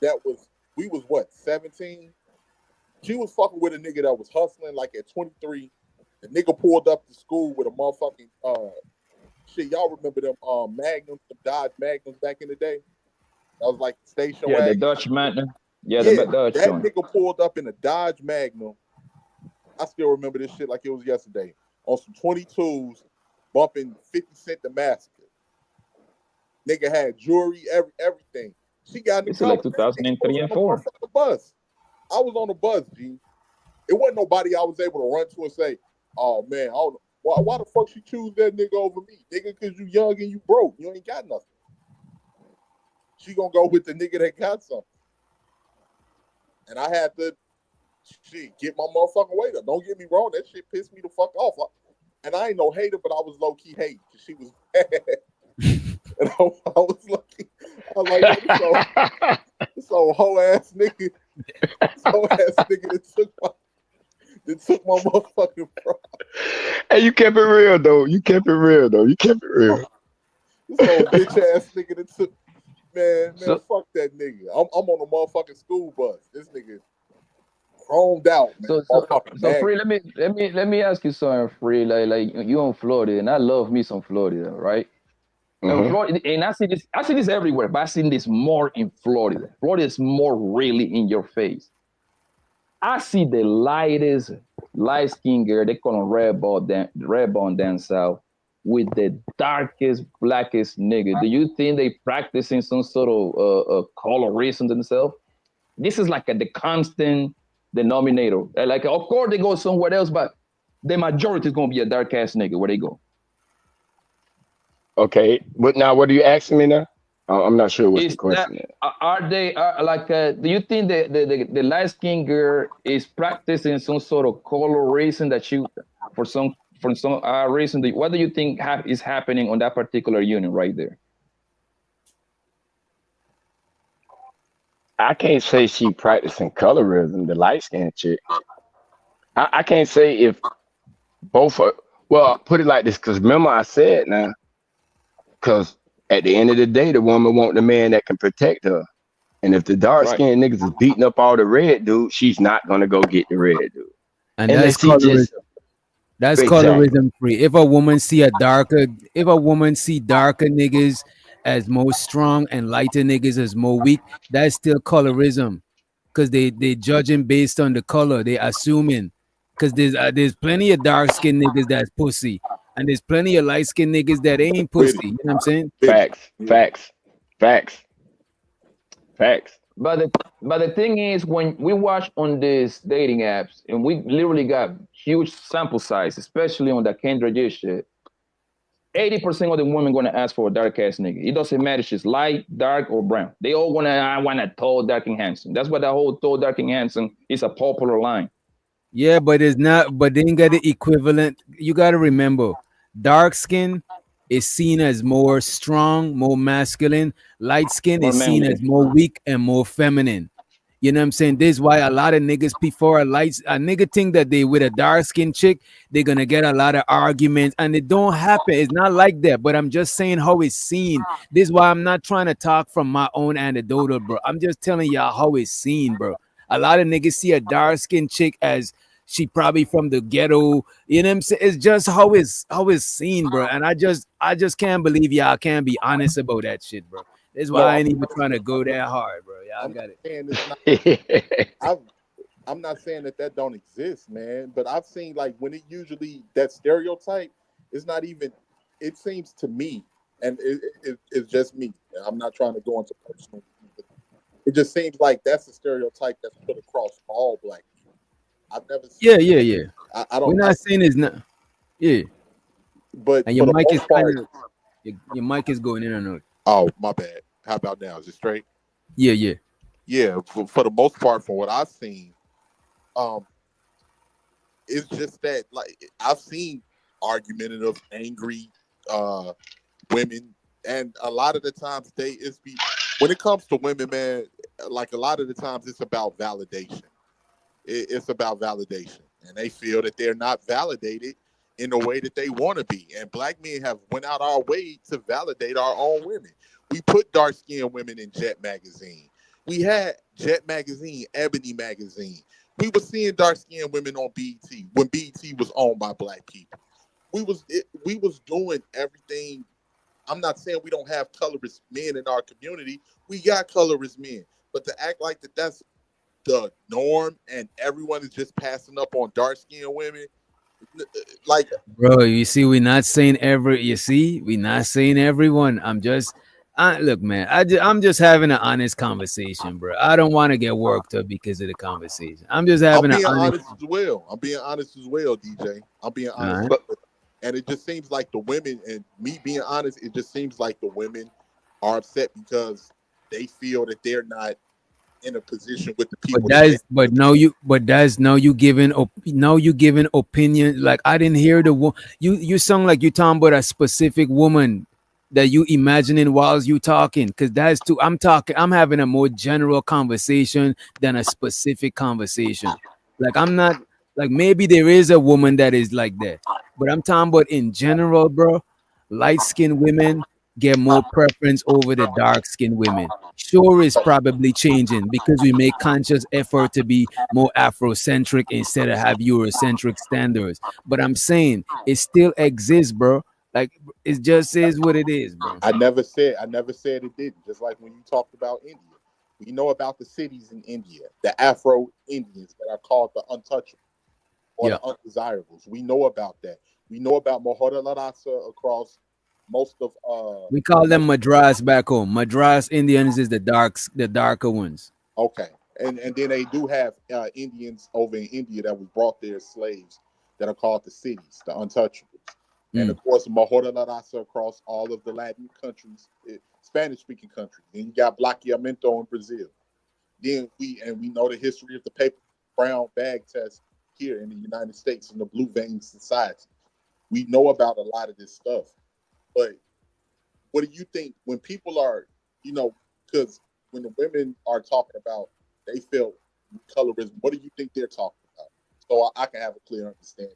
that was we was what 17. She was fucking with a nigga that was hustling like at 23. The nigga pulled up to school with a motherfucking shit. Y'all remember them Magnums, the Dodge Magnums back in the day? That was like the station Yeah, the wagon. Dutch man. Yeah, the Yeah, Dutch that joint. nigga pulled up in a Dodge Magnum. I still remember this shit like it was yesterday. On some 22s, bumping 50 Cent the Massacre. Nigga had jewelry, everything. She got in the This is car like with that nigga. I was 2003 on and the 4. motherfucking bus. I was on the bus, G. It wasn't nobody I was able to run to and say, "Oh man, I don't know. Why the fuck she choose that nigga over me, nigga? Because you young and you broke. You ain't got nothing. She gonna go with the nigga that got something." And I had to shit get my motherfucking weight up. Don't get me wrong, that shit pissed me the fuck off. And I ain't no hater, but I was low key hate because she was bad. And I was lucky. I was like, yo, this old hoe ass nigga, this hoe ass nigga that took my motherfucking bro. Hey, you kept it real though. You kept it real though. You kept it real. This old bitch ass nigga that took man, So fuck that nigga. I'm on a motherfucking school bus. This nigga chromed out, man. so so Motherfucking so mag. free. Let me ask you something, free. Like you on Florida, and I love me some Florida, right? And Hmm. Florida, and I see this everywhere, but I see this more in Florida. Florida is more really in your face. I see the lightest light skinned girl, they call them red bone down south, with the darkest, blackest nigga. Do you think they practicing some sort of colorism themselves? This is like the constant denominator. Like, of course, they go somewhere else, but the majority is gonna be a dark ass nigga where they go. Okay. What now? What are you asking me now? I'm not sure what's the Is that question. Is. are they like? Do you think the light skinned girl is practicing some sort of colorism that you for some reason? What do you think is happening on that particular unit right there? I can't say she practicing colorism, the light skinned chick. I can't say if both are, well, put it like this, because remember I said now, because at the end of the day, the woman want the man that can protect her. And if the dark Right. skinned niggas is beating up all the red dude, she's not gonna go get the red dude. And that's Unless he just colorism. That's exactly. colorism free. If a woman see darker niggas as more strong and lighter niggas as more weak, that's still colorism. Cause they judging based on the color. They assuming. Cause there's plenty of dark skinned niggas that's pussy, and there's plenty of light skinned niggas that ain't With pussy. it. You know what I'm saying? With it. Facts, Yeah. facts, facts, facts. But the thing is, when we watch on these dating apps, and we literally got huge sample size, especially on the Kendra J shit. 80% of the women gonna ask for a dark ass nigga. It doesn't matter if she's light, dark, or brown. They all gonna I want a tall, dark, and handsome. That's why the whole tall, dark, and handsome is a popular line. Yeah, but it's not. But they ain't got the equivalent. You got to remember, dark skin is seen as more strong, more masculine. Light skin More is seen manly. as more weak and more feminine. You know what I'm saying? This is why a lot of niggas prefer a nigga think that they with a dark skin chick, they're gonna get a lot of arguments, and it don't happen. It's not like that. But I'm just saying how it's seen. This is why I'm not trying to talk from my own anecdotal, bro. I'm just telling y'all how it's seen, bro. A lot of niggas see a dark skinned chick as she probably from the ghetto. You know what I'm saying? It's just how it's seen, bro. And I just can't believe y'all can't be honest about that shit, bro. That's why No, I I'm ain't even not trying to saying go that hard, bro. Y'all I'm got it. not saying it's not. I've I'm not saying that don't exist, man. But I've seen like when it usually that stereotype is not even. It seems to me, and it's just me. I'm not trying to go into personal. It just seems like that's a stereotype that's put across all black people. I've never seen. Yeah, yeah, yeah. I We're don't. not saying it's not. Yeah, But and your for the mic is most kind part, of your mic is going in and out. oh my bad. How about now? Is it straight? Yeah, yeah. Yeah. For the most part, from what I've seen, um, it's just that like I've seen argumentative, angry uh women, and a lot of the times when it comes to women, man. Like a lot of the times, it's about validation. It's about validation, and they feel that they're not validated in the way that they want to be. And black men have went out our way to validate our own women. We put dark skinned women in Jet magazine. We had Jet Magazine, Ebony Magazine. We were seeing dark-skinned women on BET when BET was owned by black people. We was doing everything. I'm not saying we don't have colorist men in our community. We got colorist men, but to act like that's the norm and everyone is just passing up on dark-skinned women, like, bro. You see, we're not saying every. You see, we're not saying everyone. Look, man. I'm just having an honest conversation, bro. I don't want to get worked up because of the conversation. I'm just I'm having an being honest. honest as well. I'm being honest as well, DJ. I'm being honest. Alright. But And it just seems like the women, and me being honest, it just seems like the women are upset because they feel that they're not in a position with the people. Now you giving opinion. Like I didn't hear you sound like you talking about a specific woman that you imagining while you talking. Cause that's too. I'm having a more general conversation than a specific conversation. Like I'm not like maybe there is a woman that is like that, but I'm talking about in general, bro. Light skinned women get more preference over the dark skinned women. Sure, it's probably changing because we make conscious effort to be more Afrocentric instead of have Eurocentric standards. But I'm saying it still exists, bro. Like it just is what it is, bro. I never said it didn't. Just like when you talked about India, we know about the cities in India, the Afro Indians that are called the untouchables or the undesirables. We know about that. We know about Mahoda across most of we call them Madras back home. Madras Indians is the darker ones. Okay, and then they do have Indians over in India that was brought there as slaves that are called the cities, the untouchables, and of course Mahora La Raza across all of the Latin countries, Spanish-speaking countries. Then you got Blaqueamento in Brazil. Then we know the history of the paper brown bag test here in the United States in the Blue Vein Society. We know about a lot of this stuff, but what do you think when people are, because when the women are talking about they feel colorism, what do you think they're talking about? So I can have a clear understanding.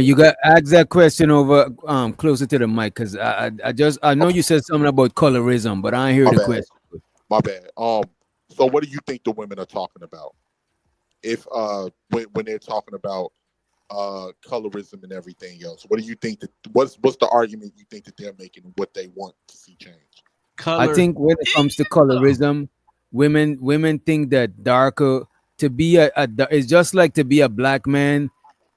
You got ask that question over closer to the mic because I know you said something about colorism, but I ain't hear the question. My bad. So what do you think the women are talking about? If when they're talking about colorism and everything else, what do you think that what's the argument you think that they're making and what they want to see change? I think when it comes to colorism, women think that darker to be it's just like to be a black man.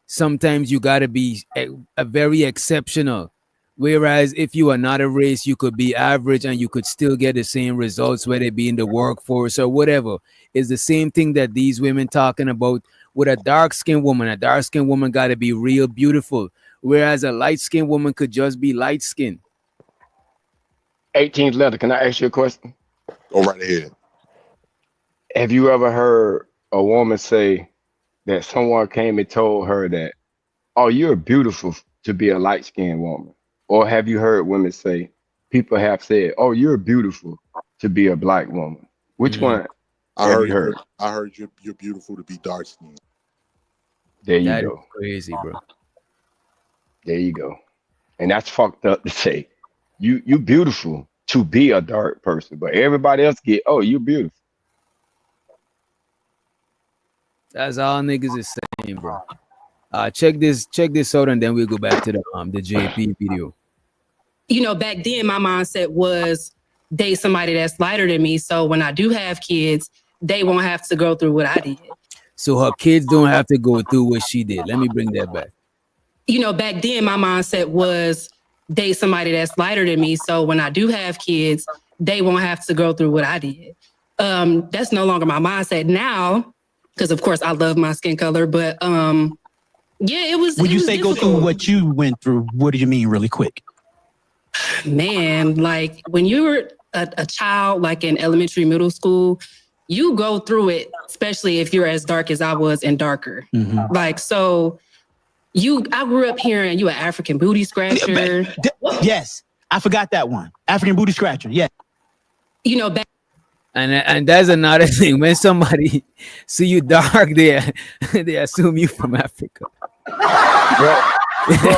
Sometimes you got to be a very exceptional. Whereas if you are not a race, you could be average and you could still get the same results, whether it be in the workforce or whatever. It's the same thing that these women talking about with a dark-skinned woman. A dark-skinned woman got to be real beautiful, whereas a light-skinned woman could just be light-skinned. 18th letter, can I ask you a question? Go right ahead. Have you ever heard a woman say that someone came and told her that, oh, you're beautiful to be a light-skinned woman? Or have you heard women say, people have said, oh, you're beautiful to be a black woman? Which one have you heard? I heard you're beautiful to be dark-skinned. There you go. Is crazy, bro. There you go. And that's fucked up to say. You beautiful to be a dark person, but everybody else get, oh, you're beautiful. That's all niggas is saying, bro. Check this out, and then we'll go back to the JP video. Back then my mindset was date somebody that's lighter than me, so when I do have kids, they won't have to go through what I did. So her kids don't have to go through what she did. Let me bring that back. Back then my mindset was date somebody that's lighter than me, so when I do have kids, they won't have to go through what I did. That's no longer my mindset now, because of course I love my skin color, but yeah, it was. When you say go through what you went through, what do you mean really quick? Man, like when you were a child, like in elementary, middle school, you go through it, especially if you're as dark as I was and darker. Mm-hmm. Like, so I grew up hearing you an African booty scratcher. Yes, I forgot that one. African booty scratcher, yeah. Back. And that's another thing. When somebody see you dark, they assume you from Africa. Bro,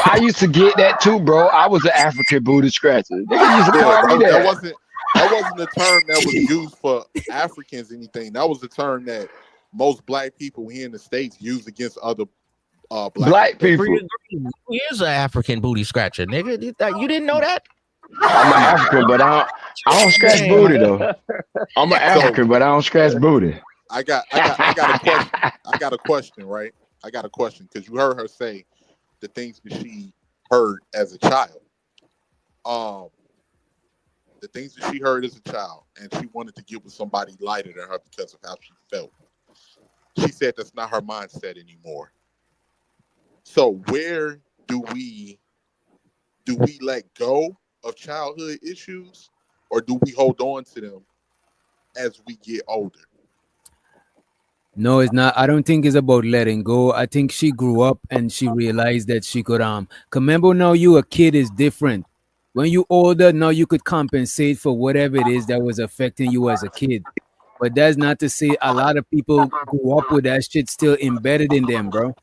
I used to get that too, bro. I was an African booty scratcher. They used to call me that. That wasn't the term that was used for Africans. Anything that was the term that most black people here in the States use against other Black people. people. Who is an African booty scratcher, nigga? You didn't know that? I'm an African, but I don't scratch Man. booty though. I'm an African, but I don't scratch booty. I got a question. I got a question, right? I got a question because you heard her say the things that she heard as a child. The things that she heard as a child, and she wanted to get with somebody lighter than her because of how she felt. She said that's not her mindset anymore. So where do we let go of childhood issues, or do we hold on to them as we get older? No, it's not. I don't think it's about letting go. I think she grew up and she realized that she could 'cause remember now you a kid is different. When you older, now you could compensate for whatever it is that was affecting you as a kid. But that's not to say a lot of people grew up with that shit still embedded in them, bro.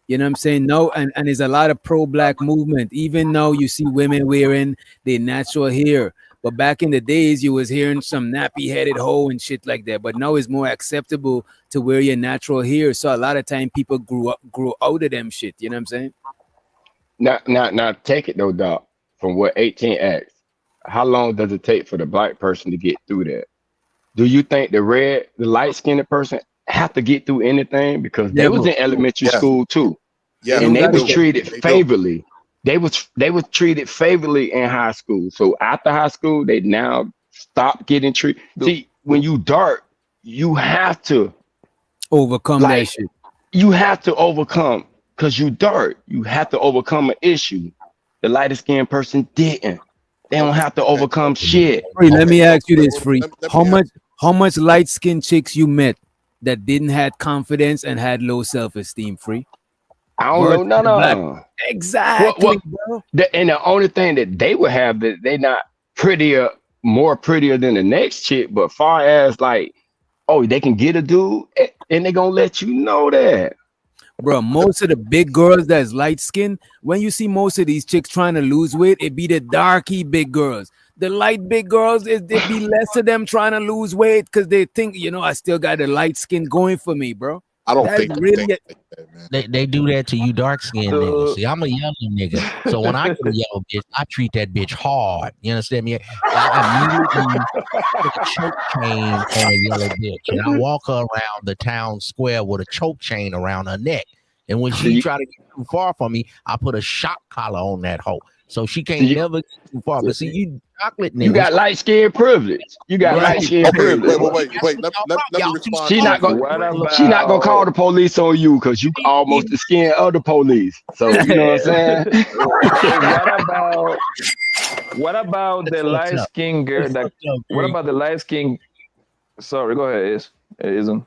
You know what I'm saying? No, and there's a lot of pro-black movement. Even now you see women wearing their natural hair. But back in the days, you was hearing some nappy-headed hoe and shit like that. But now it's more acceptable to wear your natural hair. So a lot of time people grew out of them shit. You know what I'm saying? Now, take it though, Doc. From what 18 asks, how long does it take for the black person to get through that? Do you think the light-skinned person have to get through anything because they was Never. in elementary Yes. school too, Yes, and they gotta was get- treated They do. favorably. They was treated favorably in high school. So after high school, they now stop getting treated. See, when you dark, you have to Overcome that like shit. you have to overcome because you dark. You have to overcome an issue. The lighter skinned person didn't. They don't have to overcome shit. Free, let Okay, me so ask you this, Free. let me ask- How much light-skinned chicks you met that didn't have confidence and had low self-esteem, Free? I don't know Versus the black. none. Exactly, bro. And the only thing that they would have that they not more prettier than the next chick, but far as like, oh, they can get a dude, and they gonna let you know that. Bro, most of the big girls that's light skinned, when you see most of these chicks trying to lose weight, it be the darky big girls. The light big girls, it be less of them trying to lose weight because they think, I still got the light skin going for me, bro. I don't That's think they really think it. like that, man. They do that to you dark skinned niggas. See, I'm a yellow nigga. So when I get a yellow bitch, I treat that bitch hard. You understand me? I immediately put a choke chain on a yellow bitch. And I walk her around the town square with a choke chain around her neck. And when she try to get too far from me, I put a shock collar on that hoe. So she can't never get too far. But see, you chocolate niggas. You got light skin privilege. You got Right. light skin Okay, privilege. wait. Let me respond. She not gonna call the police on you because you almost the skin of the police. So you know what I'm saying? What about the light skin girl? What about the light skin? Sorry, go ahead. Isn't.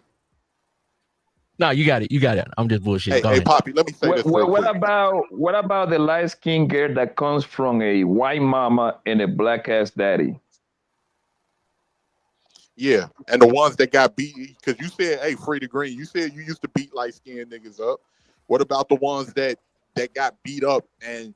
No, you got it. I'm just bullshit. Hey, Poppy, let me say this real quick. What about the light skin girl that comes from a white mama and a black ass daddy? Yeah, and the ones that got beat, because you said, hey, Free the Green, you said you used to beat light-skinned niggas up. What about the ones that got beat up and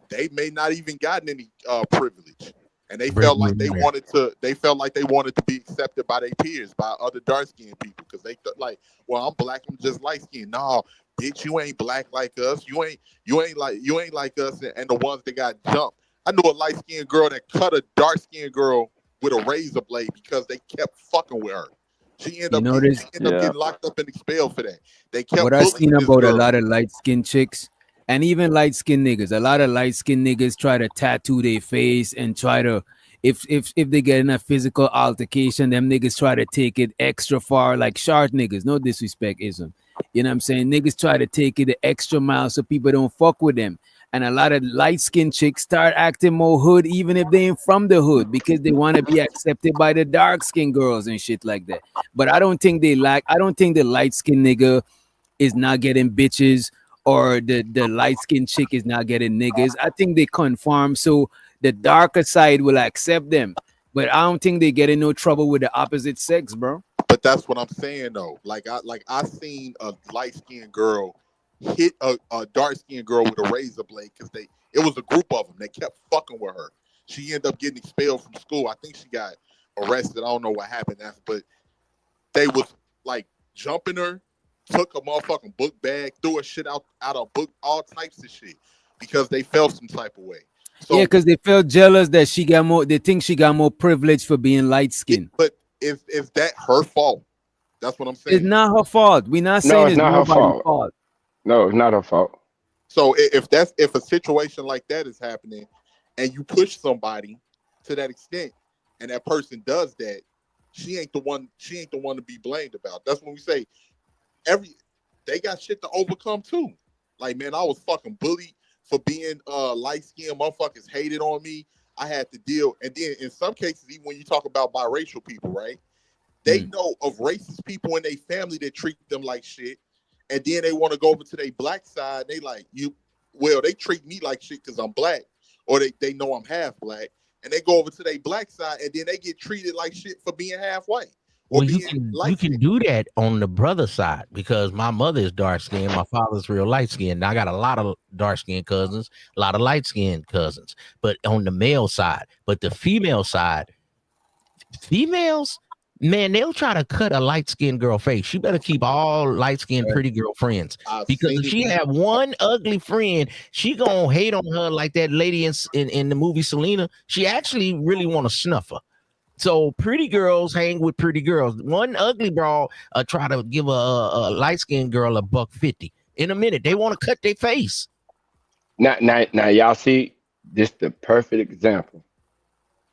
they may not even gotten any privilege, and they felt like they wanted to be accepted by their peers, by other dark-skinned people, because they thought like, well, I'm black, I'm just light-skinned. No, bitch, you ain't black like us. You ain't like us. And the ones that got jumped. I knew a light-skinned girl that cut a dark-skinned girl with a razor blade because they kept fucking with her. She ended up getting locked up and expelled for that. They kept what I've seen about girl. a lot of light-skinned chicks and even light-skinned niggas. A lot of light-skinned niggas try to tattoo their face and try to, if they get in a physical altercation, them niggas try to take it extra far, like short niggas. No disrespect, ism. You know what I'm saying? Niggas try to take it the extra mile so people don't fuck with them. And a lot of light-skinned chicks start acting more hood, even if they ain't from the hood, because they want to be accepted by the dark-skinned girls and shit like that. But I don't think the light-skinned nigga is not getting bitches, or the light-skinned chick is not getting niggas. I think they conform so the darker side will accept them. But I don't think they get in no trouble with the opposite sex, bro. But that's what I'm saying though. I seen a light-skinned girl hit a dark-skinned girl with a razor blade because it was a group of them. They kept fucking with her. She ended up getting expelled from school. I think she got arrested. I don't know what happened after, but they was like jumping her, took a motherfucking book bag, threw her shit out of book, all types of shit, because they felt some type of way. So, yeah, because they felt jealous that she got more. They think she got more privilege for being light skinned. but is that her fault? That's what I'm saying. It's not her fault. We're not No, saying it's it's not her nobody's fault. fault. No, it's not her fault. So if a situation like that is happening, and you push somebody to that extent, and that person does that, she ain't the one to be blamed about. That's when we say they got shit to overcome too. Like, man, I was fucking bullied for being light skinned. Motherfuckers hated on me. I had to deal. And then in some cases, even when you talk about biracial people, right? They know of racist people in their family that treat them like shit. And then they want to go over to their black side. They like, they treat me like shit because I'm black. Or they know I'm half black. And they go over to their black side and then they get treated like shit for being half white. Well, you can do that on the brother side, because my mother is dark skinned, my father's real light skinned. I got a lot of dark skinned cousins, a lot of light skinned cousins, but on the male side. But the female side, females, man, they'll try to cut a light skinned girl face. She better keep all light skinned pretty girl friends, because if she have one ugly friend, she gonna hate on her like that lady in the movie Selena. She actually really want to snuff her. So pretty girls hang with pretty girls. One ugly broad try to give a light-skinned girl $150. In a minute, they want to cut their face. Now, y'all see, this the perfect example.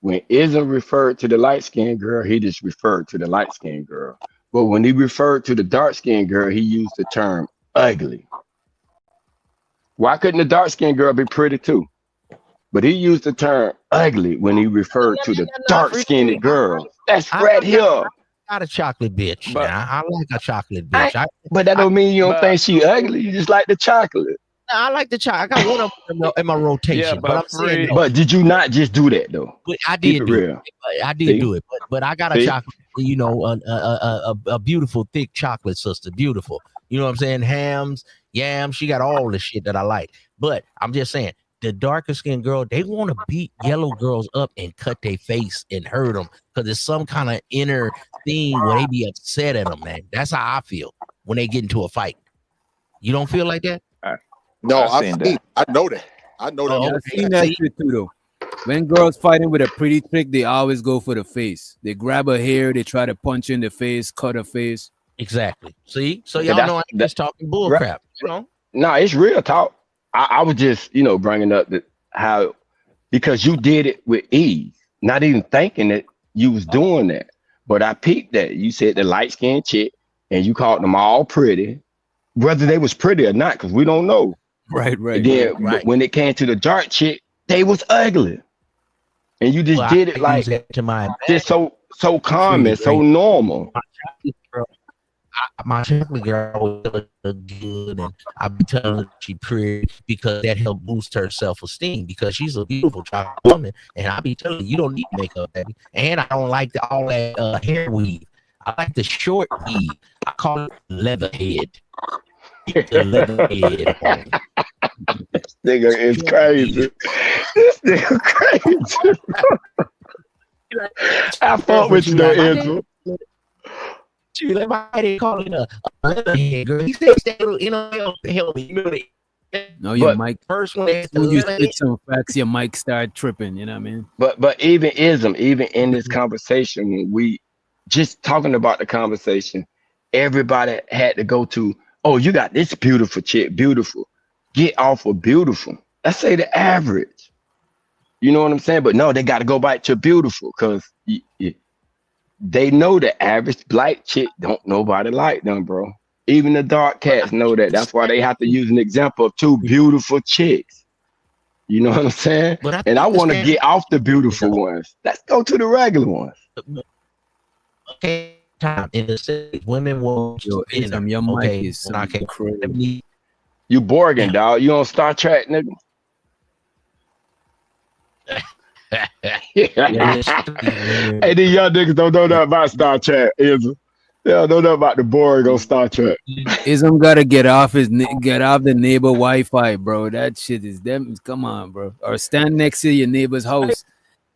When Ism referred to the light-skinned girl, he just referred to the light-skinned girl. But when he referred to the dark-skinned girl, he used the term ugly. Why couldn't the dark-skinned girl be pretty too? But he used the term ugly when he referred to the dark-skinned girl. That's right here. Not a chocolate bitch. But I like a chocolate bitch. But that don't mean you don't think she ugly. You just like the chocolate. I like the chocolate. I got one of them in my rotation. Yeah, but I'm saying, but did you not just do that though? But I did do it. I did do it. But I got a chocolate. You know, a beautiful thick chocolate sister. Beautiful. You know what I'm saying? Hams, yams. She got all the shit that I like. But I'm just saying, the darker skinned girl, they want to beat yellow girls up and cut their face and hurt them, because there's some kind of inner thing where they be upset at them, man. That's how I feel when they get into a fight. You don't feel like that? No, I know that. I know that. I've seen that shit too, though. When girls fighting with a pretty chick, they always go for the face. They grab her hair, they try to punch her in the face, cut her face. Exactly. See? So y'all know I'm just talking bull crap. You know? No, it's real talk. I was just, bringing up how, because you did it with ease, not even thinking that you was doing that. But I peeped that. You said the light-skinned chick, and you called them all pretty, whether they was pretty or not, because we don't know. Right. But when it came to the dark chick, they was ugly. And you just did it like just so common, so normal. My chocolate girl was good, and I be telling her she pretty because that helped boost her self-esteem, because she's a beautiful chocolate woman. And I be telling her, you don't need makeup, baby. And I don't like all that hair weave. I like the short weave. I call it leatherhead. The leatherhead. This nigga is crazy. This nigga crazy. I fought with you though, Andrew. She like, my dad call it a leatherhead, girl. He said, help me. No, your mic. First one, when you spit some facts, your mic start tripping. You know what I mean? But even in this conversation, when we just talking about the conversation, everybody had to go to, oh, you got this beautiful chick, beautiful. Get off of beautiful. Let's say the average. You know what I'm saying? But no, they got to go back to beautiful, because they know the average black chick don't nobody like them, bro. Even the dark cats know that. That's why they have to use an example of two beautiful chicks. You know what I'm saying? And I want to get off the beautiful ones. Let's go to the regular ones. Okay, time in the city, women will. Your mic is crazy. You Borgen, dog. You on Star Trek, nigga? Hey, these young niggas don't know nothing about Star Trek, Ism. They don't know nothing about the Borg on Star Trek. Ism gotta get off the neighbor Wi-Fi, bro. That shit is them. Come on, bro. Or stand next to your neighbor's house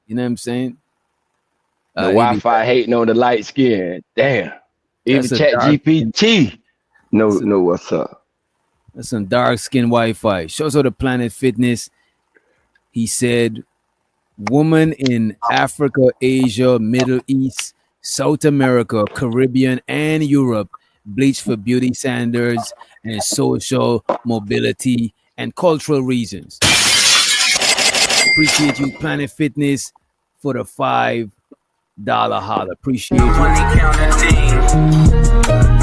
You know what I'm saying? The He be Wi-Fi hating on the light skin. Damn. Even that's a Chat dark skin. GPT That's, know what's up. that's some dark skin Wi-Fi. Shows of the Planet Fitness. He said, woman in Africa, Asia, Middle East, South America, Caribbean, and Europe bleach for beauty standards and social mobility and cultural reasons. Appreciate you, Planet Fitness, for the $5 holler. Appreciate you. Money counting thing.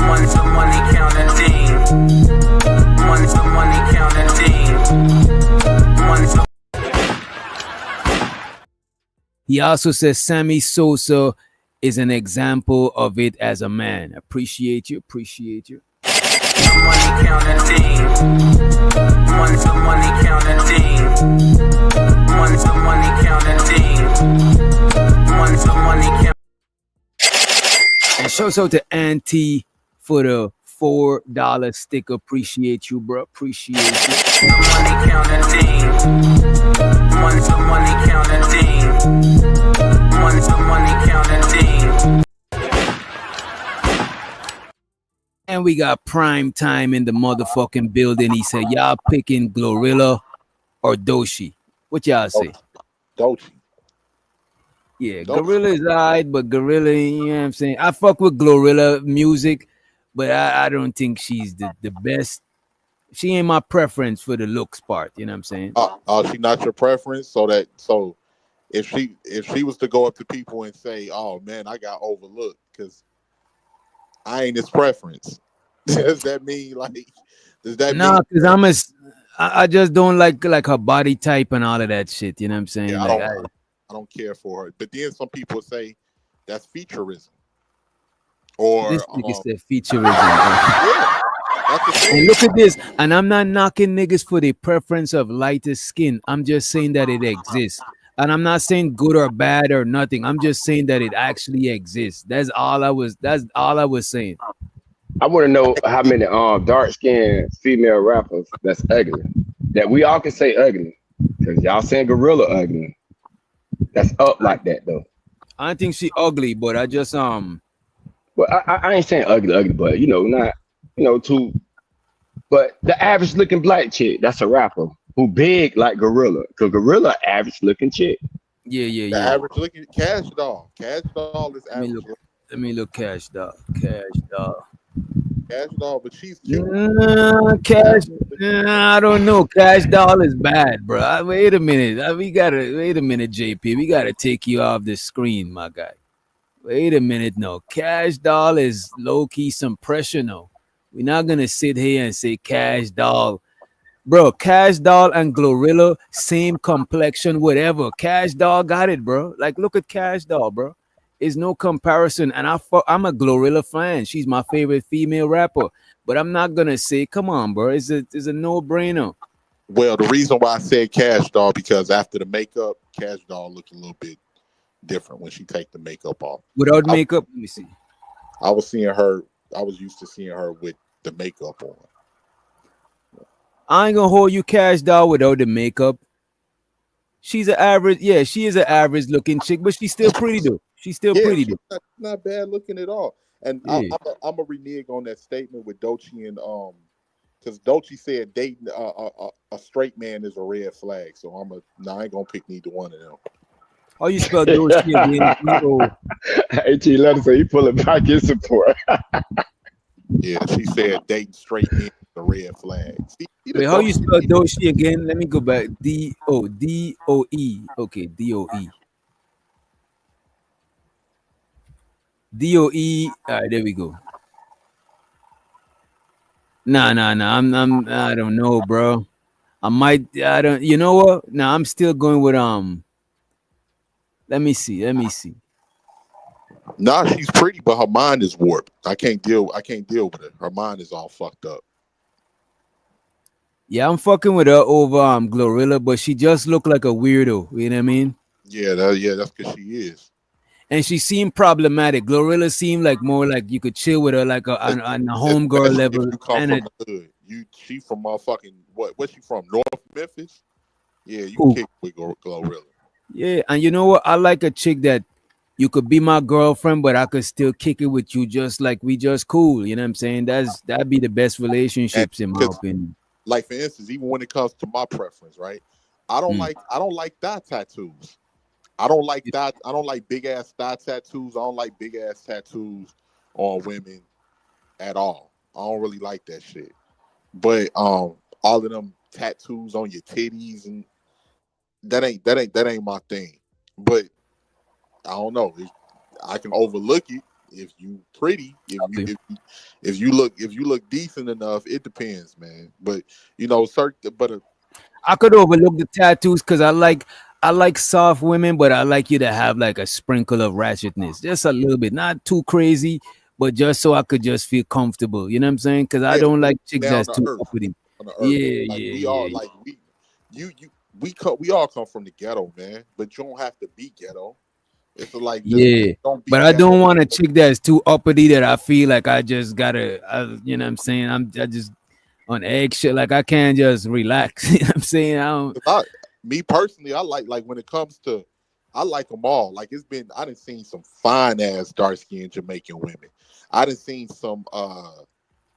Money counting thing. Money counting thing. He also says Sammy Sosa is an example of it as a man. Appreciate you. Appreciate you. Money counting thing. Money counting thing. Money counting thing. Money counting. And shouts out to Auntie for the $4 sticker. Appreciate you, bro. Appreciate you. Money counting thing. Money counting thing. Money counting thing. And we got Prime Time in the motherfucking building. He said, y'all picking Glorilla or Doshi? What y'all say? Dolce. Yeah, Doshi. Gorilla is alright, but Gorilla, you know what I'm saying? I fuck with Glorilla music, but I don't think she's the best. She ain't my preference for the looks part, you know what I'm saying? She not your preference, so if she was to go up to people and say, "Oh man, I got overlooked because I ain't his preference," does that mean No, because I just don't like her body type and all of that shit, you know what I'm saying? Yeah, Like, I don't care for her. But then some people say that's featureism, or this nigga said featureism. yeah, that's the thing. And look at this, and I'm not knocking niggas for the preference of lighter skin. I'm just saying that it exists. And I'm not saying good or bad or nothing. I'm just saying that it actually exists. That's all I was saying. I want to know how many dark skinned female rappers that's ugly. That we all can say ugly. Because y'all saying gorilla ugly. That's up like that though. I don't think she ugly, but I just Well, I ain't saying ugly, but not too. But the average looking black chick, that's a rapper who big like gorilla. Cause gorilla average looking chick. yeah. The average looking Cash Doll. Cash Doll is Let me average. let me look Cash Doll. Cash Doll. Cash Doll, but she's cute. Cash. I don't know. Cash Doll is bad, bro. Wait a minute. We gotta wait a minute, JP. We gotta take you off the screen, my guy. Wait a minute. No, Cash Doll is low key some pressure. No, we're not gonna sit here and say Cash Doll, bro. Cash Doll and Glorilla, same complexion, whatever. Cash Doll got it, bro. Like, look at Cash Doll, bro. Is no comparison. And I'm a Glorilla fan. She's my favorite female rapper. But I'm not gonna say, come on, bro. It's a no-brainer. Well, the reason why I said Cash Doll because after the makeup, Cash Doll looks a little bit different when she take the makeup off. Without makeup, let me see. I was used to seeing her with the makeup on. I ain't gonna hold you, Cash Doll, without the makeup. She's an average, yeah, she is an average looking chick, but she's still pretty though. She's still pretty she's though. not bad looking at all. And Yeah. I'm a renege on that statement with Doechii and because Doechii said dating a straight man is a red flag. So I ain't gonna pick neither one of them. How you spell Doechii again? AT letter say he pulling back his support. Yeah, she said dating straight men is a red flag. See, Wait, how you spell Doechii again? Let me go back. D-O-E. Okay, D-O-E. D-O-E. All right, there we go. Nah. I don't know, bro. I don't, you know what? Nah, I'm still going with, let me see. Nah, she's pretty, but her mind is warped. I can't deal with it. Her mind is all fucked up. Yeah, I'm fucking with her over Glorilla, but she just looked like a weirdo. You know what I mean? Yeah, that's because she is. And she seemed problematic. Glorilla seemed like more like you could chill with her, like on a homegirl level. If you come from the hood, she from motherfucking what's she from? North Memphis? Yeah, you can kick with Glorilla. Yeah, and you know what? I like a chick that you could be my girlfriend, but I could still kick it with you just like we just cool. You know what I'm saying? That'd be the best And relationships in my because, opinion. like for instance, even when it comes to my preference, right? Mm. I don't like thigh tattoos. I don't like that. I don't like big ass thigh tattoos. I don't like big ass tattoos on women at all. I don't really like that shit. But all of them tattoos on your titties and that ain't my thing. But I don't know. I can overlook it if you pretty. If you look decent enough, it depends, man. But you know, certain but I could overlook the tattoos because I like soft women, but I like you to have like a sprinkle of ratchetness, just a little bit, not too crazy, but just so I could just feel comfortable. You know what I'm saying? Because I yeah, don't like chicks down that's to too earth, uppity. on the earth. Yeah, Like yeah, we all yeah, like you we all come from the ghetto, man. But you don't have to be ghetto. It's like just yeah. don't be But I ghetto. don't want a chick that's too uppity that I feel like I just gotta, you know what I'm saying? I just on eggshell, like I can't just relax. You know what I'm saying? I don't. 'Cause me personally, I like when it comes to, I like them all. Like I done seen some fine ass dark skinned Jamaican women. I done seen some.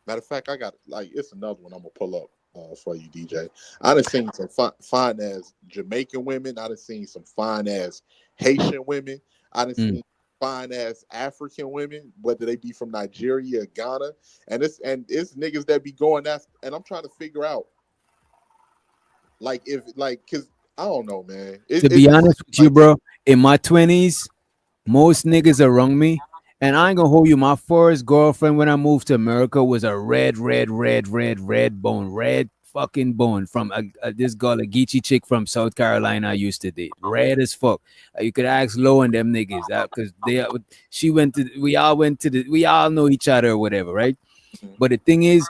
Matter of fact, I got like it's another one I'm gonna pull up for you, DJ. I done seen some fine ass Jamaican women. I done seen some fine ass Haitian women. I done Mm. seen fine ass African women, whether they be from Nigeria or Ghana. And it's niggas that be going after. And I'm trying to figure out like if like because I don't know, man. To It be just seems honest with you, like bro, in my 20s, most niggas around me, and I ain't gonna hold you. My first girlfriend when I moved to America was a red bone, red fucking bone from this girl, a Geechee chick from South Carolina. I used to date, red as fuck. You could ask Low and them niggas because she went to, we all know each other or whatever, right? But the thing is,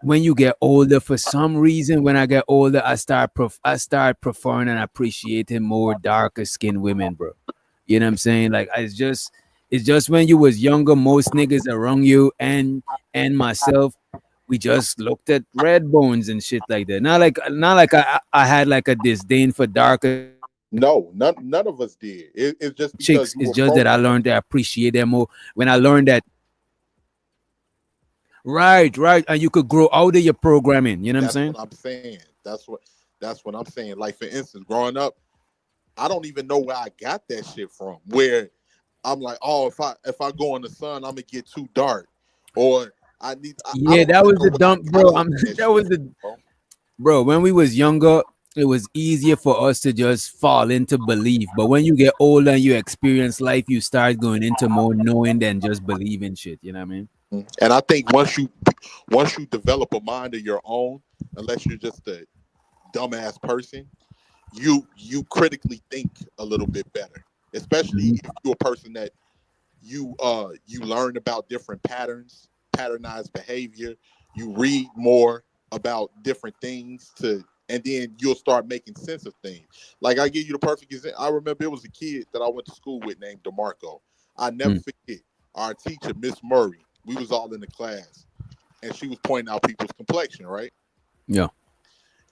when you get older, for some reason, when I get older, I start preferring and appreciating more darker skinned women, bro. You know what I'm saying? Like it's just when you was younger, most niggas around you and myself, we just looked at red bones and shit like that. Not like I had like a disdain for darker chicks. no, none of us did. It's It's just just because that you I were learned to programmed. appreciate them more when I learned that. Right, and you could grow out of your programming. You know what I'm That's saying? what I'm saying. That's what I'm saying. Like for instance, growing up, I don't even know where I got that shit from. Where I'm like, oh, if I go in the sun, I'm gonna get too dark, or I Yeah, don't that even was know the where I dump, got bro. some of that That shit was from, the bro. bro. When we was younger, it was easier for us to just fall into belief. But when you get older and you experience life, you start going into more knowing than just believing shit. You know what I mean? And I think once you develop a mind of your own, unless you're just a dumbass person, you critically think a little bit better. Especially Mhm. if you're a person that you learn about different patterns, patternized behavior. You read more about different things and then you'll start making sense of things. Like I give you the perfect example. I remember it was a kid that I went to school with named DeMarco. I never Mm. forget our teacher, Miss Murray. We was all in the class, and she was pointing out people's complexion, right? Yeah.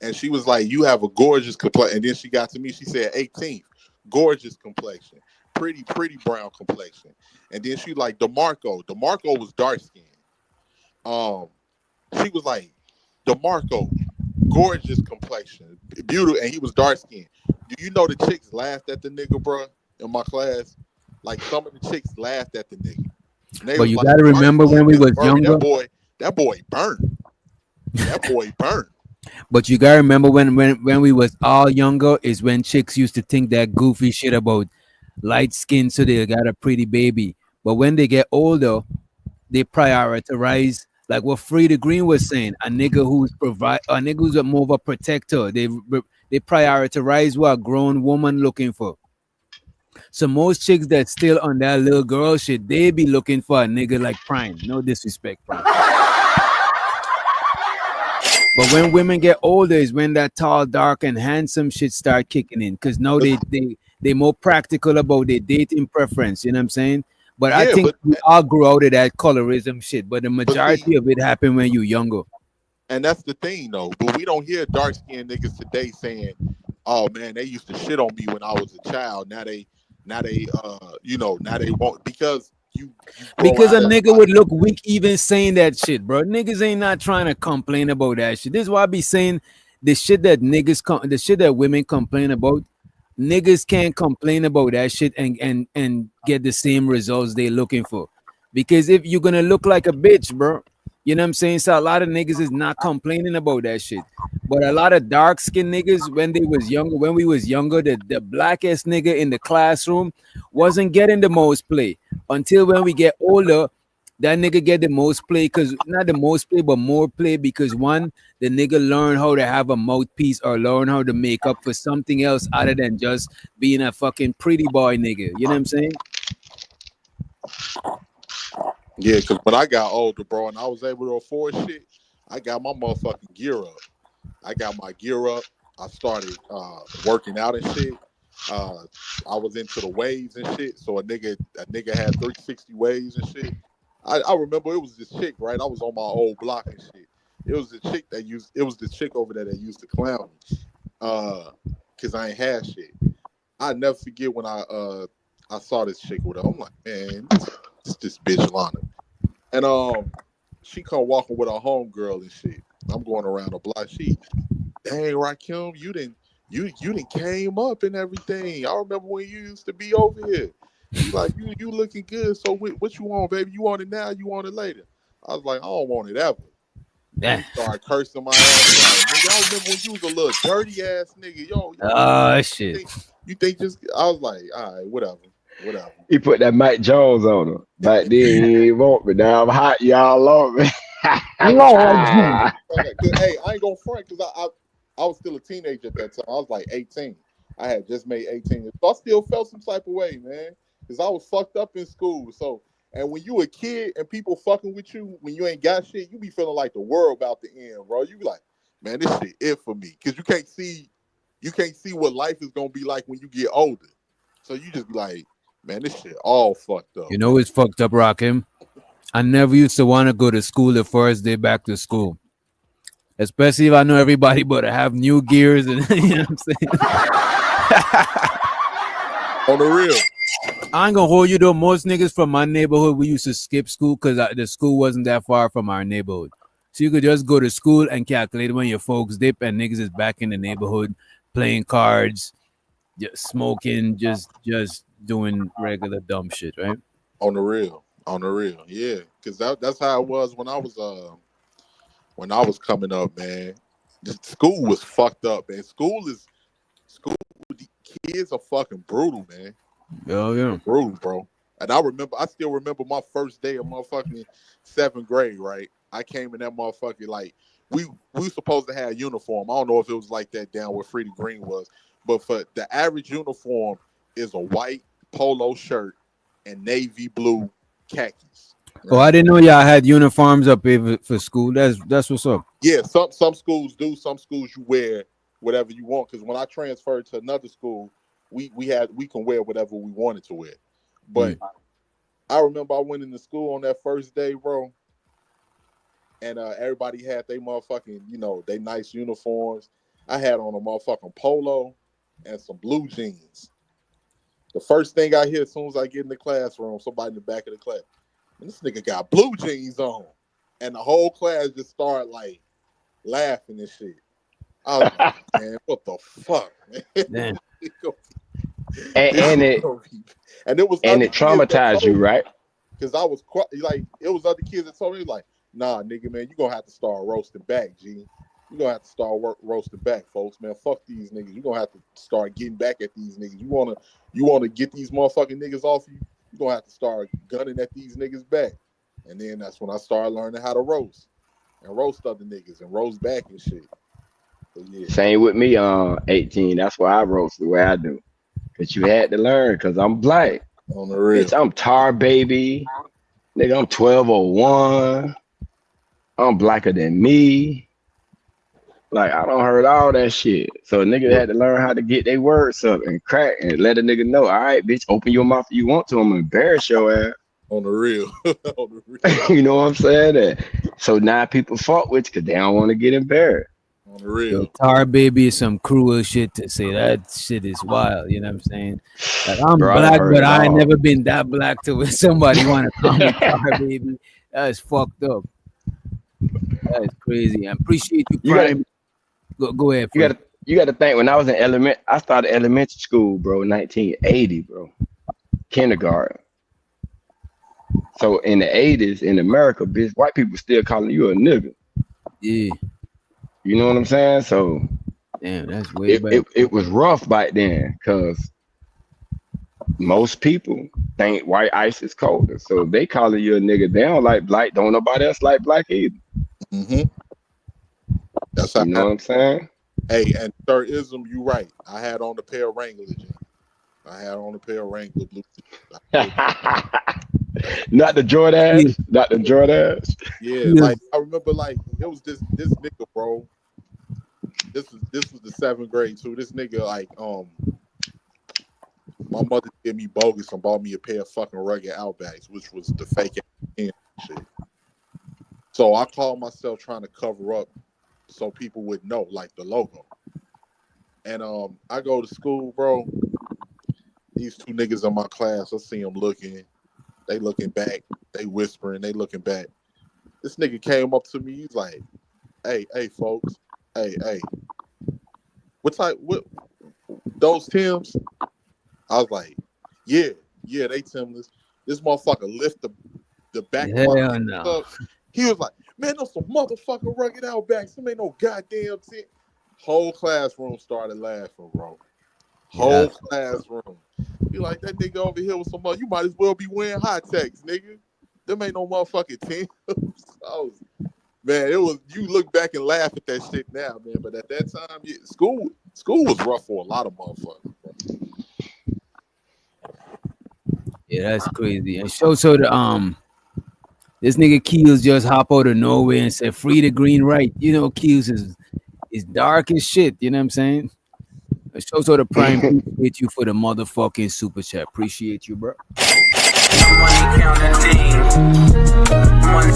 And she was like, "You have a gorgeous complexion." And then she got to me. She said, "18th, gorgeous complexion, pretty brown complexion." And then she like Demarco. Demarco was dark skinned. Um, she was like, "Demarco, gorgeous complexion, beautiful," and he was dark skinned. Do you know the chicks laughed at the nigga, bro? In my class, like some of the chicks laughed at the nigga, and they But was you like, gotta "Dark remember when skinned we Miss was Murray, younger. that boy burned, that boy burned." But you gotta remember when we was all younger is when chicks used to think that goofy shit about light skin, so they got a pretty baby. But when they get older, they prioritize like what Frida Green was saying, a nigga who's a more of a protector. They prioritize what a grown woman looking for. So most chicks that still on that little girl shit, they be looking for a nigga like Prime. No disrespect, Prime. But when women get older is when that tall, dark, and handsome shit start kicking in. Cause now they more practical about their dating preference. You know what I'm saying? But I Yeah, think we all grew out of that colorism shit. But the but see, majority of it happened when you younger. and that's the thing though. But we don't hear dark skinned niggas today saying oh man, they used to shit on me when I was a child. Now they now they won't because you grow Because out a of nigga would look weak even saying that shit, bro. Niggas ain't not trying to complain about that shit. This is why I be saying the shit that the shit that women complain about. Niggas can't complain about that shit and get the same results they looking for. Because if you're gonna look like a bitch, bro, you know what I'm saying? So a lot of niggas is not complaining about that shit. But a lot of dark skinned niggas when we was younger, the blackest nigga in the classroom wasn't getting the most play until when we get older, that nigga get the most play because not the most play, but more play because one, the nigga learn how to have a mouthpiece or learn how to make up for something else other than just being a fucking pretty boy nigga. You know what I'm saying? Yeah, because when I got older, bro, and I was able to afford shit, I got my motherfucking gear up. I got my gear up. I started working out and shit. I was into the waves and shit. So a nigga had 360 waves and shit. I remember it was this chick, right? I was on my old block and shit. It was the chick over there that used to clown me. Cause I ain't had shit. I never forget when I saw this chick with her. I'm like, man, this bitch Lana. And she come walking with her homegirl and shit. I'm going around the block. She, dang, Rakim, you didn't came up and everything. I remember when you used to be over here. She like, you looking good. So what you want, baby? You want it now? You want it later? I was like, I don't want it ever. Yeah. Started cursing my ass out. Nigga, I remember when you was a little dirty ass nigga. Yo, Oh shit. you think just? I was like, all right, whatever. He put that Mike Jones on him. Back then he ain't want me. Now I'm hot, y'all love me. Lord Jesus. Hey, I ain't gonna front because I was still a teenager at that time. I was like 18. I had just made 18. So I still felt some type of way, man. Because I was fucked up in school. So, and when you a kid and people fucking with you, when you ain't got shit, you be feeling like the world about to end, bro. You be like, man, this shit it for me. Because you can't see what life is gonna be like when you get older. So you just be like, man, this shit all fucked up. You know it's fucked up, Rakim. I never used to want to go to school the first day back to school. Especially if I know everybody but I have new gears and you know what I'm saying? On the real. I ain't gonna hold you though. Most niggas from my neighborhood, we used to skip school because the school wasn't that far from our neighborhood. So you could just go to school and calculate when your folks dip and niggas is back in the neighborhood playing cards, just smoking, just doing regular dumb shit, right? On the real. Yeah. Because that's how it was when I was coming up, man. The school was fucked up, man. School. The kids are fucking brutal, man. Oh yeah. Brutal, bro. And I still remember my first day of motherfucking 7th grade, right? I came in that motherfucking like we supposed to have uniform. I don't know if it was like that down where Freddie Green was, but for the average uniform is a white polo shirt and navy blue khakis. Right? Oh, I didn't know y'all had uniforms up here for school. That's what's up. Yeah, some schools do. Some schools you wear whatever you want. Because when I transferred to another school, we can wear whatever we wanted to wear. But I remember I went into school on that first day, bro, and everybody had their motherfucking, they nice uniforms. I had on a motherfucking polo and some blue jeans. The first thing I hear as soon as I get in the classroom, somebody in the back of the class, and this nigga got blue jeans on. And the whole class just started like laughing and shit. I was like, man, what the fuck, man? and it traumatized you, right? Because I was like, it was other kids that told me like, nah, nigga, man, you gonna have to start roasting back, G. You gonna have to start roasting back, folks, man. Fuck these niggas. You gonna have to start getting back at these niggas. You wanna get these motherfucking niggas off you. You gonna have to start gunning at these niggas back. And then that's when I started learning how to roast and roast other niggas and roast back and shit. So, yeah. Same with me on 18. That's why I roast the way I do. Cause you had to learn, cause I'm black. On the real. Bitch, I'm tar baby. Nigga, I'm 1201. I'm blacker than me. Like, I don't heard all that shit. So a nigga had to learn how to get their words up and crack and let a nigga know, all right, bitch, open your mouth if you want to. I'm gonna embarrass your ass. On the real. On the real. You know what I'm saying? So now people fuck with you because they don't want to get embarrassed. On the real. Yo, Tar Baby is some cruel shit to say. That shit is wild. You know what I'm saying? Like, I'm Bro, I black, heard but it I ain't all. never been that black to where somebody want to call me Tar Baby. That is fucked up. That is crazy. I appreciate you, You gotta, Prime. Go ahead, you Fred. gotta think. When I was in I started elementary school, bro, 1980, bro, kindergarten. So in the 80s in America, bitch, white people still calling you a nigga. Yeah. You know what I'm saying? So Damn, that's way back. it was rough back then, cause most people think white ice is colder, so they calling you a nigga. They don't like black. Don't nobody else like black either. Mm-hmm. That's how. You know what I'm saying? Hey, and Sir Ism, you right. I had on the pair of Wranglers. I had on a pair of Wrangler blue. Not the Jordans. Not the Jordans. Yeah, like I remember, like it was this nigga, bro. This was the 7th grade too. This nigga, like, my mother gave me bogus and bought me a pair of fucking rugged Outbacks, which was the fake shit. So I called myself trying to cover up so people would know, like the logo. And I go to school, bro. These 2 niggas in my class, I see them looking. They looking back. They whispering. They looking back. This nigga came up to me. He's like, hey, folks. Hey. What those Timbs? I was like, yeah, they Timless. This motherfucker lift the back of my pants up. He was like, man, those some motherfucking rugged Outbacks. Them ain't no goddamn Tim. Whole classroom started laughing, bro. Whole classroom. Be like, that nigga over here with some mother. You might as well be wearing high techs, nigga. Them ain't no motherfucking Timbs. Man, it was. You look back and laugh at that shit now, man. But at that time, school was rough for a lot of motherfuckers. Yeah, that's crazy. And so the this nigga Keels just hop out of nowhere and said, "Free the green right." You know, Keels is dark as shit. You know what I'm saying? So the Prime, appreciate you for the motherfucking super chat. Appreciate you, bro. Money counting team. Money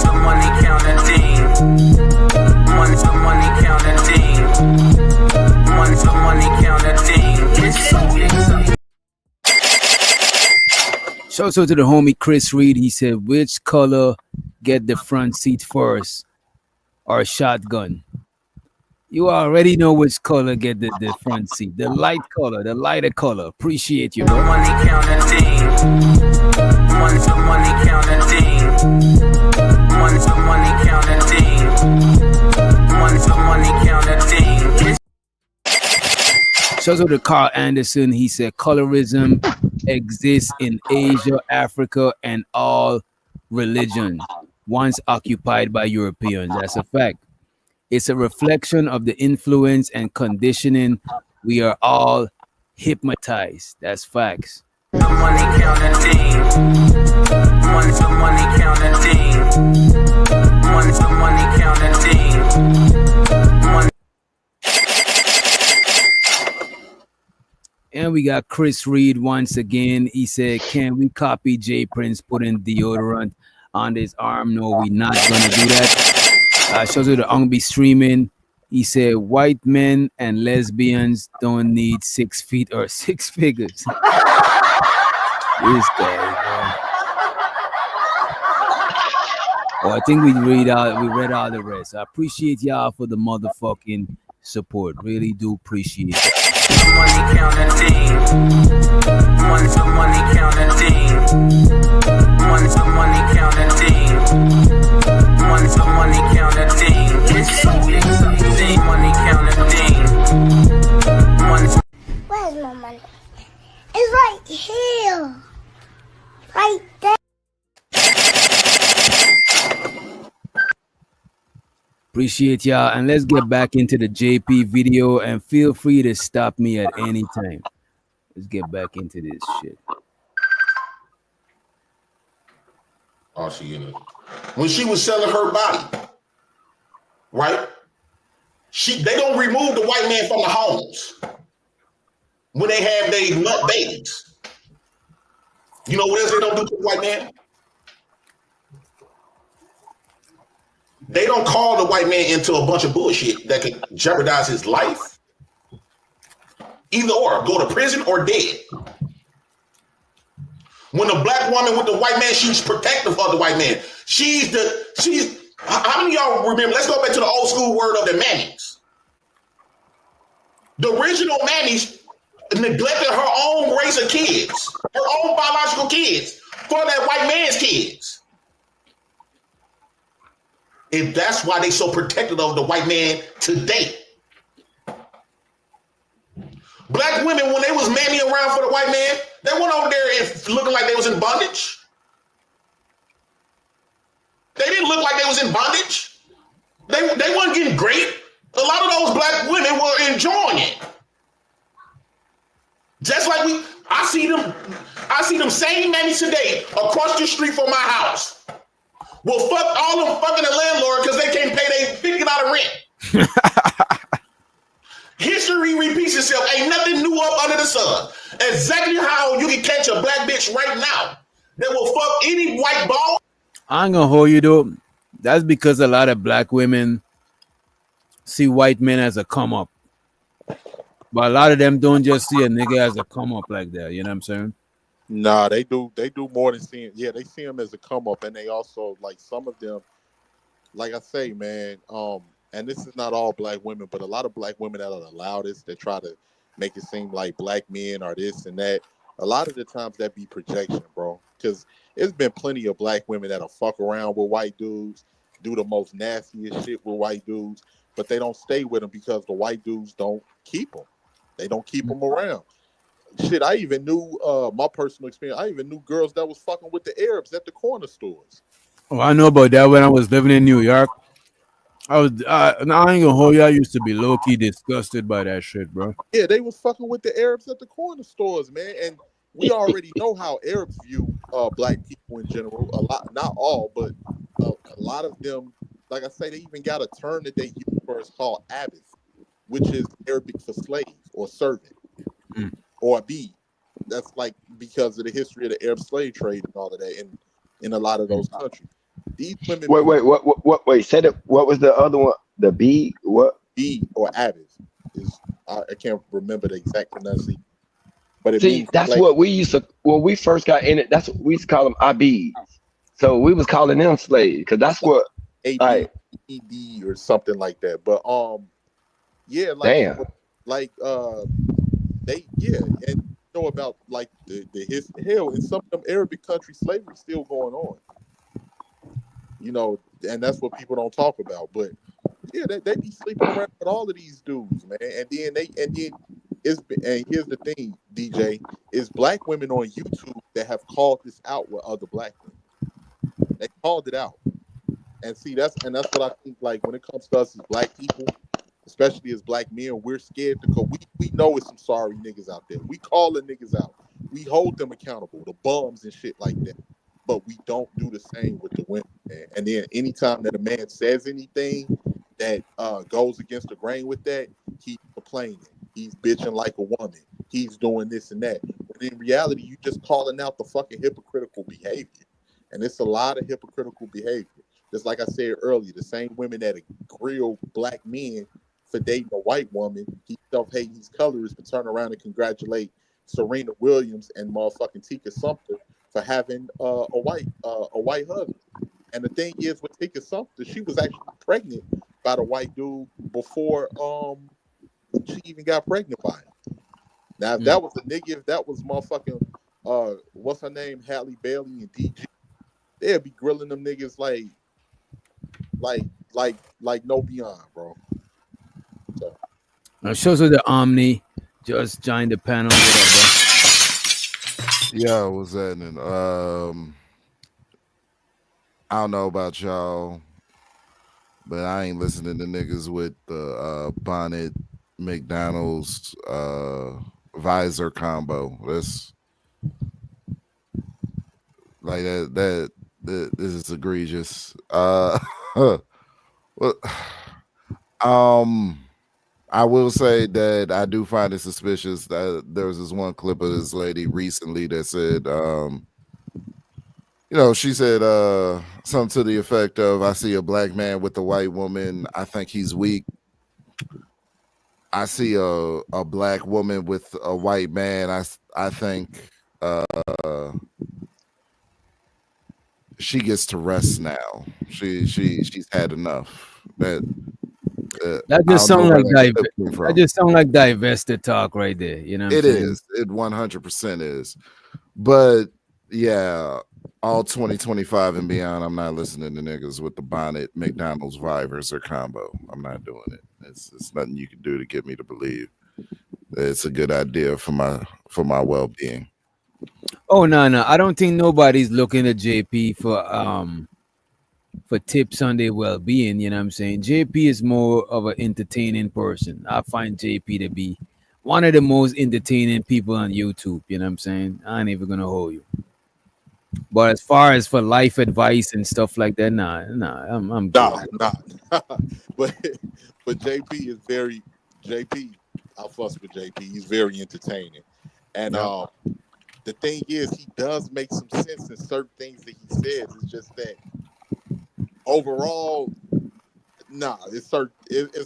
counting team. Money counting team. Money counting team. It's so exciting. So to the homie Chris Reed, he said, which color get the front seat first or shotgun? You already know which color get the front seat. The light color, the lighter color. Appreciate you, bro. Money counting team. Money counting team. Money counting team. Money counting team. So to Carl Anderson, he said colorism exists in Asia, Africa, and all religions once occupied by Europeans. That's a fact. It's a reflection of the influence and conditioning. We are all hypnotized. That's facts. Money counting team. Money counting team. Money counting team. And we got Chris Reed once again. He said, can we copy J Prince putting deodorant on his arm? No, we're not going to do that. Shows you the Ongbe streaming. He said, white men and lesbians don't need 6 feet or 6 figures. This guy, man. Well, I think we read all the rest. I appreciate y'all for the motherfucking support. Really do appreciate it. Money counting team. Money counting team. Money counting team. Money counting team. It's so exciting. Money counting team. Where's my money? It's right here. Right there. Appreciate y'all. And let's get back into the JP video and feel free to stop me at any time. Let's get back into this shit. Oh, she in it. When she was selling her body, right? They don't remove the white man from the homes when they have their nut babies. You know what else they don't do to the white man? They don't call the white man into a bunch of bullshit that could jeopardize his life. Either or, go to prison or dead. When the black woman with the white man, she's protective of the white man. How many of y'all remember? Let's go back to the old school word of the Mannies. The original Mannies neglected her own race of kids, her own biological kids, for that white man's kids. And that's why they so protective of the white man today. Black women, when they was manning around for the white man, they went over there and looking like they was in bondage. They didn't look like they was in bondage. They weren't getting great. A lot of those black women were enjoying it. Just like I see them same nannies today across the street from my house. Well, fuck all them fucking the landlord because they can't pay their $50 rent. History repeats itself. Ain't nothing new up under the sun. Exactly how you can catch a black bitch right now that will fuck any white ball. I ain't gonna hold you though. That's because a lot of black women see white men as a come up. But a lot of them don't just see a nigga as a come up like that. You know what I'm saying? Nah, they do more than seeing. Yeah, they see him as a come up, and they also like some of them. Like I say, man. And this is not all black women, but a lot of black women that are the loudest that try to make it seem like black men are this and that. A lot of the times that be projection, bro. Because there's been plenty of black women that'll fuck around with white dudes, do the most nastiest shit with white dudes, but they don't stay with them because the white dudes don't keep them. They don't keep them around. Shit, I even knew my personal experience. I even knew girls that was fucking with the Arabs at the corner stores. Oh, I know about that when I was living in New York. I ain't gonna hold you. I used to be low key disgusted by that shit, bro. Yeah, they was fucking with the Arabs at the corner stores, man. And we already know how Arabs view black people in general. A lot, not all, but a lot of them. Like I say, they even got a term that they use for it's called abid, which is Arabic for slave or servant or abid. That's like because of the history of the Arab slave trade and all of that in a lot of those countries. These women. Wait. Said it. What was the other one? The B. What? B or abid is. I can't remember the exact pronunciation. But it see, that's slave. what we used to when we first got in it. That's what we used to call them abids. So we was calling them slaves because that's what ABED or something like that. But yeah, like damn, like they and you know about like the hell in some of them Arabic countries slavery still going on. You know, and that's what people don't talk about. But yeah, they be sleeping around with all of these dudes, man. And then here's the thing, DJ, is black women on YouTube that have called this out with other black women. They called it out. And see, that's what I think, like, when it comes to us as black people, especially as black men, we're scared to go. We know it's some sorry niggas out there. We call the niggas out. We hold them accountable, the bums and shit like that. But we don't do the same with the women, man. And then anytime that a man says anything that goes against the grain with that, he's complaining. He's bitching like a woman. He's doing this and that. But in reality, you just calling out the fucking hypocritical behavior. And it's a lot of hypocritical behavior. Just like I said earlier, the same women that grill black men for dating a white woman, he self-hating these colors, but turn around and congratulate Serena Williams and motherfucking Tika Sumpter for having a white husband. And the thing is, with Tika Sumpter, she was actually pregnant by the white dude before she even got pregnant by him. Now, if that was a nigga, if that was motherfucking what's her name, Halle Bailey and DG, they'd be grilling them niggas like no beyond, bro. So. Shows her the Omni just joined the panel. Whatever. Yeah, what's happening? I don't know about y'all, but I ain't listening to niggas with the bonnet McDonald's visor combo. That's like that this is egregious. Well, I will say that I do find it suspicious that there was this one clip of this lady recently that said You know, she said something to the effect of, I see a black man with a white woman, I think he's weak. I see a black woman with a white man, I think she gets to rest now. She's had enough. That That I just don't know sound where like that clip came that from. just sound like divested talk right there. You know what I'm It saying? is. It 100% is. But yeah, all 2025 and beyond, I'm not listening to niggas with the bonnet, McDonald's Vivers or combo. I'm not doing it. It's nothing you can do to get me to believe that it's a good idea for my well-being. Oh no. I don't think nobody's looking at JP for tips on their well-being. You know what I'm saying? JP is more of an entertaining person. I find JP to be one of the most entertaining people on YouTube. You know what I'm saying? I ain't even gonna hold you. But as far as for life advice and stuff like that, nah, I'm good. Nah. but but JP is very JP. I fuss with JP. He's very entertaining, and Yep. the thing is, he does make some sense in certain things that he says. It's just that overall, it's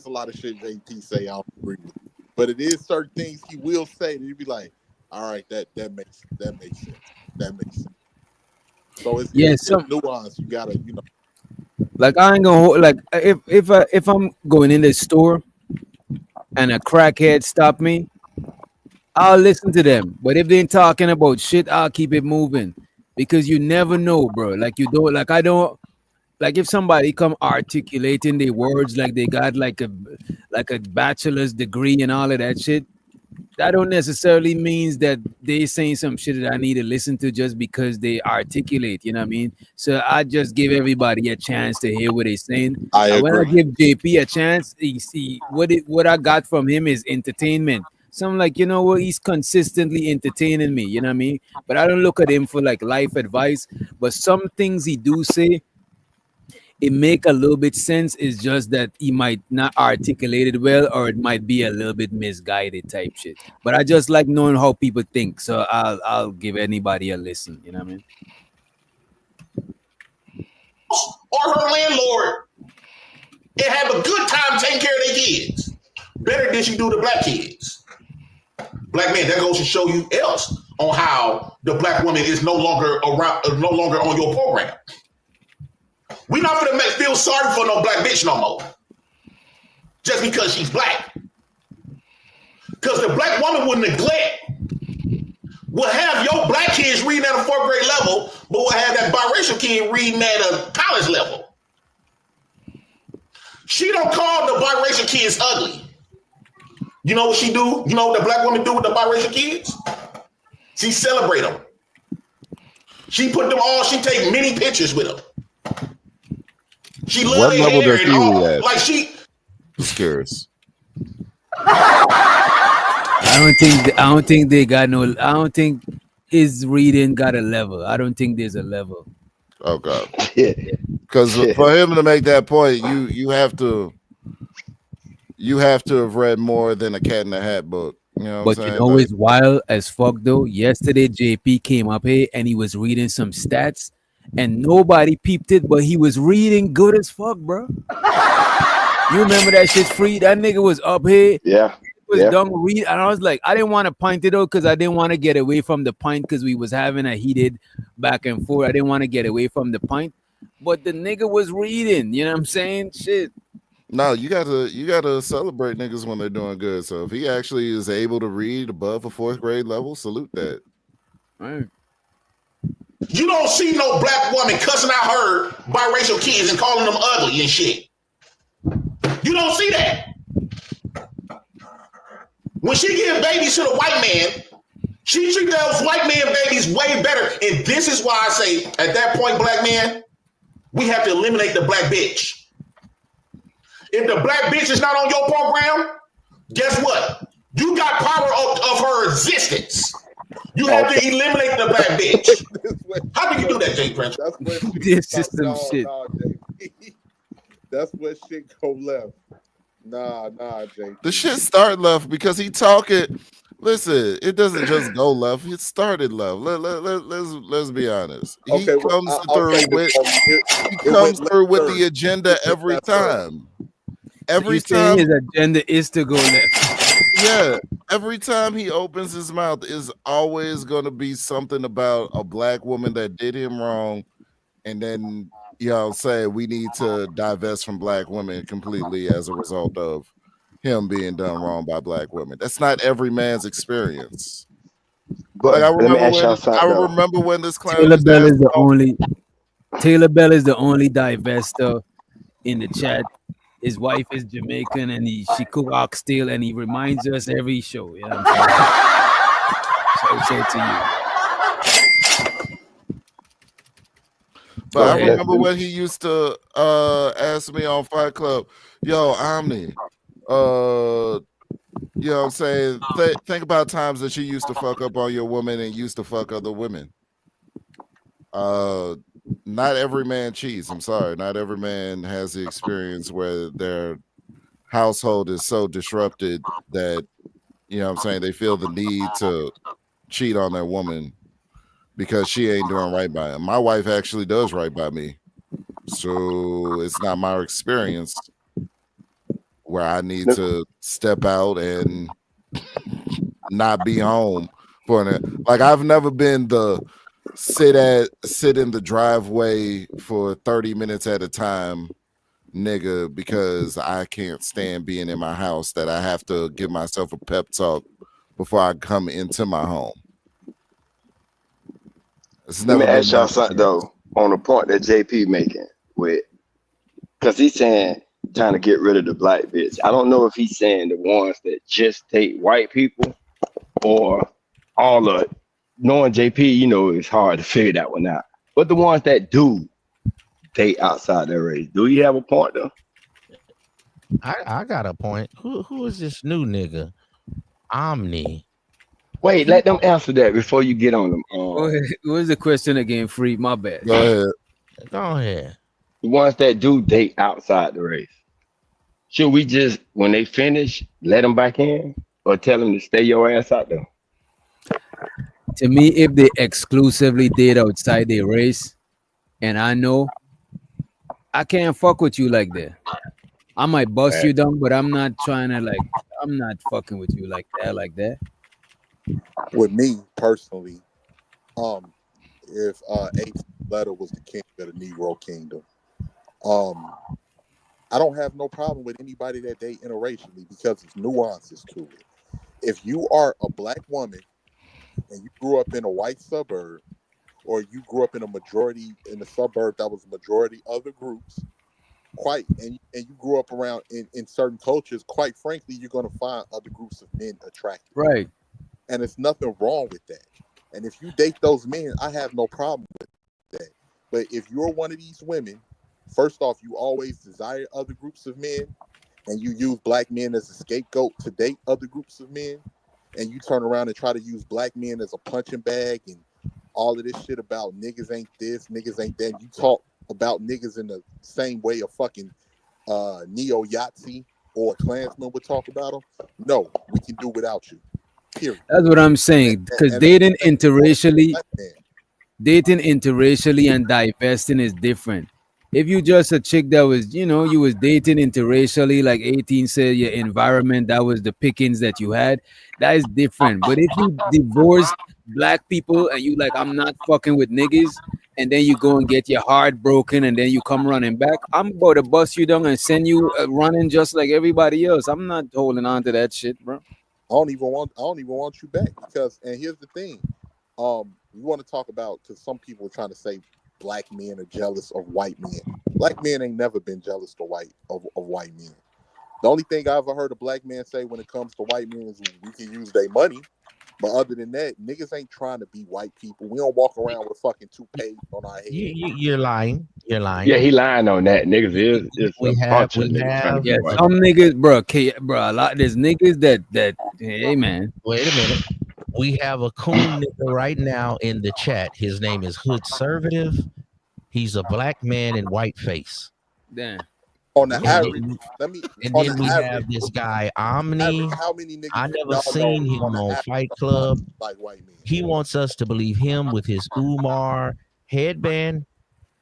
a lot of shit JP say I don't agree with, but it is certain things he will say that you be like, all right, that makes sense. That makes sense. So Yeah, it's nuance. You gotta, like I ain't gonna like if I'm going in the store and a crackhead stop me, I'll listen to them. But if they ain't talking about shit, I'll keep it moving because you never know, bro. Like you don't like I don't like if somebody come articulating their words like they got like a bachelor's degree and all of that shit. That don't necessarily means that they saying some shit that I need to listen to just because they articulate. You know what I mean? So I just give everybody a chance to hear what they're saying. I And when I agree. give JP a chance, you see what I got from him is entertainment. So I'm like, you know what? He's consistently entertaining me. You know what I mean? But I don't look at him for like life advice. But some things he do say, it make a little bit sense. It's just that he might not articulate it well, or it might be a little bit misguided type shit. But I just like knowing how people think, so I'll give anybody a listen. You know what I mean? Or her landlord and have a good time taking care of their kids. Better than she do the black kids. Black man, that goes to show you else on how the black woman is no longer around, no longer on your program. We not gonna feel sorry for no black bitch no more. Just because she's black. Because the black woman will neglect, will have your black kids reading at a 4th grade level, but will have that biracial kid reading at a college level. She don't call the biracial kids ugly. You know what she do? You know what the black woman do with the biracial kids? She celebrate them. She put them all, she take many pictures with them. She love What their level hair does and he all. read at? Like she, Just curious. I don't think they got no. I don't think his reading got a level. I don't think there's a level. Okay. Yeah. Because for him to make that point, you have to have read more than a Cat in the Hat book. You know what But you I'm saying? know Like, it's wild as fuck though. Yesterday JP came up here and he was reading some stats and nobody peeped it, but he was reading good as fuck, bro. You remember that shit's free? That nigga was up here, Yeah. was Yeah. done read, and I was like, I didn't want to point it out because I didn't want to get away from the point because we was having a heated back and forth. I didn't want to get away from the point, but the nigga was reading. You know what I'm saying? Shit. no, you gotta celebrate niggas when they're doing good. So if he actually is able to read above a 4th grade level, salute that. Right. you don't see no black woman cussing out her biracial kids and calling them ugly and shit. You don't see that. When she gives babies to the white man, she treats those white man babies way better. And this is why I say, at that point, black man, we have to eliminate the black bitch. If the black bitch is not on your program, guess what? You got power of her existence. You have to eliminate the black bitch. How do you do that, Jay Prince? That's where shit This is some nah, shit. nah, JP. That's where shit go left. Nah, JP. The shit start left because he talking Listen, it doesn't just go left. It started left. Let's be honest. He Okay, well, comes I'll through say this. with It went left third. the agenda It went every left third. time. So Every you saying time, his agenda is to go left? yeah. Every time he opens his mouth is always going to be something about a black woman that did him wrong, and then say we need to divest from black women completely as a result of him being done wrong by black women. That's not every man's experience. Like But let me ask y'all something though. remember when this clown Taylor used to Bell ask is the about- only. Taylor Bell is the only divester in the chat. His wife is Jamaican and she cook oxtail and he reminds us every show. You know what I'm saying? So to you. But I remember when he used to ask me on Fight Club, yo, Omni, you know what I'm saying? Think about times that you used to fuck up on your woman and used to fuck other women. Not every man cheats. I'm sorry. Not every man has the experience where their household is so disrupted that, you know what I'm saying, they feel the need to cheat on their woman because she ain't doing right by him. My wife actually does right by me. So it's not my experience where I need to step out and not be home for it. Like I've never been the sit in the driveway for 30 minutes at a time nigga because I can't stand being in my house that I have to give myself a pep talk before I come into my home. Let me ask y'all something though on the point that JP making with, because he's saying trying to get rid of the black bitch. I don't know if he's saying the ones that just date white people or all of it. Knowing JP, you know, it's hard to figure that one out. But the ones that do date outside their race, do you have a point though? I got a point. Who is this new nigga? Omni. Wait, let them answer that before you get on them. What was the question again, Free? My bad. Go ahead. Go ahead. The ones that do date outside the race. Should we just, when they finish, let them back in or tell them to stay your ass out there? To me, if they exclusively date outside their race, and I know I can't fuck with you like that. I might bust you down, but I'm not trying to I'm not fucking with you like that. With me personally, if H Letter was the king of the Negro Kingdom, I don't have no problem with anybody that date interracially because there's nuances to it. If you are a black woman and you grew up in a white suburb, or you grew up in a suburb that was majority other groups, and you grew up around in certain cultures, quite frankly, you're gonna find other groups of men attractive. Right. And there's nothing wrong with that. And if you date those men, I have no problem with that. But if you're one of these women, first off, you always desire other groups of men, and you use black men as a scapegoat to date other groups of men, and you turn around and try to use black men as a punching bag and all of this shit about niggas ain't this, niggas ain't that. You talk about niggas in the same way a fucking neo-Yahtzee or a Klansman would talk about them. No, we can do without you. Period. That's what I'm saying. Because dating interracially and divesting is different. If you just a chick that was, you was dating interracially, like 18 said, your environment, that was the pickings that you had, that is different. But if you divorce black people and you like, I'm not fucking with niggas, and then you go and get your heart broken and then you come running back, I'm about to bust you down and send you running just like everybody else. I'm not holding on to that shit, bro. I don't even want you back because, and here's the thing, you want to talk about, because some people are trying to say black men are jealous of white men. Black men ain't never been jealous of white men. The only thing I ever heard a black man say when it comes to white men is we can use their money. But other than that, niggas ain't trying to be white people. We don't walk around with fucking toupees on our head. You're lying. You're lying. Yeah, he lying on that. Niggas is we a have, bunch of niggas trying to Yeah, be white. some niggas, bro, a lot. There's niggas that. Hey, man. Wait a minute. We have a coon nigga right now in the chat. His name is Hood Conservative. He's a black man in white face. Damn. On the And average, then, let me and on then the we average, have this guy Omni. how many niggas I do never y'all know seen him on the on average Fight Club. like white men? He wants us to believe him with his Umar headband,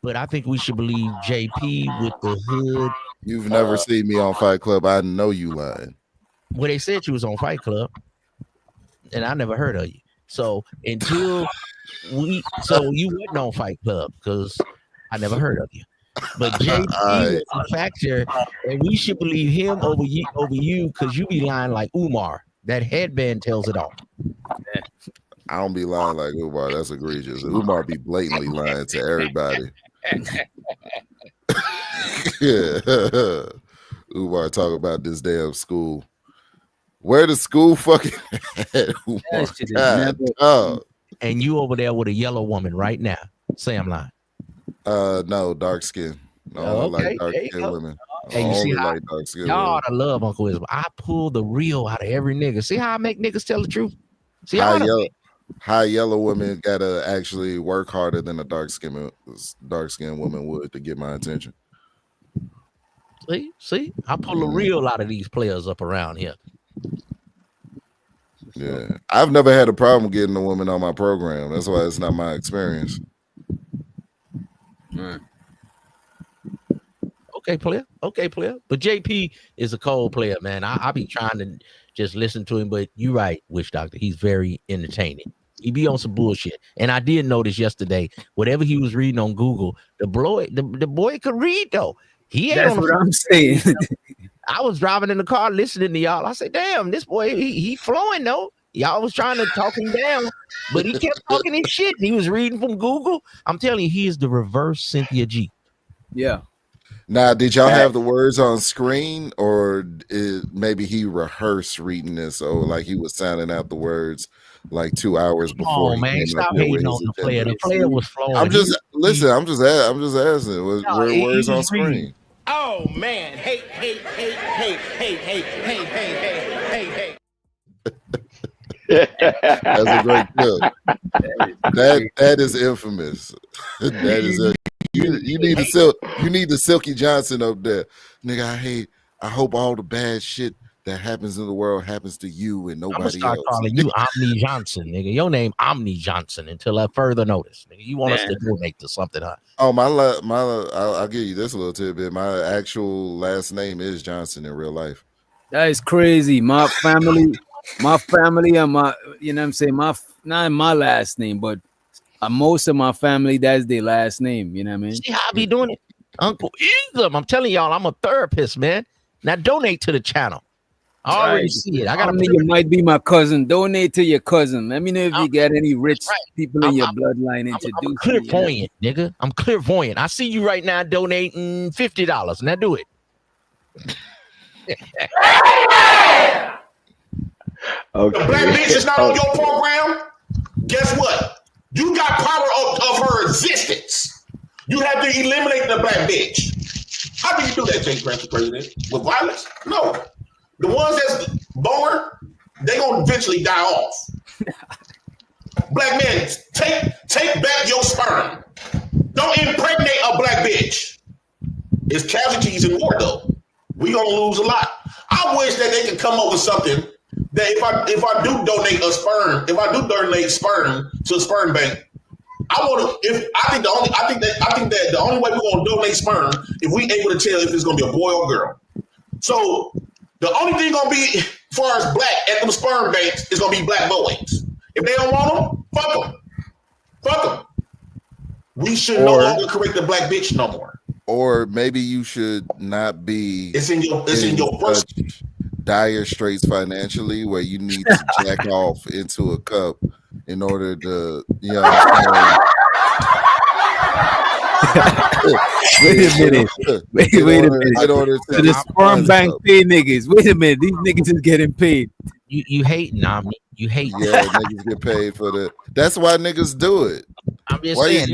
but I think we should believe JP with the hood. You've never seen me on Fight Club. I know you lying. Well, they said you was on Fight Club, and I never heard of you. So until you wasn't on Fight Club because I never heard of you. But JP is a factor, and we should believe him over you because you be lying like Umar. That headband tells it all. I don't be lying like Umar. That's egregious. Umar be blatantly lying to everybody. Yeah. Umar talk about this damn school. Where the school fucking at, Umar? God, and you over there with a yellow woman right now. Say I'm lying. No, dark skin. No, I don't like dark skin women. Hey, you see how like dark skin y'all women. ought to love Uncle Isabel. I pull the real out of every nigga. See how I make niggas tell the truth? See how high yellow women gotta actually work harder than a dark skinned woman would to get my attention. See, I pull the real out of these players up around here. Yeah, I've never had a problem getting a woman on my program. That's why it's not my experience. Right. Okay, player. But JP is a cold player, man. I be trying to just listen to him, but you're right, Witch Doctor. He's very entertaining. He be on some bullshit. And I did notice yesterday, whatever he was reading on Google, the boy could read though. He ain't That's what I'm saying. I was driving in the car listening to y'all. I said, damn, this boy, he flowing though. Y'all was trying to talk him down, but he kept talking his shit. And he was reading from Google. I'm telling you, he is the reverse Cynthia G. Yeah. Now, did y'all have the words on screen, or maybe he rehearsed reading this, or like he was sounding out the words like 2 hours before? Oh man, stop hating on the player. The player was flowing. I'm just asking. Were words on screen? Oh man, hey. That's a great clip. That is infamous. That is it. You need the Silky Johnson up there, nigga. I hope all the bad shit that happens in the world happens to you and nobody else. I'm gonna start calling you Omni Johnson, nigga. Your name Omni Johnson until I further notice. Nigga, you want us to donate to something, huh? Oh, I'll give you this a little tidbit. My actual last name is Johnson in real life. That is crazy. My family, and my, you know what I'm saying? Not my last name, but most of my family, that's their last name. You know what I mean? See how I be doing it? Uncle Ism. I'm telling y'all, I'm a therapist, man. Now donate to the channel. I already see it. I got you might be my cousin. Donate to your cousin. Let me know if you got any rich people in your bloodline introduced. I'm clairvoyant, nigga. I'm clairvoyant. I see you right now donating $50. Now do it. Okay. The black bitch is not on your program. Guess what? You got power of her existence. You have to eliminate the black bitch. How do you do that, Jake Grant, president? With violence? No. The ones that's born, they gonna eventually die off. Black men, take back your sperm. Don't impregnate a black bitch. It's casualties in war, though. We gonna lose a lot. I wish that they could come up with something that if I do donate sperm to a sperm bank, I think that the only way we're gonna donate sperm if we able to tell if it's gonna be a boy or girl. So the only thing gonna be as far as black at them sperm banks is gonna be black boys. If they don't want them, fuck them. We should no longer correct the black bitch no more. Or maybe you should not be. It's in your first dire straits financially where you need to jack off into a cup in order to, you know. Wait a minute. In order to the sperm bank pay niggas. Wait a minute. These niggas is getting paid. You hating on me. You hate. Yeah, niggas get paid for that. That's why niggas do it. I'm just saying.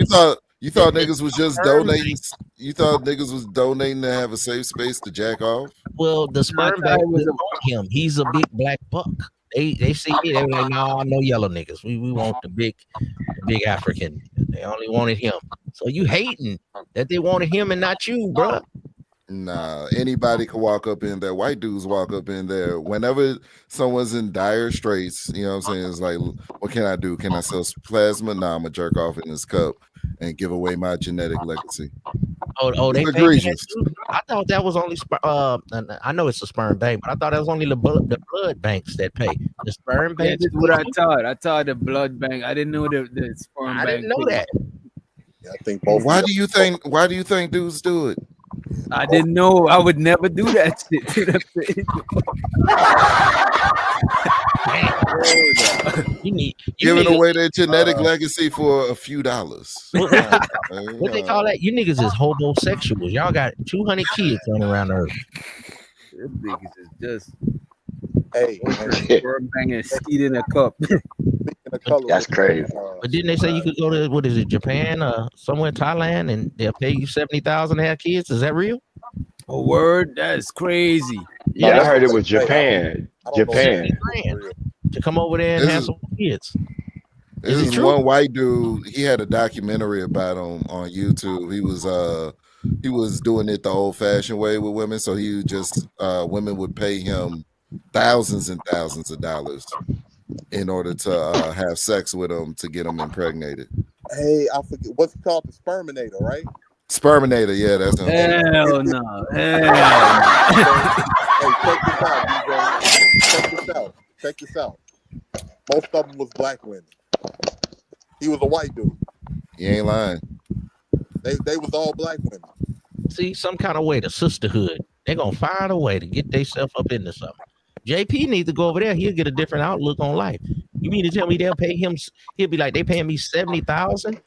You thought niggas was just donating. You thought niggas was donating to have a safe space to jack off? Well, the sperm bank was on him. He's a big black buck. They see me. They were like, no yellow niggas. We want the big African. They only wanted him. So you hating that they wanted him and not you, bro. Nah, anybody can walk up in there. White dudes walk up in there whenever someone's in dire straits. You know what I'm saying? It's like, what can I do? Can I sell plasma? Nah, I'm gonna jerk off in this cup and give away my genetic legacy. Oh, It's they pay for that egregious. too. I thought that was only and I know it's a sperm bank, but I thought that was only the blood banks that pay. The sperm Yeah, banks that's pay what I too? thought. I thought the blood bank. I didn't know the sperm I bank. didn't know paid. that. Yeah, I think both. Why do you think? Why do you think dudes do it? I didn't know. I would never do that shit to the face. You need Giving away their uh, genetic legacy for a few dollars. what, what they call Uh, that? You niggas is homosexuals. Y'all got 200 kids running around the earth. This niggas is just Hey, sperm bang and skeet in a cup. That's crazy. But didn't they say you could go to what is it, Japan, somewhere in Thailand, and they'll pay you 70,000 to have kids? Is that real? A word? That's crazy. Yeah, I heard it was Japan. Japan. 70 grand to come over there and have some kids. This is one white dude. He had a documentary about him on YouTube. He was doing it the old-fashioned way with women. So he would just women would pay him thousands and thousands of dollars in order to have sex with him to get him impregnated. Hey, I forget what's it called, the sperminator, right? Sperminator, yeah, that's him. Hell no. Hey, check this out. Check this out. Most of them was black women. He was a white dude. You ain't lying. They was all black women. See, some kind of way, the sisterhood, they're going to find a way to get themselves up into something. JP needs to go over there. He'll get a different outlook on life. You mean to tell me they'll pay him? He'll be like, they paying me 70,000.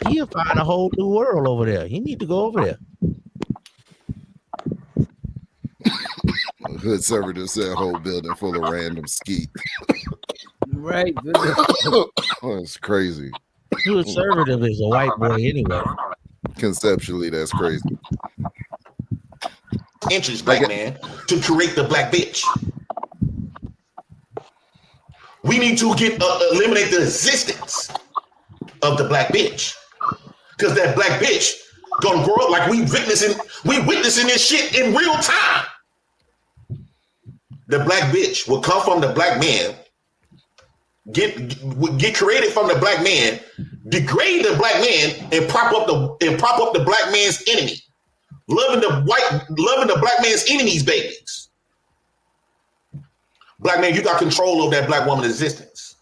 He'll find a whole new world over there. He need to go over there. Hood servitor said whole building full of random skeet. Right. Oh, it's crazy. Conservative is a white boy anyway. Conceptually, that's crazy. Inches, black man, to create the black bitch. We need to eliminate the existence of the black bitch, because that black bitch gonna grow up like we witnessing this shit in real time. The black bitch will come from the black man, get created from the black man, degrade the black man, and prop up the black man's enemy. Loving the black man's enemies, babies. Black man, you got control of that black woman's existence.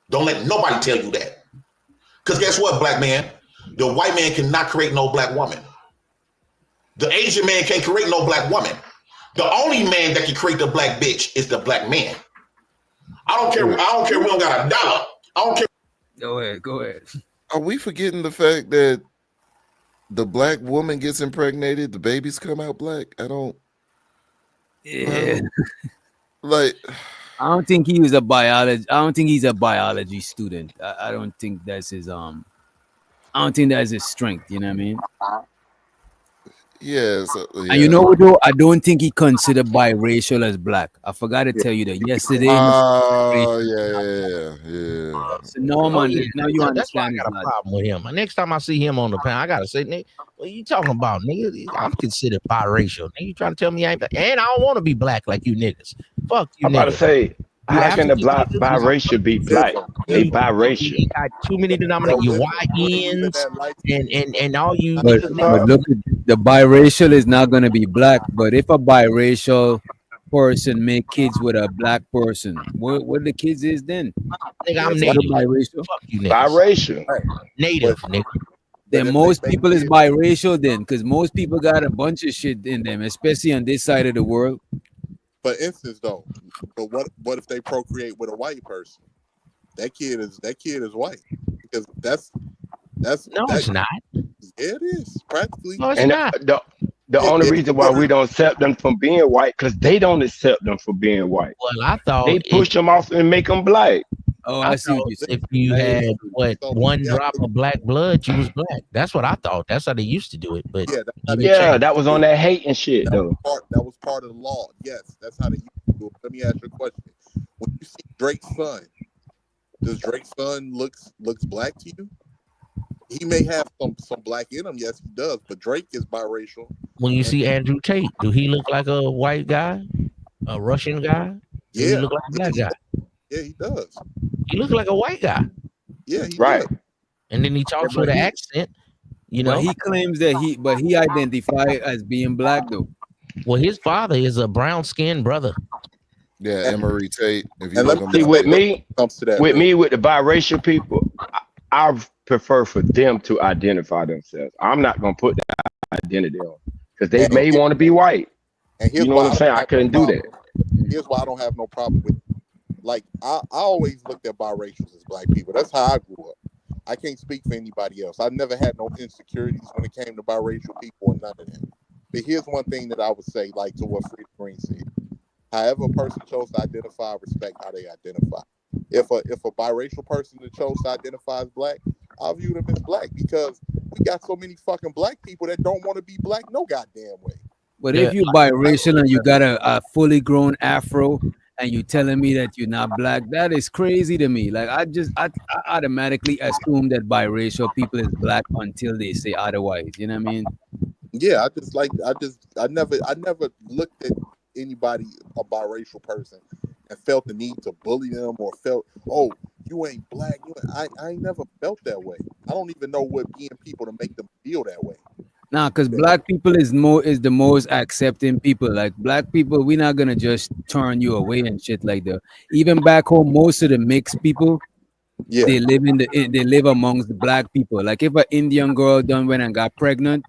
Don't let nobody tell you that. Because guess what, black man? The white man cannot create no black woman. The Asian man can't create no black woman. The only man that can create the black bitch is the black man. I don't care. We don't got a dollar. I don't care. Go ahead. Are we forgetting the fact that the black woman gets impregnated, the babies come out black? Yeah. Like, I don't think he was a biology. I don't think he's a biology student. I don't think that's his I don't think that's his strength. You know what I mean? yeah. And you know what though? I don't think he considered biracial as black. I forgot to tell you that yesterday. Oh yeah. So no man, now you That's why I understand. got a problem with him. Next time I see him on the panel, I gotta say, nigga, what you talking about, nigga? I'm considered biracial. Nigga, you trying to tell me I ain't black? And I don't want to be black like you niggas. Fuck you, I'm about to niggas. say, how can the biracial be black? They biracial. You got too many denominations. You YNs and all you. But look, the biracial is not gonna be black. But if a biracial person make kids with a black person, what the kids is then? Nigga, I'm It's native. biracial. Fuck you, niggas. Biracial. Native, nigga. Then most people is biracial then, because most people got a bunch of shit in them, especially on this side of the world. For instance, though, but what if they procreate with a white person? That kid is white, because that's No, it's not. Yeah, it is practically. No, it's And not. the only reason why we don't accept them from being white, because they don't accept them for being white. Well, I thought They push them off and make them black. Oh, I I see what thought you said. if you had one drop of black blood, you was black. That's what I thought. That's how they used to do it. But That was on that hate and shit though. That was part of the law. Yes, that's how they used to do it. Let me ask you a question. When you see Drake's son, does Drake's son looks black to you? He may have some black in him. Yes, he does. But Drake is biracial. When you see Andrew Tate, do he look like a white guy, a Russian guy? Do he look like a black guy? Yeah, he does. He looks like a white guy. Yeah, he Right. does. And then he talks with an accent. You know, But he claims that he identifies as being black though. Well, his father is a brown skinned brother. Yeah, Emery Tate. If you And look let him me up. with me, comes to that. with me, with the biracial people, I prefer for them to identify themselves. I'm not gonna put that identity on because they may want to be white. And here's You know why what I'm saying? I couldn't do that. Here's why I don't have no problem with. Like I always looked at biracials as black people. That's how I grew up. I can't speak for anybody else. I never had no insecurities when it came to biracial people or none of that. But here's one thing that I would say, like to what Freddie Green said. However a person chose to identify, respect how they identify. If a biracial person that chose to identify as black, I view them as black because we got so many fucking black people that don't want to be black no goddamn way. But if you're biracial and you got a fully grown afro and you telling me that you're not black, that is crazy to me. Like I automatically assume that biracial people is black until they say otherwise. You know what I mean? Yeah, I never looked at anybody, a biracial person, and felt the need to bully them or felt, oh, you ain't black. I ain't never felt that way. I don't even know what being people to make them feel that way. Nah, because black people is the most accepting people. Like black people, we're not gonna just turn you away and shit like that. Even back home, most of the mixed people, they live amongst the black people. Like if an Indian girl done went and got pregnant,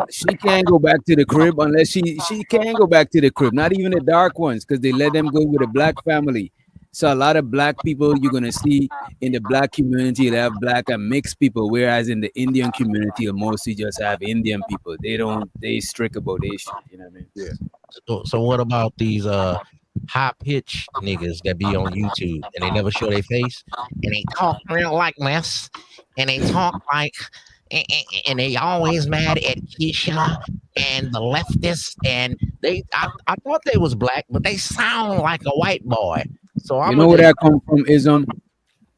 she can't go back to the crib unless she can't go back to the crib. Not even the dark ones, because they let them go with a black family. So a lot of black people you're gonna see in the black community, they have black and mixed people, whereas in the Indian community, you'll mostly just have Indian people. They strict about this shit. You know what I mean? Yeah. So what about these high pitched niggas that be on YouTube and they never show their face and they talk real like this and they talk like and they always mad at Keisha and the leftists and I thought they was black, but they sound like a white boy. So You know where that come from, Ism?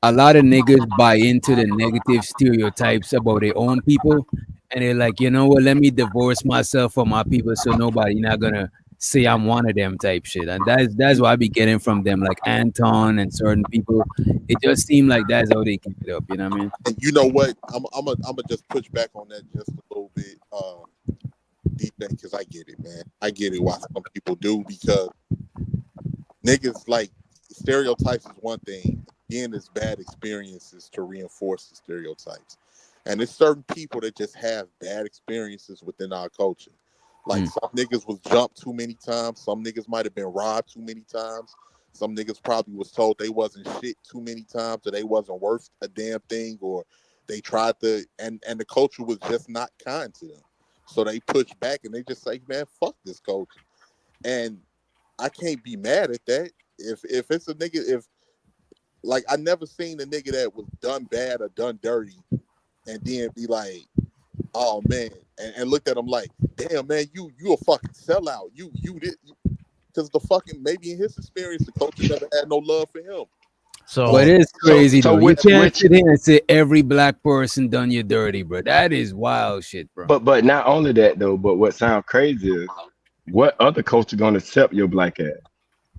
A lot of niggas buy into the negative stereotypes about their own people, and they're like, you know what? Let me divorce myself from my people, so nobody not gonna say I'm one of them type shit. And that's what I be getting from them, like Anton and certain people. It just seems like that's how they keep it up. You know what I mean? And you know what? I'm gonna just push back on that just a little bit, deep thing, because I get it, man. I get it why some people do, because niggas like stereotypes is one thing. Again, it's bad experiences to reinforce the stereotypes. And it's certain people that just have bad experiences within our culture. Like some niggas was jumped too many times. Some niggas might have been robbed too many times. Some niggas probably was told they wasn't shit too many times, or they wasn't worth a damn thing, or they tried to, and the culture was just not kind to them. So they push back and they just say, man, fuck this culture. And I can't be mad at that. If it's a nigga, if like I never seen a nigga that was done bad or done dirty and then be like, oh man, and looked at him like, damn man, you a fucking sellout. You did, because the fucking, maybe in his experience the culture never had no love for him. So but it's crazy though. which- You can't sit here and say every black person done you dirty, bro. That is wild shit, bro. But not only that though, but what sounds crazy is what other culture gonna accept your black ass?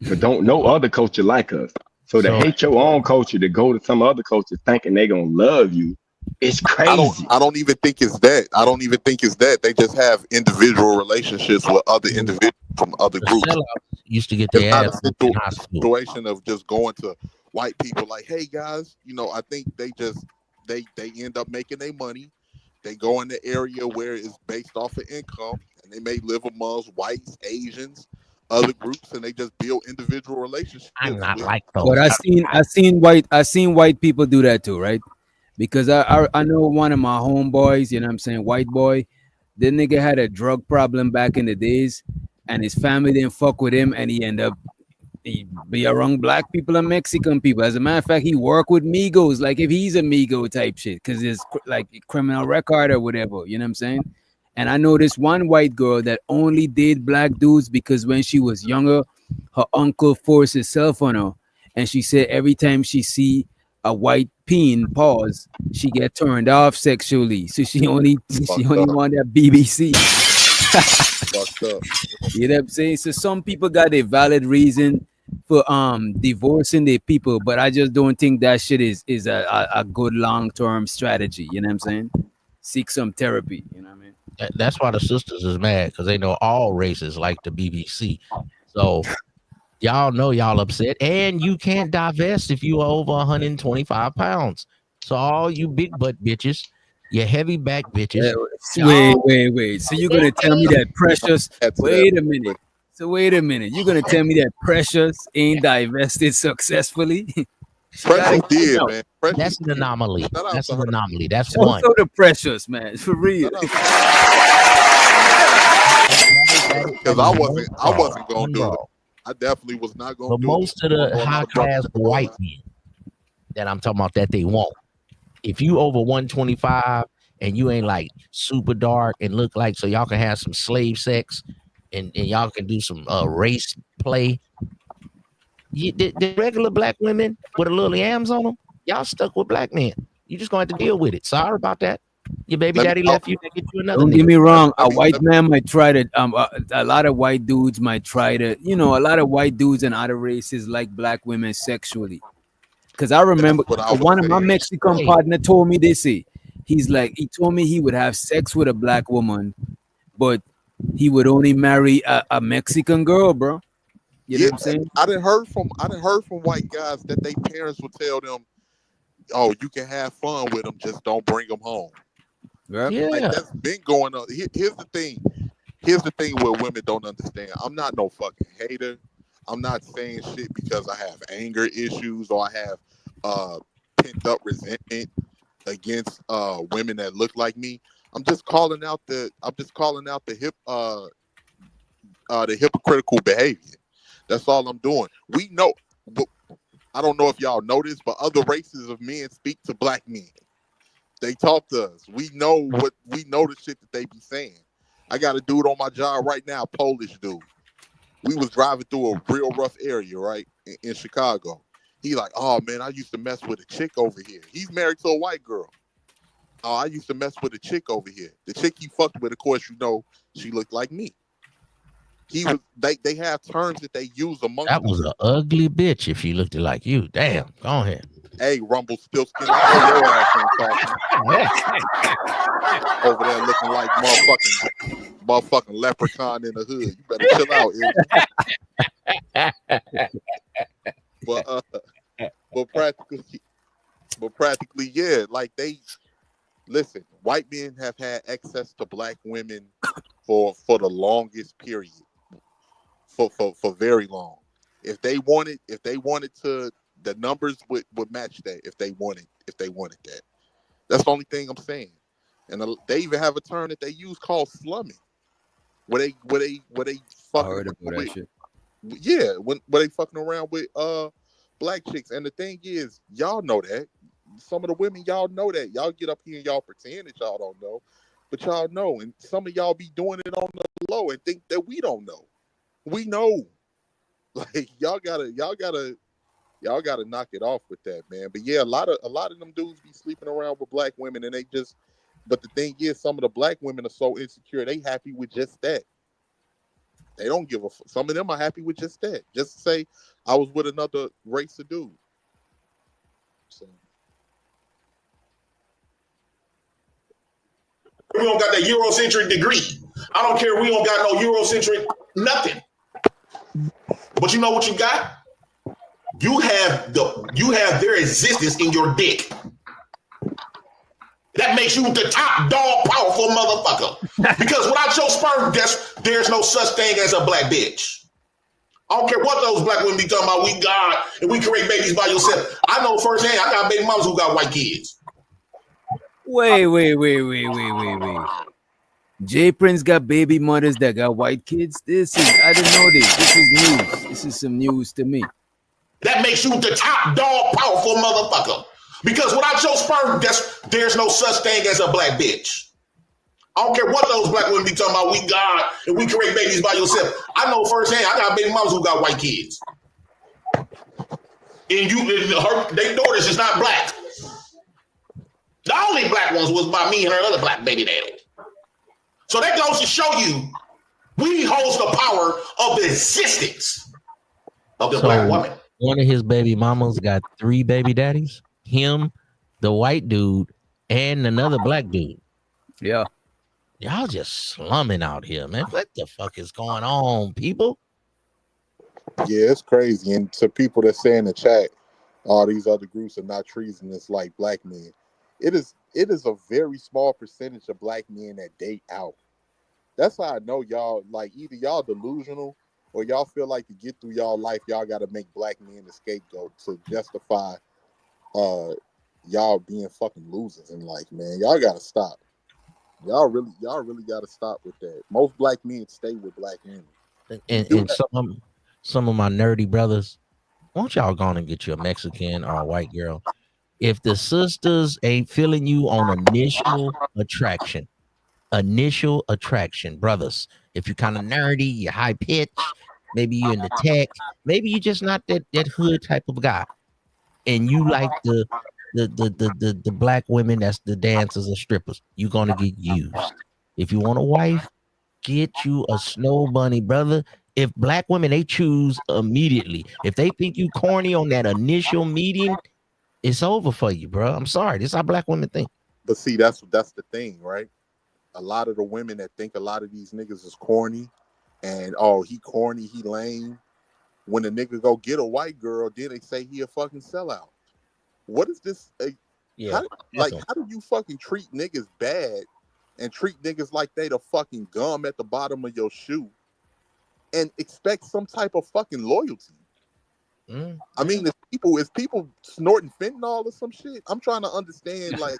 But don't no other culture like us. So to hate your own culture, to go to some other culture thinking they gonna love you, it's crazy. I don't even think it's that. I don't even think it's that. They just have individual relationships with other individuals from other groups. Used to get It's their not ass a in high school. situation of just going to white people like, hey guys, you know, I think they end up making their money. They go in the area where it's based off of income, and they may live amongst whites, Asians, other groups, and they just build individual relationships. I'm not like those. But I seen white people do that too, right? Because I know one of my homeboys, you know what I'm saying, white boy, the nigga had a drug problem back in the days, and his family didn't fuck with him, and he ended up be around black people and Mexican people. As a matter of fact, he worked with Migos, like if he's a Migo type shit, because it's like criminal record or whatever, you know what I'm saying? And I know this one white girl that only did black dudes because when she was younger, her uncle forced himself on her. And she said every time she see a white peeing, pause, she get turned off sexually. So she only want that BBC. Fucked up. You know what I'm saying? So some people got a valid reason for divorcing their people, but I just don't think that shit is a good long-term strategy. You know what I'm saying? Seek some therapy. You know what I mean? That's why the sisters is mad, because they know all races like the BBC. So y'all know y'all upset, and you can't divest if you are over 125 pounds. So all you big butt bitches, you heavy back bitches. Wait. So you're gonna tell me that Precious? Wait a minute. So wait a minute. You're gonna tell me that Precious ain't divested successfully? Precious did, man. Precious That's an anomaly. That's an anomaly. That's Shout one. out to Precious, man, for real. Because I wasn't gonna do it. I definitely was not gonna but do it. Most of the high class white men that I'm talking about that they won't. If you over 125 and you ain't like super dark and look like, so y'all can have some slave sex and y'all can do some race play. The regular black women with a little yams on them, y'all stuck with black men. You just gonna have to deal with it. Sorry about that. Your baby daddy left you to get you another. Don't get me wrong. A white man might try to. A lot of white dudes might try to. You know, a lot of white dudes and other races like black women sexually. Because I remember one of my Mexican partner told me this. He's like, he told me he would have sex with a black woman, but he would only marry a Mexican girl, bro. You know what I'm saying? I didn't heard from white guys that their parents would tell them, "Oh, you can have fun with them, just don't bring them home." Right? Yeah, like, that's been going on. Here's the thing. Here's the thing where women don't understand. I'm not no fucking hater. I'm not saying shit because I have anger issues or I have pent up resentment against women that look like me. I'm just calling out the hypocritical behavior. That's all I'm doing. We know, but I don't know if y'all know this, but other races of men speak to black men. They talk to us. We know the shit that they be saying. I got a dude on my job right now, Polish dude. We was driving through a real rough area, right, in Chicago. He like, oh man, I used to mess with a chick over here. He's married to a white girl. Oh, I used to mess with a chick over here. The chick he fucked with, of course, you know, she looked like me. They have terms that they use amongst that was an ugly bitch if she looked like you. Damn, go ahead. Hey, Rumble still skin. Your ass ain't talking. Over there looking like motherfucking leprechaun in the hood. You better chill out, but practically, yeah. Like listen. White men have had access to black women for the longest period. For very long. If they wanted to, the numbers would match that. If they wanted that. That's the only thing I'm saying. And they even have a term that they use called slumming, where they fucking with, shit. Yeah, where they fucking around with black chicks. And the thing is, y'all know that. Some of the women, y'all know that. Y'all get up here and y'all pretend that y'all don't know, but y'all know. And some of y'all be doing it on the low and think that we don't know. We know. Like y'all gotta knock it off with that, man. But yeah, a lot of them dudes be sleeping around with black women, and but the thing is, some of the black women are so insecure, they happy with just that. They don't give a fuck. Some of them are happy with just that. Just to say, I was with another race of dude. So. We don't got that Eurocentric degree. I don't care. We don't got no Eurocentric nothing. But you know what you got? You have their existence in your dick. That makes you the top dog powerful motherfucker. Because without your sperm, there's no such thing as a black bitch. I don't care what those black women be talking about. We God and we create babies by yourself. I know firsthand. I got baby mamas who got white kids. Wait. J Prince got baby mothers that got white kids. I didn't know this. This is news. This is some news to me. That makes you the top dog powerful motherfucker. Because without your sperm, there's no such thing as a black bitch. I don't care what those black women be talking about. We God and we create babies by yourself. I know firsthand. I got baby mamas who got white kids. And they daughters is not black. The only black ones was by me and her other black baby daddy. So that goes to show you we hold the power of the existence of the black woman. One of his baby mamas got 3 baby daddies. Him, the white dude, and another black dude. Yeah. Y'all just slumming out here, man. What the fuck is going on, people? Yeah, it's crazy. And to people that say in the chat, all these other groups are not treasonous like black men. It is a very small percentage of black men that date out. That's how I know y'all, like, either y'all delusional or y'all feel like to get through y'all life, y'all got to make black men the scapegoat to justify y'all being fucking losers in life, man. Y'all got to stop. Y'all really got to stop with that. Most black men stay with black women. And some of my nerdy brothers, won't y'all go on and get you a Mexican or a white girl? If the sisters ain't feeling you on initial attraction, brothers, if you're kind of nerdy, you're high pitch, maybe you're in the tech, maybe you're just not that hood type of guy, and you like the black women that's the dancers or strippers, you're gonna get used. If you want a wife, get you a snow bunny, brother. If black women, they choose immediately. If they think you corny on that initial meeting, it's over for you, bro. I'm sorry. This is how black women think. But see, that's the thing, right? A lot of the women that think a lot of these niggas is corny and, oh, he corny, he lame. When a nigga go get a white girl, then they say he a fucking sellout. What is this? How do you fucking treat niggas bad and treat niggas like they the fucking gum at the bottom of your shoe and expect some type of fucking loyalty? I mean, is people snorting fentanyl or some shit? I'm trying to understand, like,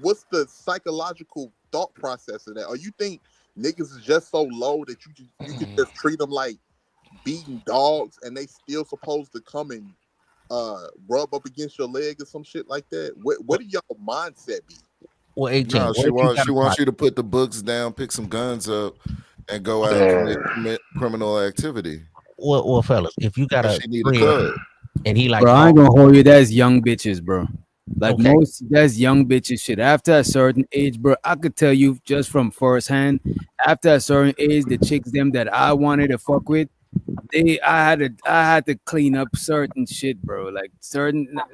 what's the psychological thought process of that? Or you think niggas is just so low that you can just treat them like beating dogs and they still supposed to come and rub up against your leg or some shit like that? What do y'all mindset be? Well, 18. No, she wants you to put the books down, pick some guns up, and go out and commit criminal activity. Well, fellas, if you got a friend and he like, bro, I ain't gonna hold you. That's young bitches, bro. Like that's young bitches shit. After a certain age, bro, I could tell you just from firsthand. After a certain age, the chicks them that I wanted to fuck with, I had to clean up certain shit, bro. Like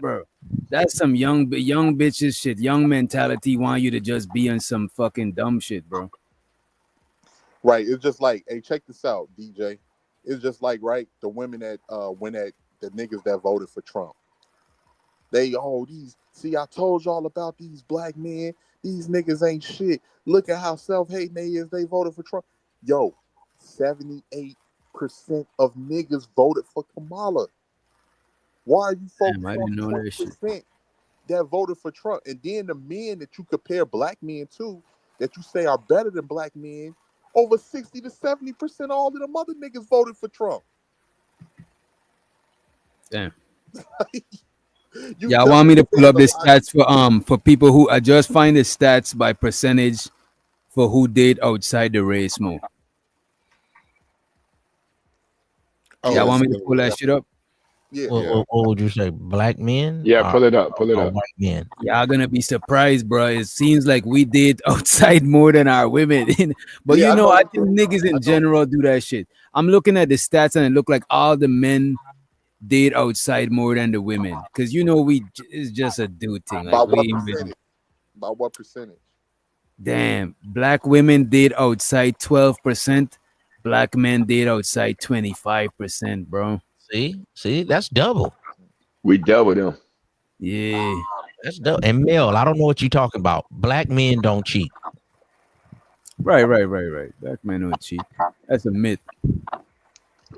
bro. That's some young bitches shit. Young mentality want you to just be on some fucking dumb shit, bro. Right. It's just like, hey, check this out, DJ. It's just like, right, the women that went at the niggas that voted for Trump. I told y'all about these black men. These niggas ain't shit. Look at how self-hating they is. They voted for Trump. Yo, 78% of niggas voted for Kamala. Why are you focused on 20% that voted for Trump? And then the men that you compare black men to, that you say are better than black men, over 60 to 70% all of them other niggas voted for Trump. Damn. Y'all want me to pull up the stats for people who just find the stats by percentage for who did outside the race more. Y'all want me to pull that shit up? Yeah. What would you say? Black men? Yeah, pull it up. White men. Y'all gonna be surprised, bro. It seems like we did outside more than our women. But I think niggas in general do that shit. I'm looking at the stats and it look like all the men did outside more than the women. Because it's just a dude thing. Like, By what percentage? Damn. Black women did outside 12%. Black men did outside 25%, bro. See, that's double. We double them. Yeah. That's double. And Mel, I don't know what you're talking about. Black men don't cheat. Right. Black men don't cheat. That's a myth.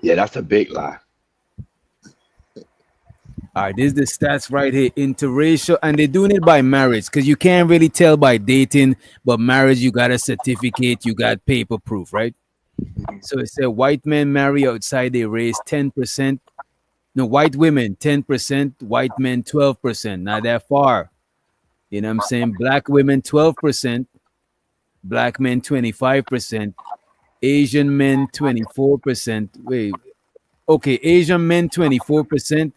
Yeah, that's a big lie. All right, this is the stats right here. Interracial, and they're doing it by marriage because you can't really tell by dating, but marriage, you got a certificate, you got paper proof, right? So it said white men marry outside their race 10%. No, white women 10%, white men 12%. Not that far. You know what I'm saying? Black women 12%, black men 25%, Asian men 24%. Wait, okay, Asian men 24%.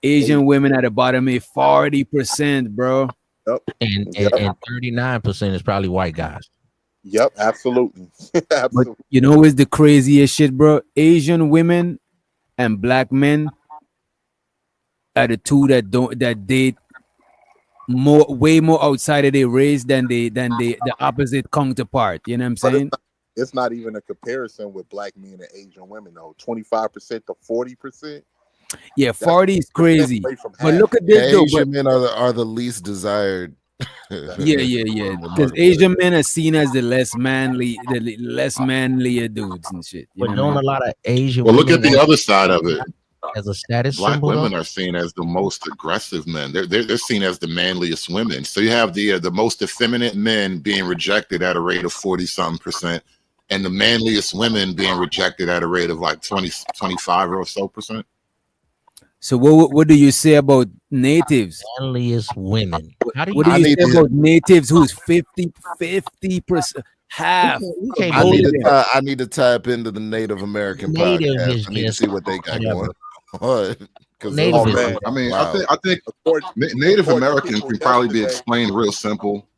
Asian women at the bottom is 40%, bro. Yep. And Yep. and 39% is probably white guys. Yep, absolutely. But Absolutely. you know what's the craziest shit, bro? Asian women and black men are the two that date way more outside of their race than the opposite counterpart. You know what I'm But saying? it's not even a comparison with black men and Asian women though. 25% to 40%. Yeah, 40 is crazy. Away from But half. look at this though. Asian men are the least desired. Yeah. Because Asian men are seen as the less manlier dudes and shit. You But know don't what a lot of Asian Well, look at women the other side of it. as a status Black symbol? women Though? are seen as the most aggressive men. They're seen as the manliest women. So you have the most effeminate men being rejected at a rate of 40-something%, and the manliest women being rejected at a rate of like 25 or so percent. So what do you say about natives? Manliest women. How do you? What do you say about natives who's 50%, half? We can't I believe need it. I need to tap into the Native American Native podcast. is I need to just see what they got whatever. going. Because Native is man. I mean, wow. I think Native American can probably be explained real simple.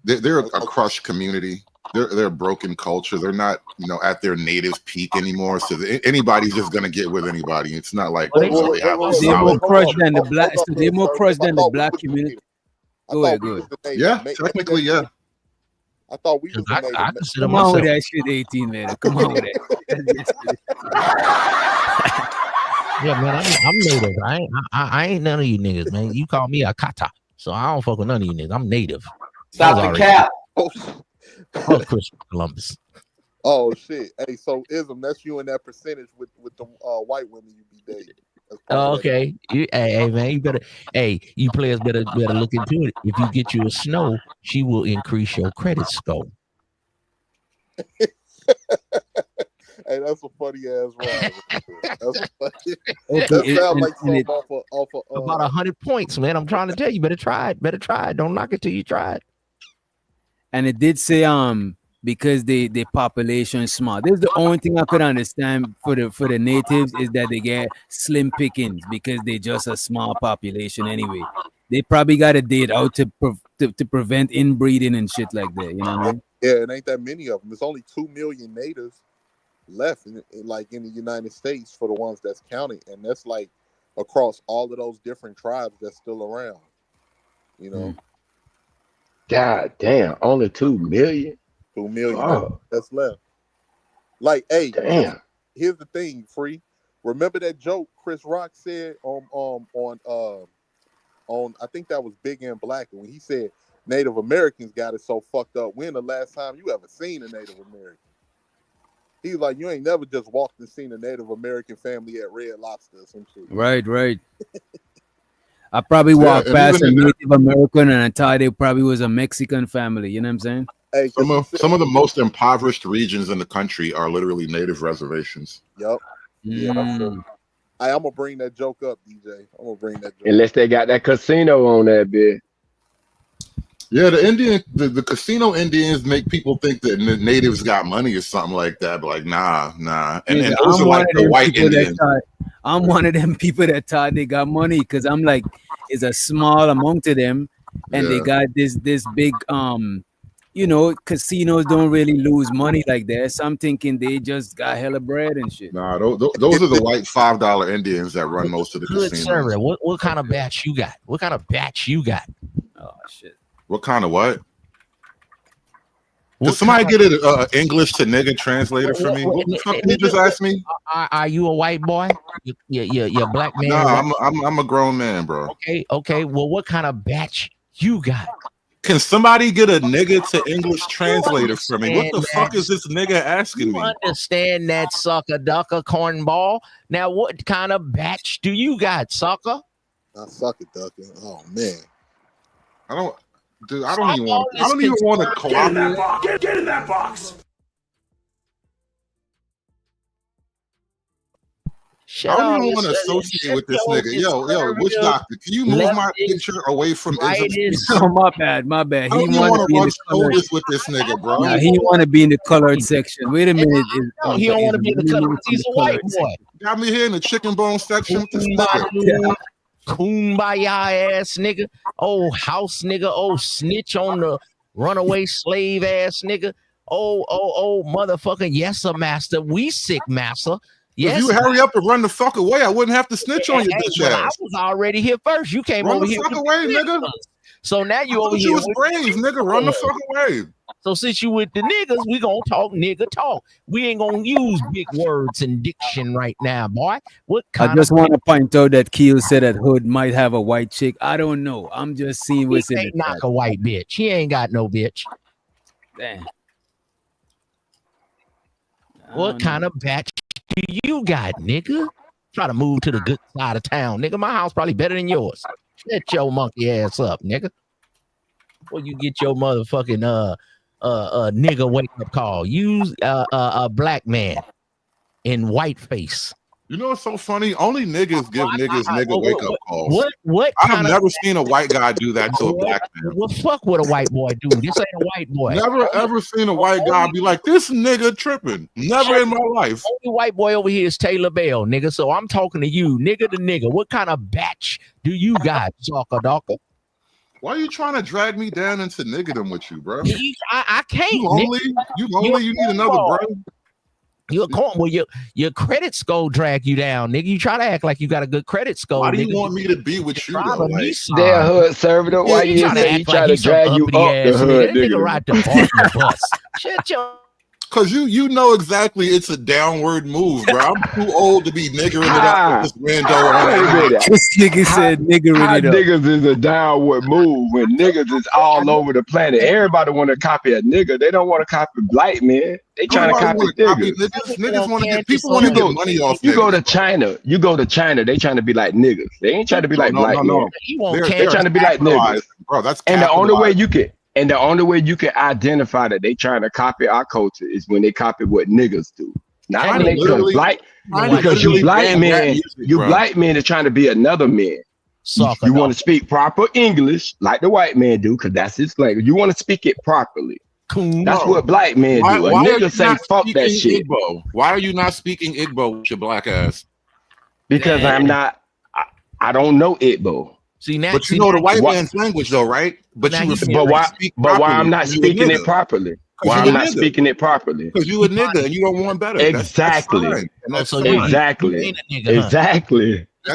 They're a crushed community. They're a broken culture. They're not, at their native peak anymore. So anybody's just gonna get with anybody. It's not like they have a They're more solid. crushed than the black. So they're more crushed than the black community. Go ahead. Yeah, technically, yeah. I thought we was the Native. I consider Come on with myself. that shit, 18 man. Come on with that. Yeah, man, I'm native. I ain't none of you niggas, man. You call me a kata, so I don't fuck with none of you niggas. I'm native. Stop the cap. Oh, Christopher Columbus. Oh shit! Hey, so Ism, that's you in that percentage with the white women you be dating. Oh, okay. Hey, man, you better. Hey, you players better look into it. If you get you a snow, she will increase your credit score. Hey, that's a funny ass ride. That's funny. Okay, That sounds like and something off of About 100 points, man. I'm trying to tell you, better try it. Better try it. Don't knock it till you try it. And it did say because the population is small. This is the only thing I could understand for the natives is that they get slim pickings because they just a small population anyway. They probably got a date out to prevent inbreeding and shit like that. You know what I mean? Yeah, it ain't that many of them. There's only 2 million natives left in the United States for the ones that's counting, and that's like across all of those different tribes that's still around. You know, God damn, only 2 million. 2 million Oh. that's left. Like, hey, Damn. here's the thing, Free. Remember that joke Chris Rock said on I think that was Big and Black when he said Native Americans got it so fucked up. When the last time you ever seen a Native American? He's like, you ain't never just walked and seen a Native American family at Red Lobster or some shit. Right. I probably walked past a Native American and I thought it probably was a Mexican family. You know what I'm saying? Hey, Some of the most impoverished regions in the country are literally native reservations. Yup. Yeah, that's true. I'm gonna bring that joke up, DJ. I'm gonna bring that joke. Unless they got that casino on that bit. Yeah, the casino Indians make people think that natives got money or something like that. But like, nah. And those are like the white Indians. I'm one of them people that thought they got money because I'm like, it's a small amount of them, and they got this big casinos don't really lose money like that. So I'm thinking they just got hella bread and shit. Nah, those are the white $5 Indians that run most of the Good casinos. sir, what kind of batch you got? What kind of batch you got? Oh shit. What kind of what? Did somebody get an English to nigga translator for me? What the fuck did you just ask me? Are you a white boy? You're a black man? No, I'm a grown man, bro. Okay. Well, what kind of batch you got? Can somebody get a nigga to English translator for me? What the fuck is this nigga asking me? Understand that, sucker ducker cornball. Now, what kind of batch do you got, sucker? I suck it, ducker. Oh man, I don't even want to cooperate. Get in that box. I don't even want to associate with this nigga. Yo, which doctor? Can you move my picture away from Ism? Oh, my bad. I don't even want to run shoulders with this nigga, bro. Nah, he want to be in the colored section. Wait a minute. He don't want to be in the colored. He's a white boy. Got me here in the chicken bone section with this nigga. kumbaya ass nigga, old house nigga, old snitch on the runaway slave ass nigga, oh motherfucking yes sir master, we sick master. If Yes, you hurry up and run the fuck away, I wouldn't have to snitch on your bitch well, I ass. was already here first. You came Run over the here. fuck away, nigga. So now you over thought here. you was brave, nigga. Run the fuck away. So since you with the niggas, we gonna talk nigga talk. We ain't gonna use big words and diction right now, boy. What I kind just of want to point out that Keel said that Hood might have a white chick. I don't know. I'm just seeing he what's in can't the knock a white bitch. He ain't got no bitch. Damn. What kind of batch do you got, nigga? Try to move to the good side of town, nigga. My house probably better than yours. Shut your monkey ass up, nigga. Or you get your motherfucking nigga wake up call. Use a black man in white face. You know what's so funny? Only niggas give nigga wake up calls. What I've never seen a white guy do that to a black man. Well, fuck what a white boy do. This ain't a white boy. Never ever seen a white guy be like, this nigga tripping. Never in my life. Only white boy over here is Taylor Bell, nigga. So I'm talking to you, nigga to nigga. What kind of batch do you got, Soccer Docker? Why are you trying to drag me down into niggerdom with you, bro? I can't. You lonely? You need another bro? You're well, your credit score drag you down, nigga. You try to act like you got a good credit score. Why do nigga. you want me to be with you, though? Like, They're hood servitor. Why you try to drag you up the hood, nigga? Ride the bus. Shut your. Cause you know exactly it's a downward move, bro. I'm too old to be niggering it up with this window. This nigga said niggering it up. Niggas is a downward move when niggas is all over the planet. Everybody want to copy a nigga. They don't want to copy black men. They trying to copy niggas. Niggas want to get people want to get money off. You go to China. You go to China. They trying to be like niggas. They ain't trying to be like black men. They're trying to be like niggas. Bro, that's and the only way you can. And the only way you can identify that they trying to copy our culture is when they copy what niggas do. Not when they come black, because you black men, black men are trying to be another man. You want to speak proper English like the white man do, because that's his language. You want to speak it properly. That's what black men do. A nigga say fuck that shit. Igbo? Why are you not speaking Igbo with your black ass? Because I'm not. I don't know Igbo. See now, but you know the white man's language, though, right? But why I'm not speaking it properly? Why I'm not speaking it properly? Because you a nigga and you don't want better. Exactly. Exactly.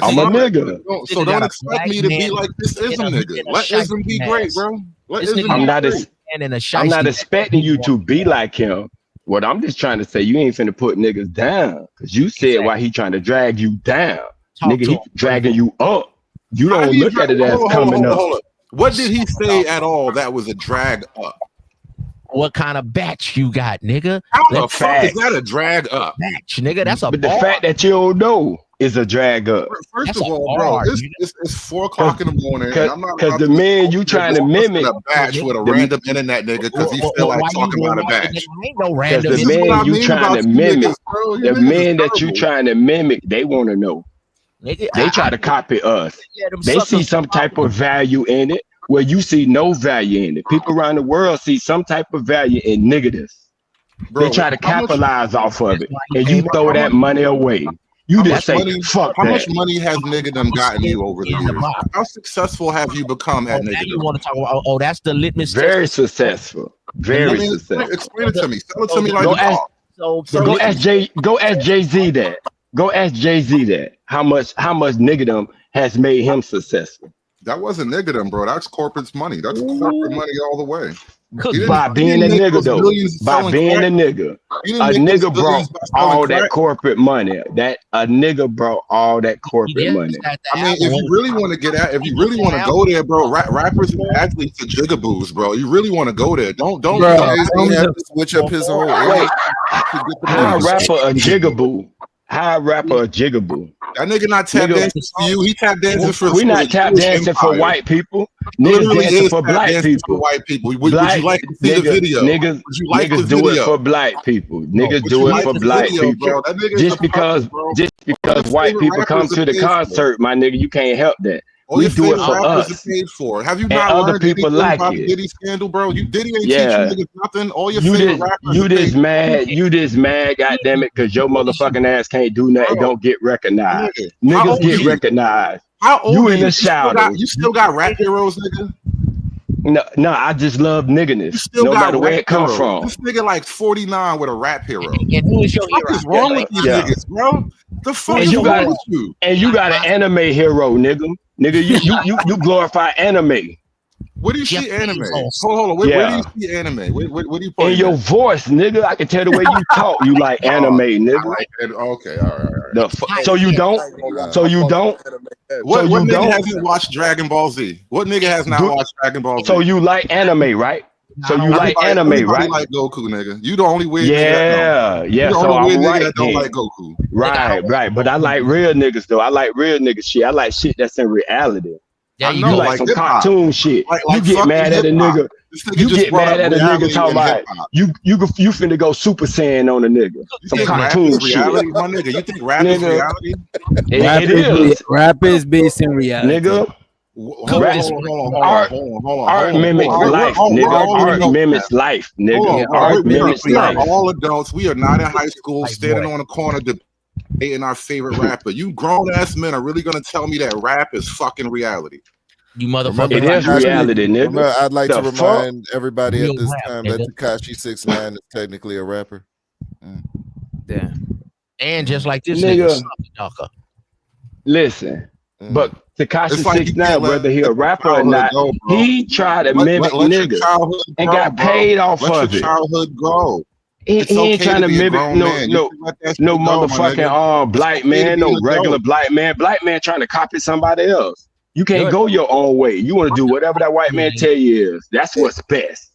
I'm a nigga. So don't expect me to be like this is a nigga. Let ism be great, bro. I'm not expecting you to be like him. What I'm just trying to say, you ain't finna put niggas down. Because you said why he trying to drag you down. Nigga, he dragging you up. You don't look at it as coming up. What did he say at all that was a drag up? What kind of batch you got, nigga? How the fuck is that a drag up? Batch, nigga, that's a But the fact that you don't know is a drag up. First of all, bro, it's 4 o'clock in the morning. Because the man you trying to mimic a batch with a random internet nigga because he feel like talking about a batch. Because the man you trying to mimic, the man that you trying to mimic, they want to know. They try to copy us. They see some type of value in it where you see no value in it. People around the world see some type of value in niggas. They try to capitalize off of it. And you throw that money away. You just say, fuck How that. much money has niggerdom gotten you over the years? How successful have you become at niggerdom? You want to talk about, that's the litmus test. Very successful. Very successful. Explain it to me. Tell it to me like you talk. Go ask Jay-Z that. Go ask Jay-Z that. How much niggerdom has made him successful? That wasn't niggerdom, bro. That's corporate's money. That's corporate money all the way. By being a nigga, though. By being a nigga. A nigga brought all that corporate money. A nigga brought all that corporate money. I mean, if you really want to get at, if you really want to go there, bro, rappers and athletes are jigaboos, bro. You really want to go there. Don't switch up his whole How a rapper a jigaboo? How a rapper a jigaboo? That nigga not tap dancing for you. He tap dancing for. We not tap dancing for white people. Niggas dancing for black people. White people. Would you like to see the video? Niggas do it for black people. Niggas do it for black people. Just because white people come to the concert, my nigga, you can't help that. We do it for us. Have you not other people like about the it? Diddy scandal, bro? Diddy ain't teach you niggas nothing. All your favorite rappers. You just mad, goddamn it, because your motherfucking ass can't do nothing. Don't get recognized. Niggas get recognized. How old You are in you? the shadow. You still got rap heroes, nigga? No, I just love You nigginess, still no got matter where rap it come heroes. from. This nigga like 49 with a rap hero. And who is your What hero? is wrong with these niggas, bro? The fuck And is you wrong got with you? and you got an anime hero, nigga. You glorify anime. Where do you see anime? Hold on. Where do you see anime? Where do you In point your at? voice, nigga. I can tell the way you talk. You like anime, nigga. Okay, all right. So you don't? So you don't? What you nigga don't? hasn't watched Dragon Ball Z? What nigga has not watched Dragon Ball Z? So you like anime, right? So you like anime, everybody right? like Goku, nigga. You the only weird nigga that don't. Yeah. You the So only weird I'm nigga right that don't then. like Goku. Right. But I like real niggas though. I like real nigga shit. I like shit that's in reality. I You know, like like some hip-hop. cartoon shit. Like you get fucking mad at a hip-hop. nigga. This nigga You just get brought mad up at a nigga reality talking and about hip-hop. you finna go Super Saiyan on a nigga. You Some think rap cartoon is shit. reality, my nigga? You think rap is Nigga. reality? It is. Rap is based in reality. Nigga. Hold on. Art mimics life, nigga. Art mimics life, nigga. Art mimics We are life. all adults. We are not in high school standing on a corner debating our favorite rapper. You grown ass men are really gonna tell me that rap is fucking reality? You motherfucker. It is reality, nigga. Remember, I'd like to The fuck? remind everybody Real at this rap, time nigga. that Tekashi 6ix9ine is technically a rapper. Damn. And just like this Nigga. nigga, sloppy knocker. Listen, but Tekashi It's like you 6ix9ine, can't whether let he a your rapper or childhood not, go, bro. he tried to Let mimic your niggas childhood and grow, got bro. paid off Let of your it. childhood grow. He It's ain't okay trying to to be a mimic grown man. You no should let that no shit go, my motherfucking nigga. black It's okay to man, be no an regular adult. black man. Black man trying to copy somebody else. You can't go your own way. You want to do whatever that white man tell you is. That's what's best.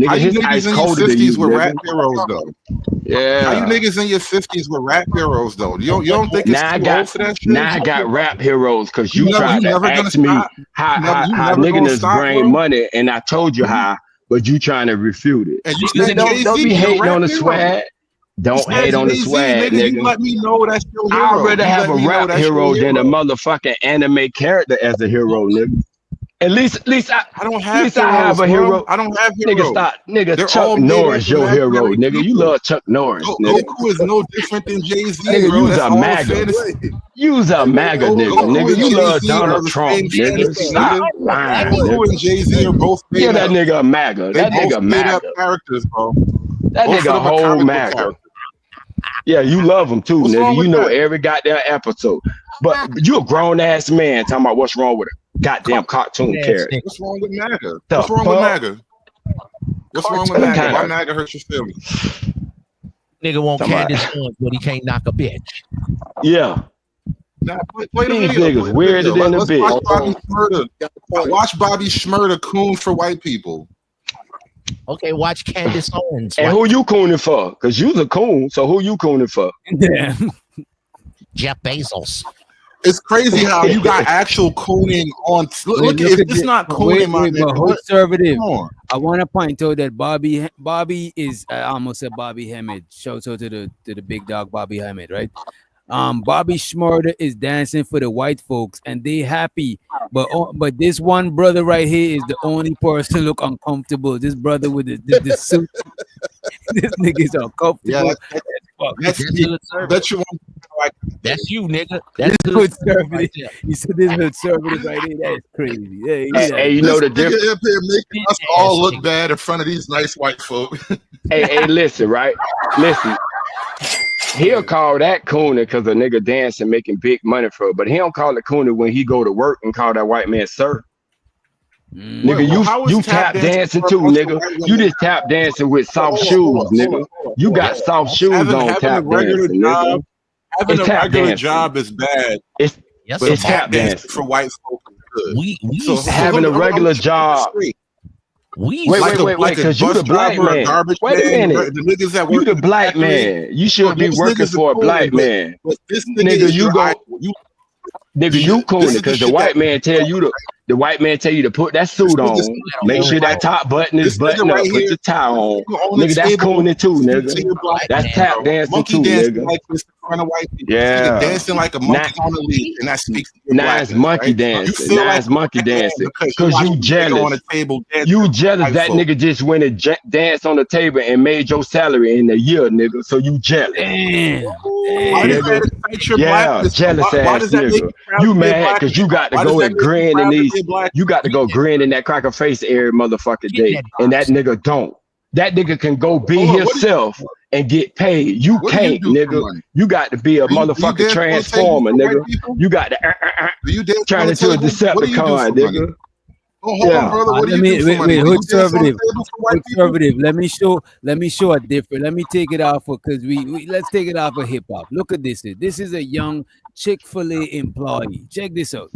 How Nigga, you his ice niggas in your colder than you, 50s with rap nigga. heroes though? How you Yeah. niggas in your 50s with rap heroes though? You don't think it's Now I too old got for that shit? now I got rap heroes because you You tried to never gonna ask me stop. how You never gonna niggas stop, bring bro. money, and I told you how, but you trying to refute it. And you Nigga, said don't be Jay-Z, your hating rap on the hero. swag. You Don't said hate on the Jay-Z, swag, nigga. You nigga. let me know that's your hero. I'd rather You have let a me know rap that's your hero than a hero. motherfucking anime character as a hero, nigga. At least I don't at have least I have heroes, a bro. hero. I don't have Nigga, heroes. stop. Nigga, They're Chuck all made Norris, up your hero, imaginary nigga. You people. love Chuck Norris, nigga. Goku is no different than Jay-Z, Nigga, bro. you's That's a all MAGA. fantasy. You's a MAGA nigga. Goku Nigga, and you love Jay-Z are Donald the Trump, same nigga. fantasy, Stop nigga. lying, Goku nigga. and Jay-Z are both made Yeah, that up. nigga a MAGA. They That both nigga made up MAGA. characters, bro. That Both nigga of them are whole comic book MAGA. characters. Yeah, you love him too, What's nigga. wrong You with know that? every goddamn episode. But you a grown ass man talking about what's wrong with a goddamn cartoon character. What's wrong with MAGA? The What's wrong with fuck? MAGA? What's wrong with What MAGA? kind Why of- MAGA hurts your feelings? Nigga want Come on. Candace Owens, but he can't knock a bitch. Yeah. Nah, play the These video. niggas Play the weirder video. than a Let's bitch. watch Bobby Shmurda. Watch Bobby Shmurda coon for white people. Okay, watch Candace Owens. And who you cooning for? Because you's a coon, so who you cooning for? Yeah. Jeff Bezos. It's crazy how you got actual cooning on. Look, if it's not cooning, my but nigga. conservative. Come on. I want to point out that Bobby is I almost said Bobby Hammett. Shout out to the big dog Bobby Hammett, right? Bobby Shmurda is dancing for the white folks and they happy, but this one brother right here is the only person look uncomfortable. This brother with the suit, this nigga is uncomfortable. Yeah, That's good service. Bet you won't like That's you, nigga. That's This good conservative. right there. You said this conservative right here. That is crazy. Hey, you know the this nigga difference. up here making us all look bad in front of these nice white folk. Hey, listen, right? Listen. He'll call that cooning because a nigga dancing making big money for it, but he don't call it cooning when he go to work and call that white man sir. Nigga, you tap dancing too, nigga. You just tap dancing with soft shoes, nigga. You got soft shoes on tap dancing, nigga. Having It's a tap regular dancing. job is bad. It's But tap dancing. for white folk is good. We having a regular job. Wait, because you the black man. Wait a minute. The niggas that You work the in the black factory, man. You should be those working niggas for a are black cool, man. But this nigga, Nigga, is you your go. idol. Nigga, you This cooning is the because the shit white that- man tell you to. The white man tell you to put that suit nigga's- on. Make sure that top button is This nigga buttoned up. right Put here, your tie on. you on the Nigga, that's table, cooning too, to nigga. your black That's man, tap bro. dancing Monkey too, dancing nigga. like this in front of white people. Yeah. This nigga dancing like a monkey on the leash, and that speaks to your Now blackness, it's monkey right? dancing. You feel Now like it's monkey a black man dancing. because Cause watch you this nigga jealous. on the table dancing You with jealous white that folk. nigga just went and danced on the table and made your salary in a year, nigga. So you jealous. Damn. Why does that excite your blackness? jealous Why ass does that make nigga. proud You to be a mad black because you man? got to Why does go that and make you grin in proud to these. be a black You got to go grin in that cracker face every motherfucking day, and that nigga don't. That nigga can go be Hold on, what himself and get paid. You do you can't, do for nigga. money? You got to be a Do you motherfucking dance on the table transformer, for white nigga. people? You got to Do you dance turn on the into a table? What do you do Decepticon, for money? nigga. Oh, hold on, Yeah. brother. What do Let you me do for money? wait. Do you dance on the Conservative. table for white people? Conservative. Let me show a different. Let me take it off because we let's take it off of hip hop. Look at this. This is a young Chick-fil-A employee. Check this out.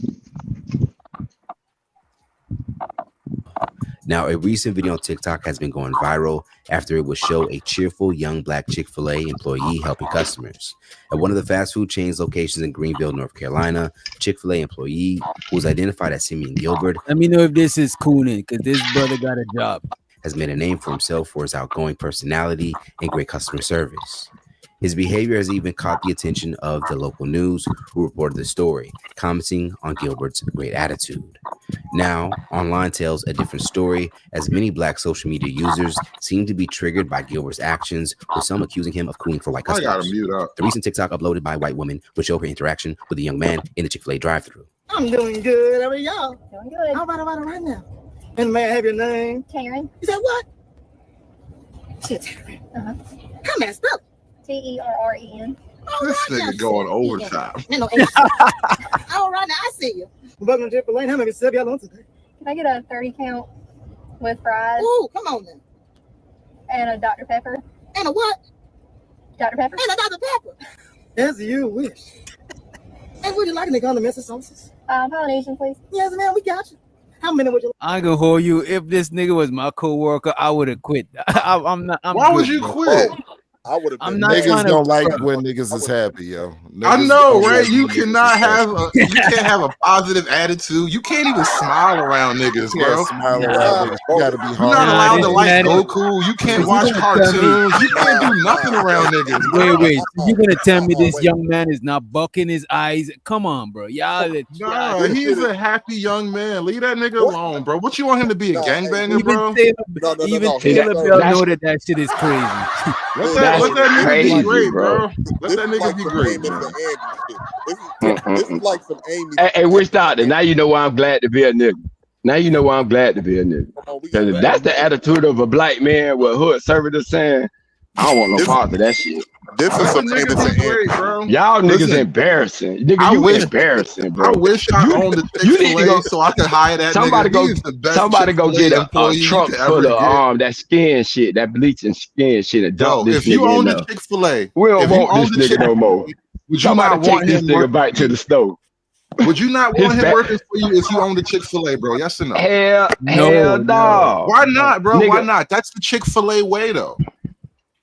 Now, a recent video on TikTok has been going viral after it would show a cheerful young black Chick-fil-A employee helping customers. At one of the fast food chain's locations in Greenville, North Carolina, Chick-fil-A employee, who was identified as Simeon Gilbert, Let me know if this is cooning because this brother got a job. has made a name for himself for his outgoing personality and great customer service. His behavior has even caught the attention of the local news, who reported the story, commenting on Gilbert's great attitude. Now, online tells a different story, as many black social media users seem to be triggered by Gilbert's actions, with some accusing him of cooling for white I gotta customers. mute up. The recent TikTok uploaded by a white woman would show her interaction with a young man in the Chick-fil-A drive-thru. I'm doing good. How are y'all? Doing good. All right now. And may I have your name? Karen. You said what? Shit, Karen. How may I spell it? Terren. This nigga going overtime. No, all right, now I see you. Welcome to Chick-fil-A. How many sub y'all on today? Can I get a 30 count with fries? Ooh, come on then. And a Dr. Pepper? And a what? Dr. Pepper? And a Dr. Pepper. As you wish. And would you like any condiments or sauces? Polynesian, please. Yes, ma'am, we got you. How many would you like? I ain't gonna hold you. If this nigga was my coworker, I would have quit. I'm not. I'm Why good, would you bro. quit? I would have. I'm not Niggas trying to. don't like when niggas is happy, yo. I Niggas know, don't right? like You when niggas cannot is have happy. you can't have a positive attitude. You can't even smile around niggas, You can't bro. smile around niggas. You gotta be You're not hard. allowed to this like man is- Goku. You can't You watch gonna tell me- cartoons. You can't do nothing around niggas, bro. Wait. You're gonna tell me this young man is not bucking his eyes? Come on, bro. Nah, he's a happy young man. Leave that nigga alone, bro. What you want him to be, a gangbanger, bro? Even Taylor Bell know that shit is crazy. Let that nigga crazy, be great, bro. bro. Let that nigga be great, man. This is like some Amy. Hey, Witch Doctor, now you know why I'm glad to be a nigga. Now you know why I'm glad to be a nigga. Because if that's the attitude of a black man with hood servitor saying, I don't want no part of that shit. This is some Amos and great, bro. Y'all niggas Listen, embarrassing. Nigga, I you wish- embarrassing, bro. I wish I owned a You need to Chick-fil-A go. so I could hire that Somebody nigga. go. He's the best Somebody go Chick-fil-A get a employee you truck could full ever of get. that skin shit, that bleaching skin shit, and dump Yo, this if you nigga in owned there. a Chick-fil-A, We don't if you want owned this a nigga no more. would you Somebody not take want this him nigga working back for to you? the stove. Would you not His want him back- working for you if you owned a Chick-fil-A, bro? Yes or no? Hell no. Why not, bro? Why Nigga. not? That's the Chick-fil-A way, though.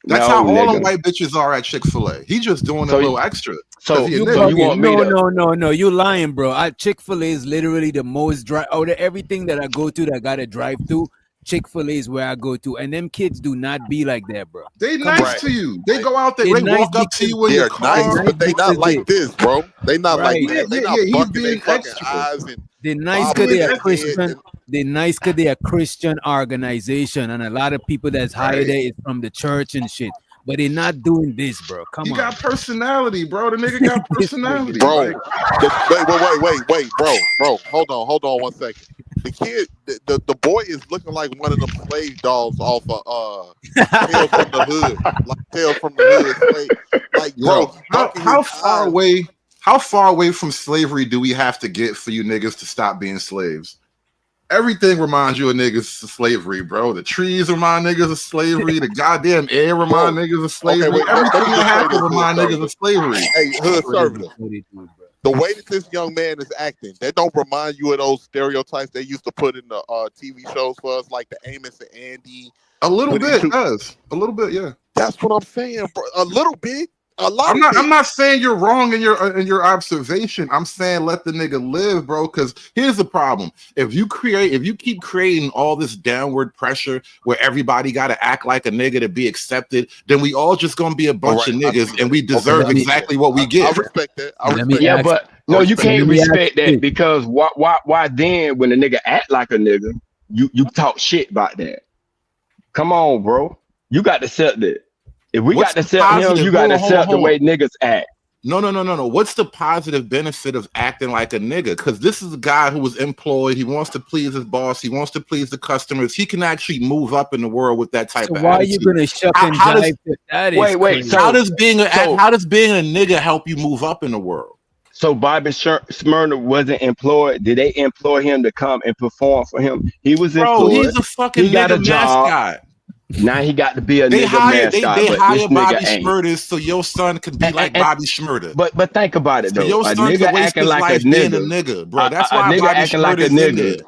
That's No, how all nigga. the white bitches are at Chick-fil-A. He just doing a little extra. So 'cause he a you nigga. want me to? No. You lying, bro. Chick-fil-A is literally the most drive out of everything that I go to that got a drive through. Chick-fil-A is where I go to, and them kids do not be like that, bro. They Come nice on. to you. They go out there. They They nice walk up to because you in your They're car. nice, but they not like this, bro. They not like Right. this. They not he's bucking their being fucking extra. eyes and They're nice bobbing because their they're head Christian. and- They're nice because they're a Christian organization, and a lot of people that's hired Right. there is from the church and shit. But they're not doing this, bro. Come He on. got personality, bro. The nigga got personality, bro. Like, Wait, bro. Hold on 1 second. The kid, the boy is looking like one of them slave dolls off of Tales from the Hood, like Tales from the Hood. Like, bro, yo, how far away from slavery do we have to get for you niggas to stop being slaves? Everything reminds you of niggas of slavery, bro. The trees remind niggas of slavery. The goddamn air remind niggas of slavery. wait, let me Everything just that say happens this, remind Hood niggas of slavery. Hey, Hood Servitor. The way that this young man is acting, that don't remind you of those stereotypes they used to put in the TV shows for us, like the Amos and Andy. A little bit does. A little bit, yeah. That's what I'm saying, bro. A little bit. A lot. I'm not saying you're wrong in your observation. I'm saying let the nigga live, bro. Because here's the problem: if you keep creating all this downward pressure where everybody got to act like a nigga to be accepted, then we all just gonna be a bunch of niggas, and we deserve exactly what we get. I respect that. Yeah, but no, you can't respect that because why then when the nigga act like a nigga, you talk shit about that. Come on, bro. You got to accept that. If we What's got to the accept him, positive? you got to Hold on, accept the hold on. way niggas act. No. What's the positive benefit of acting like a nigga? Because this is a guy who was employed. He wants to please his boss. He wants to please the customers. He can actually move up in the world with that type So of why are attitude. you gonna shuck and How does, jive? That is Wait. crazy. So how does being a nigga help you move up in the world? So Bobby Smyrna wasn't employed. Did they employ him to come and perform for him? He was Bro, employed. he's a fucking He got a nigga job. mascot. Now he got to be a They nigga hire mascot. they But hire this Bobby nigga ain't. Shmurda so your son can be like Bobby Shmurda. But think about it So though. your A son nigga can waste acting his like life a being a nigga. nigga, bro. That's A why nigga Bobby acting like Shmurda a is in nigga. there.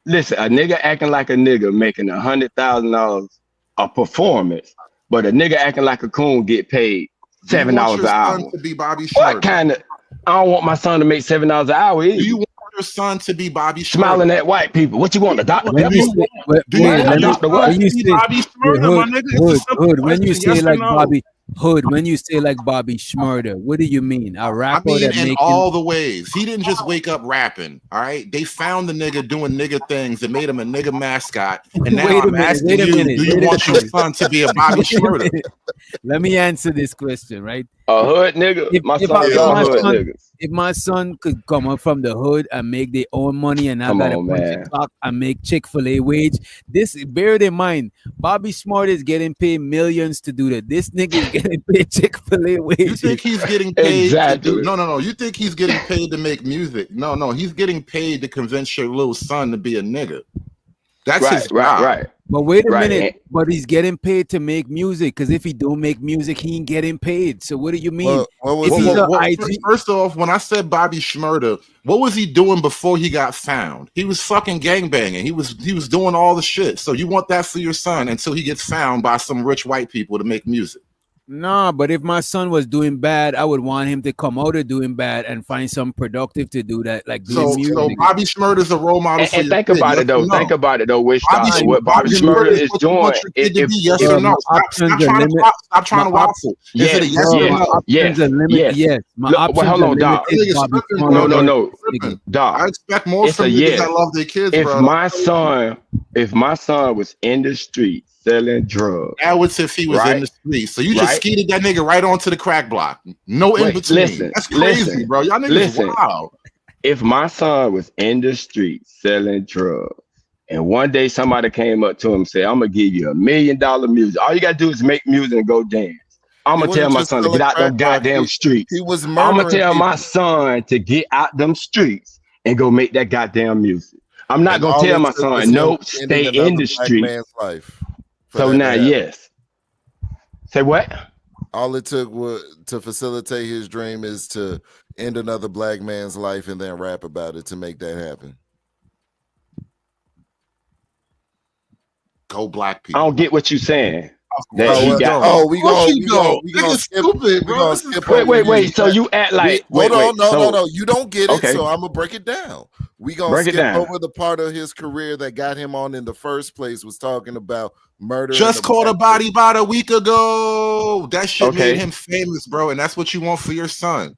Listen, a nigga acting like a nigga making $100,000 a performance, but a nigga acting like a coon get paid Do you $7 want an your hour. son to be Bobby What Shmurda? kind of? I don't want my son to make $7 an hour Do either. you want your son to be Bobby Smiling Shmurda? at white people. What you want, a Dr. When Pepper? you say, Do you Right? want A your Dr. son What? when you to be say Bobby Shmurda, my nigga? It's a simple when question. you say Yes or like no? when you say like Bobby Shmurda, what do you mean? A I rapper mean, that in making all the ways. He didn't just wake up rapping. All right. They found the nigga doing nigga things that made him a nigga mascot. And now wait a I'm minute, asking wait a you, minute, do you wait a want your minute. son to be a Bobby Wait a Shmurda? minute. Let me answer this question, right? A hood nigga. My sons all hood niggas. If my son could come up from the hood and make their own money and I Come gotta on, punch man. the clock and make Chick-fil-A wage, this bear it in mind. Bobby Smart is getting paid millions to do that. This nigga is getting paid Chick-fil-A wages. You think he's getting paid Exactly. to do no. You think he's getting paid to make music. No, he's getting paid to convince your little son to be a nigga. That's his job. Right. But wait a Right. minute, but he's getting paid to make music, because if he don't make music, he ain't getting paid. So what do you mean? If he's a IG, First off, when I said Bobby Shmurda, what was he doing before he got found? He was fucking gangbanging. He was doing all the shit. So you want that for your son until he gets found by some rich white people to make music. nah, but if my son was doing bad, I would want him to come out of doing bad and find some productive to do that, like doing music. So Bobby Shmurda is a role model for And your think kid, about yes it though. or no? Think about it though. What Bobby Bobby Shmurda is what you want doing. your kid to be, yes Bro, or no? my Stop options are trying limited. to stop trying to waffle. Is it a yes or My no? options are limited. Yes, my Look, options well, hold are on, Doc. limited. Niggas Bobby tripping, Smart, bro. No, Tripping. Doc. I expect more It's from a niggas yes. that love their kids, If bro. my son was in the street selling drugs, That was if he was in the street. So you just skeeted that nigga right onto the crack block. No in between. Listen, That's crazy, bro. Y'all niggas wild. If my son was in the street selling drugs, and one day somebody came up to him and said, "I'm gonna give you $1 million music. All you gotta do is make music and go dance." I'm gonna tell my son to get out them goddamn streets. He was I'm gonna murdering tell my people. son to get out them streets and go make that goddamn music. I'm not And gonna all tell it my took was son, him no, ending stay in another the black street. man's life for So that to now, happen. yes. Say what? All it took was to facilitate his dream is to end another black man's life and then rap about it to make that happen. Go black I people. don't get what you're saying. We gonna skip. Stupid, We bro. gonna This is skip. crazy. Wait. So you act like hold on, no. So You don't get it. okay. So I'm gonna break it down. We gonna Break it skip down. over the part of his career that got him on in the first place. Was talking about murder. Just caught a body about a week ago. That shit Okay. made him famous, bro. And that's what you want for your son.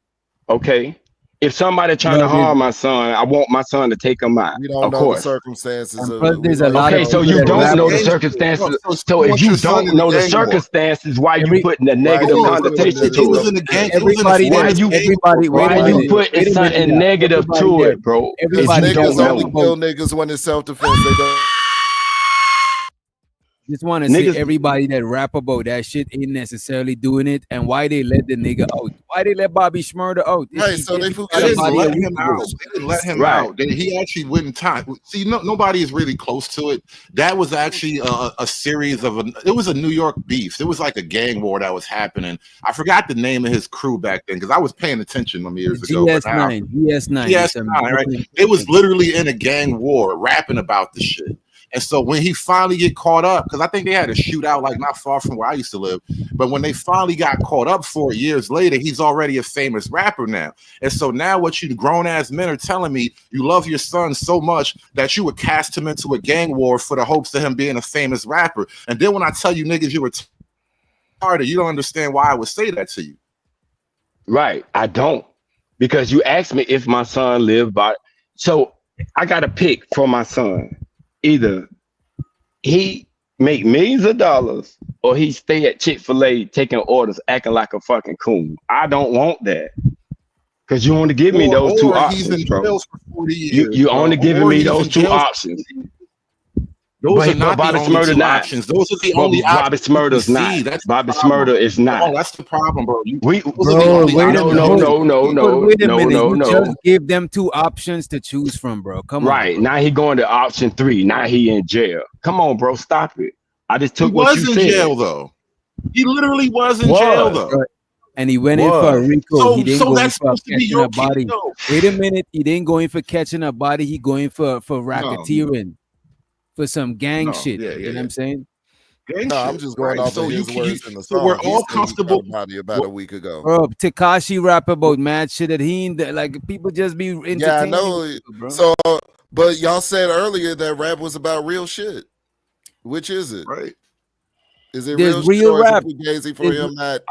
Okay. If somebody trying to harm my son, I want my son to take him out. We don't of know course. the circumstances. plus there's a lot Okay, of so people you that don't rap know the about- circumstances. So So if want you your son don't in know the the gang war. circumstances, why you putting a negative Hold on, connotation he to was it? in the gang. Everybody Why that you everybody wait a why you minute, putting wait a minute, something yeah. negative Everybody to there- it, bro? If Everybody you Niggas don't only know. kill niggas when it's self-defense. They don't. Just want to say Niggas- everybody that rap about that shit ain't necessarily doing it, and why they let the nigga out? Why they let Bobby Shmurda out? If Right, he- so if they he forgot got a They didn't body a let week him ago. out. They didn't let him Right. out. He actually wouldn't time. See, nobody is really close to it. That was actually a series of it was a New York beef. It was like a gang war that was happening. I forgot the name of his crew back then because I was paying attention some years ago. but now- GS9. GS9, right? They was literally in a gang war rapping about the shit. And so when he finally get caught up, because I think they had a shootout like not far from where I used to live, but when they finally got caught up 4 years later, he's already a famous rapper now. And so now what you grown ass men are telling me, you love your son so much that you would cast him into a gang war for the hopes of him being a famous rapper. And then when I tell you niggas you were retarded, you don't understand why I would say that to you. Right. I don't. Because you asked me if my son lived by. So I got to pick for my son. Either he make millions of dollars, or he stay at Chick-fil-A taking orders, acting like a fucking coon. I don't want that. Because you only give me those two he's in options, bro. jail for 40 years. You only giving Or me he's those in two jail for options. 40 years. Those are not the only two options. Those are the only Bobby options you can Smurder's not. see. That's Bobby the problem. Smurder is not. Oh, that's the problem, bro. We those are the only wait a options. minute. But wait a minute. You no. just gave them two options to choose from, bro. Come on. Right. Now he going to option 3. Now he in jail. Come on, bro. Stop it. I just took what you said. He was in jail, though. He literally was in jail, though. Right. And he went in for a RICO. He didn't go in for catching a body. Wait a minute. He didn't go in for catching a body. He going for racketeering. For some gang shit. You know what I'm saying? I'm just going off of his words in the song. So we're all comfortable. About a week ago. Bro, Tekashi rap about mad shit that he ain't like people just be entertaining. Yeah, I know. Bro. So, but y'all said earlier that rap was about real shit. Which is it? Right. Is it There's real rap. Gazy for him not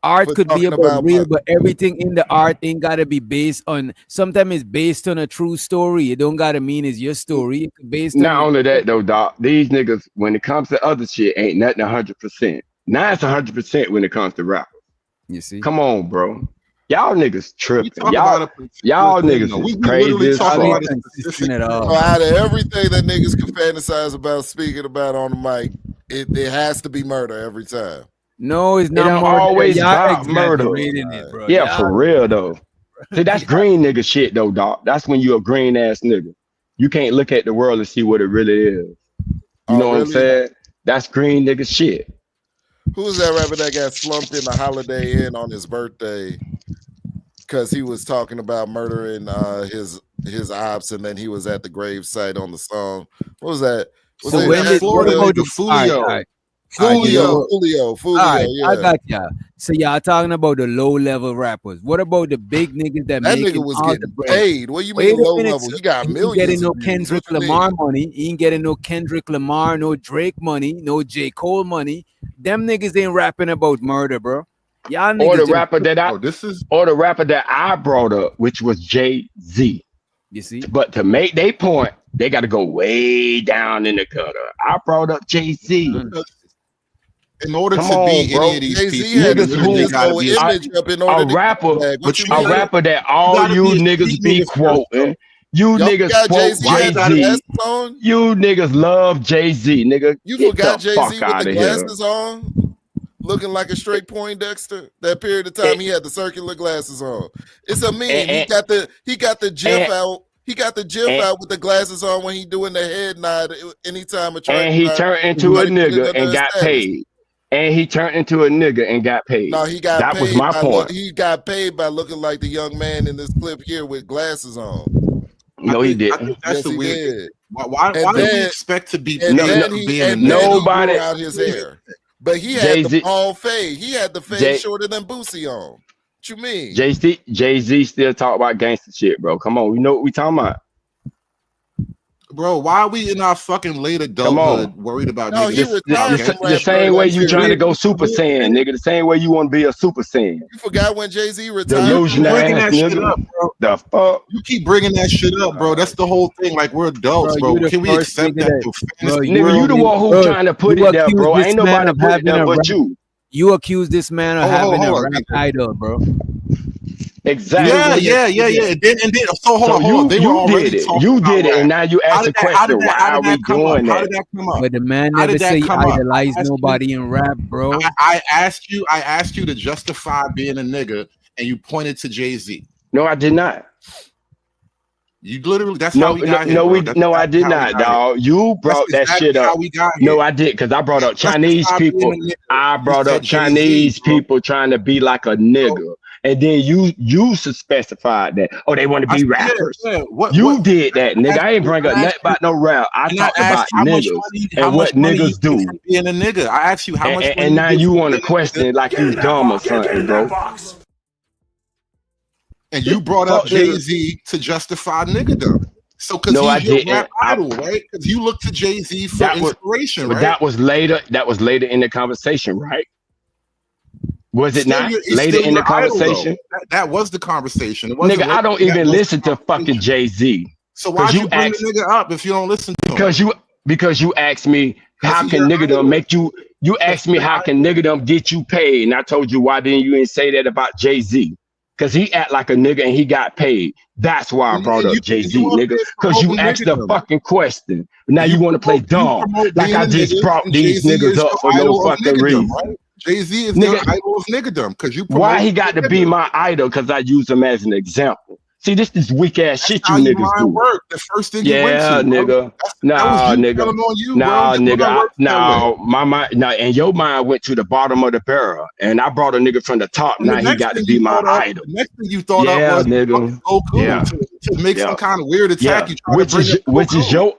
art could be about real, money. but everything in the art ain't gotta be based on. Sometimes it's based on a true story. It don't gotta mean it's your story. It's based Not on only that though, Doc. These niggas, when it comes to other shit, ain't nothing 100%. Now it's 100% when it comes to rappers. You see? Come on, bro. Y'all niggas tripping. talk Y'all about niggas is crazy as fuck. at all. So out of everything that niggas can fantasize about speaking about on the mic, it has to be murder every time. No, it's It not don't murder. always Y'all about murder. exaggerating it, bro. Yeah, Y'all- for real though. See, that's green nigga shit though, Doc. That's when you a green ass nigga. You can't look at the world and see what it really is. You know what I'm saying? That's green nigga shit. Who was that rapper that got slumped in the Holiday Inn on his birthday because he was talking about murdering his ops, and then he was at the grave site on the song? What was that? Was So it when did Florida? what about Fulio. all right. Fulio. All right, Yeah. I got y'all. So y'all talking about the low level rappers. What about the big niggas that That making nigga was all getting the bread? paid. What you Wait mean a low minute, level? sir. He got He ain't millions. getting no of views. Kendrick What you Lamar mean? money. He ain't getting no Kendrick Lamar, no Drake money, no J. Cole money. Them niggas ain't rapping about murder, bro. Y'all niggas Or the just- rapper that I brought up, which was Jay-Z. You see? But to make their point, they got to go way down in the gutter. I brought up Jay-Z. In order Come to on, be bro. any of these Jay-Z people, had to Niggas put who his whole be image up in order a rapper, to get what you a mean? rapper that all gotta you be a niggas street be nigga first, quoting. You Y'all niggas forgot quote Jay-Z had the Jay-Z. glasses on? You niggas love Jay-Z, nigga. You Get forgot the Jay-Z fuck with out the of here. glasses on? Looking like a straight Poindexter. That period of time he had the circular glasses on. It's a meme. He got the GIF out. He got the GIF out with the glasses on when he doing the head nod anytime a track. And he turned into a nigga and got paid. And he turned into a nigga and got paid. No, he got that paid. was my point. He got paid by looking like the young man in this clip here with glasses on. No, he didn't. I think that's Yes, the he weird. did. Why do we expect to be And paid then for he being a and nigga? then he Nobody- grew out his hair. But he had Jay-Z the bald fade. He had the fade Jay- shorter than Boosie on. What you mean? Jay-Z still talk about gangster shit, bro. Come on, we know what we talking about. Bro, why are we in our fucking late adulthood worried about No, he niggas? retired from The rap same though. way That's you it. trying to go Super Saiyan, nigga. The same way you want to be a Super Saiyan. You forgot when Jay-Z retired? Delusion bringing ass that shit nigga. up, bro. The fuck? You keep bringing that shit up, bro. That's the whole thing. Like, we're adults, Bro, bro. you the Can we first accept nigga that? that- The bro, fantasy Nigga, world you the is- one who Bro, trying to put you it there, accuse bro. this Ain't man nobody of put it having there a but rap- you. You accuse this man of having a hold on. rap idol, bro. Exactly. Yeah. It did. So hold on. They were you already did it. talking You about did it, rap. and now you How ask the did that- how question, did that- why how did are we that come up? doing How that? did that come up? But the man How never did that say he come up? idolized I asked nobody in rap, bro. I asked you to justify being a nigga, and you pointed to Jay-Z. No, I did not. You literally, that's how we got here. I did not, dog. You brought that exactly shit up. how we got here. No, I did, because I brought up Chinese Justify people. being a nigga. I brought You up said Jay-Z, Chinese bro. people trying to be like a nigga. And then you specified that. Oh, they want to be rappers. You did that, nigga. I ain't bring up nothing about no rap. I talked about niggas and what niggas do. Being a nigga, I asked you how much. And now you want to question it like you dumb or something, bro. And you brought up Jay-Z to justify nigga though. So because No, I he's your didn't. rap idol, right? Because you look to Jay-Z for inspiration, but right? that was later in the conversation, right? Was it Still not it's later still in the your idol, though. conversation? That was the conversation. It wasn't Nigga, I don't even listen to fucking Jay-Z. So why'd you bring the nigga up if you don't listen to him? Because you Because you asked me how can nigga them make you. You asked me how can nigga them get you paid, and I told you why didn't you say that about Jay-Z? Because he act like a nigga and he got paid. That's why I brought up Jay-Z, nigga. Because you asked the fucking question. Now you want to play dumb. Like I just brought these niggas up for no fucking reason. Right? Jay-Z is your idol of niggerdom because you. Why he got to be my idol? Because I use him as an example. See, this weak ass shit you niggas do. Work. The first thing you went to, nigga. Nah, nigga. Nah, nigga. Nah, and your mind went to the bottom of the barrel, and I brought a nigga from the top. Now he got to be my idol. The next thing you thought of was nigga. To make some kind of weird attack. You which is your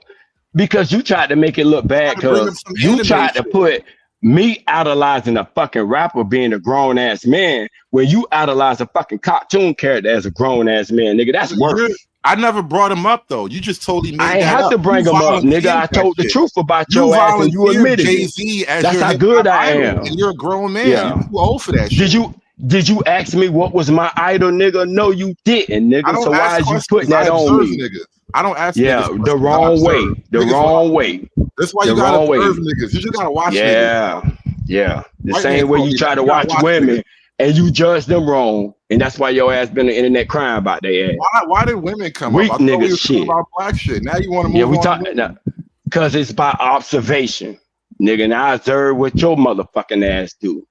because you tried to make it look bad because you tried to put me idolizing a fucking rapper being a grown ass man when you idolize a fucking cartoon character as a grown ass man, nigga. That's worse. I never brought him up though. You just totally made I ain't have to bring him up, nigga. I told the truth about your ass and you admitted Jay-Z it. That's how good I am. And you're a grown man. Yeah. You're too old for that shit. Did you ask me what was my idol, nigga? No, you didn't, nigga. So why is you putting that on me? Niggas. I don't ask. Yeah, the wrong way. The wrong way. That's why you gotta observe niggas. You just gotta watch niggas. Yeah. The same way you try to watch women and you judge them wrong, and that's why your ass been on the internet crying about their ass. Why did women come Weak up? niggas shit. About black shit. Now you want to move on? Yeah, we talk now because it's by observation, nigga. And I observe what your motherfucking ass do.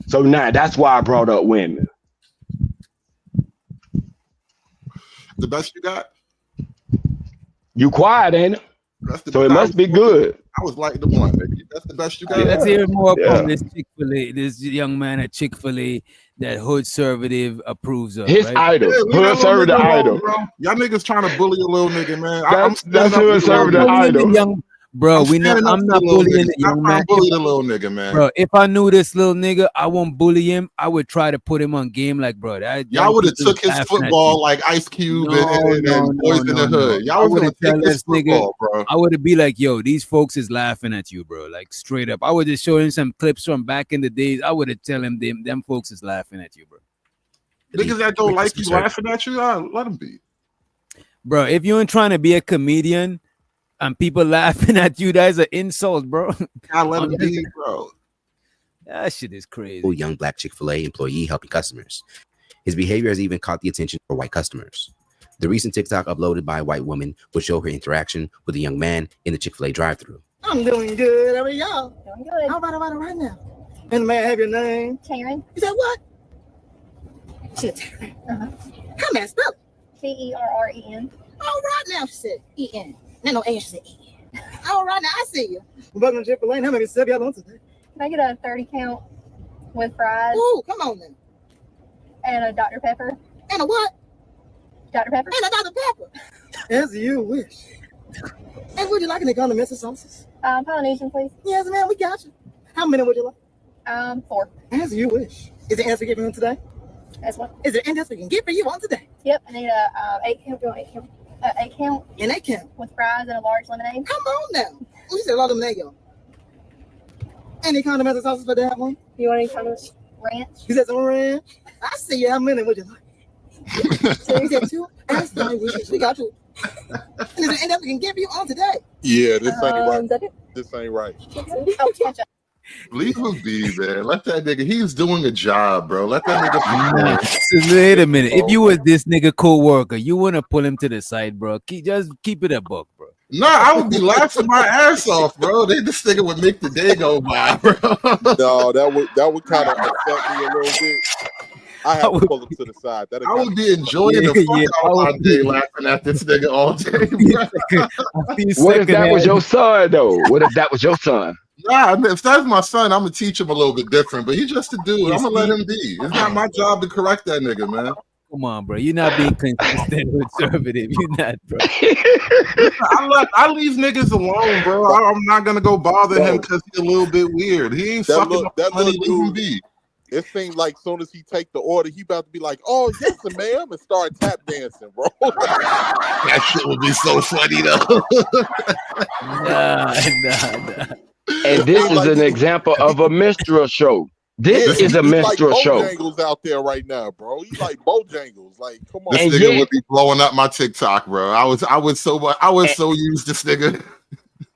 So now that's why I brought up women. The best you got? You quiet, ain't it? So it must be good. I was like the one, baby. That's the best you got. Let's hear more from this Chick-fil-A, this young man at Chick-fil-A that Hood Conservative approves of. His idol. Hood Conservative idol. Y'all niggas trying to bully a little nigga, man. That's Hood Conservative idol. Bro, I'm not bullying the young man. Bully the little nigga, man. Bro, if I knew this little nigga, I won't bully him. I would try to put him on game like, bro. Y'all would have took his football like Ice Cube and Boys in the Hood. Y'all would have taken his football, bro. I would be like, yo, these folks is laughing at you, bro. Like straight up. I would just show him some clips from back in the days. I would have tell him them folks is laughing at you, bro. Niggas that don't like you laughing at you, let them be. Bro, if you ain't trying to be a comedian and people laughing at you, that's an insult, bro. I let him be, bro. That shit is crazy. Young black Chick-fil-A employee helping customers. His behavior has even caught the attention for white customers. The recent TikTok uploaded by a white woman would show her interaction with a young man in the Chick-fil-A drive-thru. I'm doing good. How are y'all? Doing good. How about it right now? And may I have your name? Taryn. You said what? She said Taryn. How may I spell it? Terren. All right now, she said E-N. No, A, she said E-N. All right now, I see you. Welcome to Chick-fil-A. How many sub y'all on today? Can I get a 30 count with fries? Ooh, come on then. And a Dr. Pepper. And a what? Dr. Pepper. And a Dr. Pepper. As you wish. And would you like any condiments or sauces? Polynesian, please. Yes, ma'am, we got you. How many would you like? 4. As you wish. Is there else we can get for him today? As what? Is there anything else we can get for you on today? Yep, I need a 8 count. You want 8 count? 8 count. An 8 count. With fries and a large lemonade. Come on now. We said a lot of lemonade, y'all. Any condiments or sauces for that one? You want any condiments? Ranch. You said some ranch? I see you. How many would you like? So you said 2? That's fine. We got you. And is there anything else we can get for you on today? Yeah, this ain't right. This ain't right. Oh, ketchup. Leave him be, man. Let that nigga. He's doing a job, bro. Let that nigga. So wait a minute. If you was this nigga co-worker, you want to pull him to the side, bro. Just keep it a buck, bro. Nah, I would be laughing my ass off, bro. This nigga would make the day go by, bro. No, that would kind of upset me a little bit. I have to pull him to the side. I would be enjoying the fuck out of my day laughing at this nigga all day, bro. What if that was your son, though? What if that was your son? Nah, if that's my son, I'm gonna teach him a little bit different. But he's just a dude. I'm gonna let him be. It's not my job to correct that nigga, man. Come on, bro. You're not being consistent with conservative. You're not, bro. I leave niggas alone, bro. I'm not gonna go bother him because he's a little bit weird. He ain't fucking up money. Leave him be. It seems like as soon as he take the order, he about to be like, "Oh yes, ma'am," and start tap dancing, bro. That shit would be so funny though. Nah. And this is an example of a minstrel show. This is a minstrel show. Bojangles out there right now, bro. You like Bojangles? Like, come on. This nigga would be blowing up my TikTok, bro. I was so used to this nigga.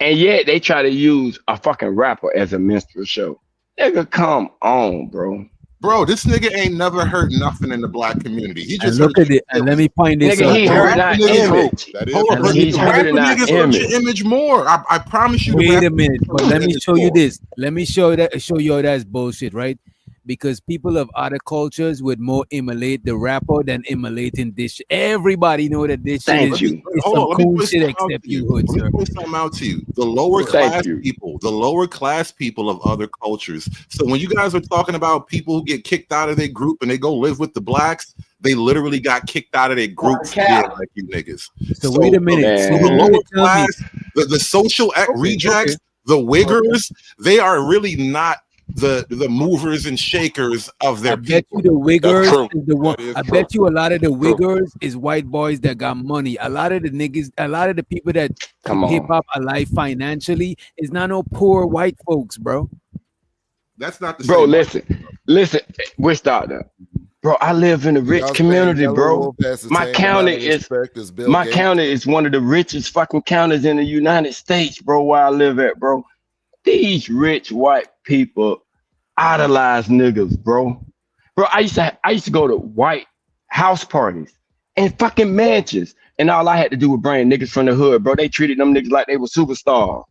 And yet they try to use a fucking rapper as a minstrel show. Nigga, come on, bro. Bro, this nigga ain't never hurt nothing in the black community. He And just look hurt at it. And let me point this Nigga, out. he bro. hurt our image. That is Hold on, And but let me He's point rapper hurting our niggas hurt your image. image more. I promise you. Wait the a minute, but let me image show you more. this. Let me show you that's bullshit, right? Because people of other cultures would more immolate the rapper than immolating this shit. Everybody know that this shit Thank is, you. is Hold some on, let me cool point shit something out except to you. you hood, Let me sir. point something out to you. The lower Thank class you. people, the lower class people of other cultures. So when you guys are talking about people who get kicked out of their group and they go live with the blacks, they literally got kicked out of their group for being like you niggas. So wait a minute. So So the you mean lower to tell me? class, the social rejects, the wiggers, they are really not the movers and shakers of their I bet people. you the wiggers true. is the one. That is I true. bet you a lot of the True. wiggers is white boys that got money. A lot of the niggas, a lot of the people that Come keep hip on. hop alive financially is not no poor white folks, bro. That's not the Bro, same. listen, Witch Doctor. Bro, I live in a rich Y'all saying community, Yellow bro. Wolf has the My same county amount of is respect as Bill my Gates? county is one of the richest fucking counties in the United States, bro, where I live at, bro. These rich white people idolize niggas, bro. Bro, I used to go to white house parties and fucking mansions, and all I had to do was bring niggas from the hood, bro. They treated them niggas like they were superstars.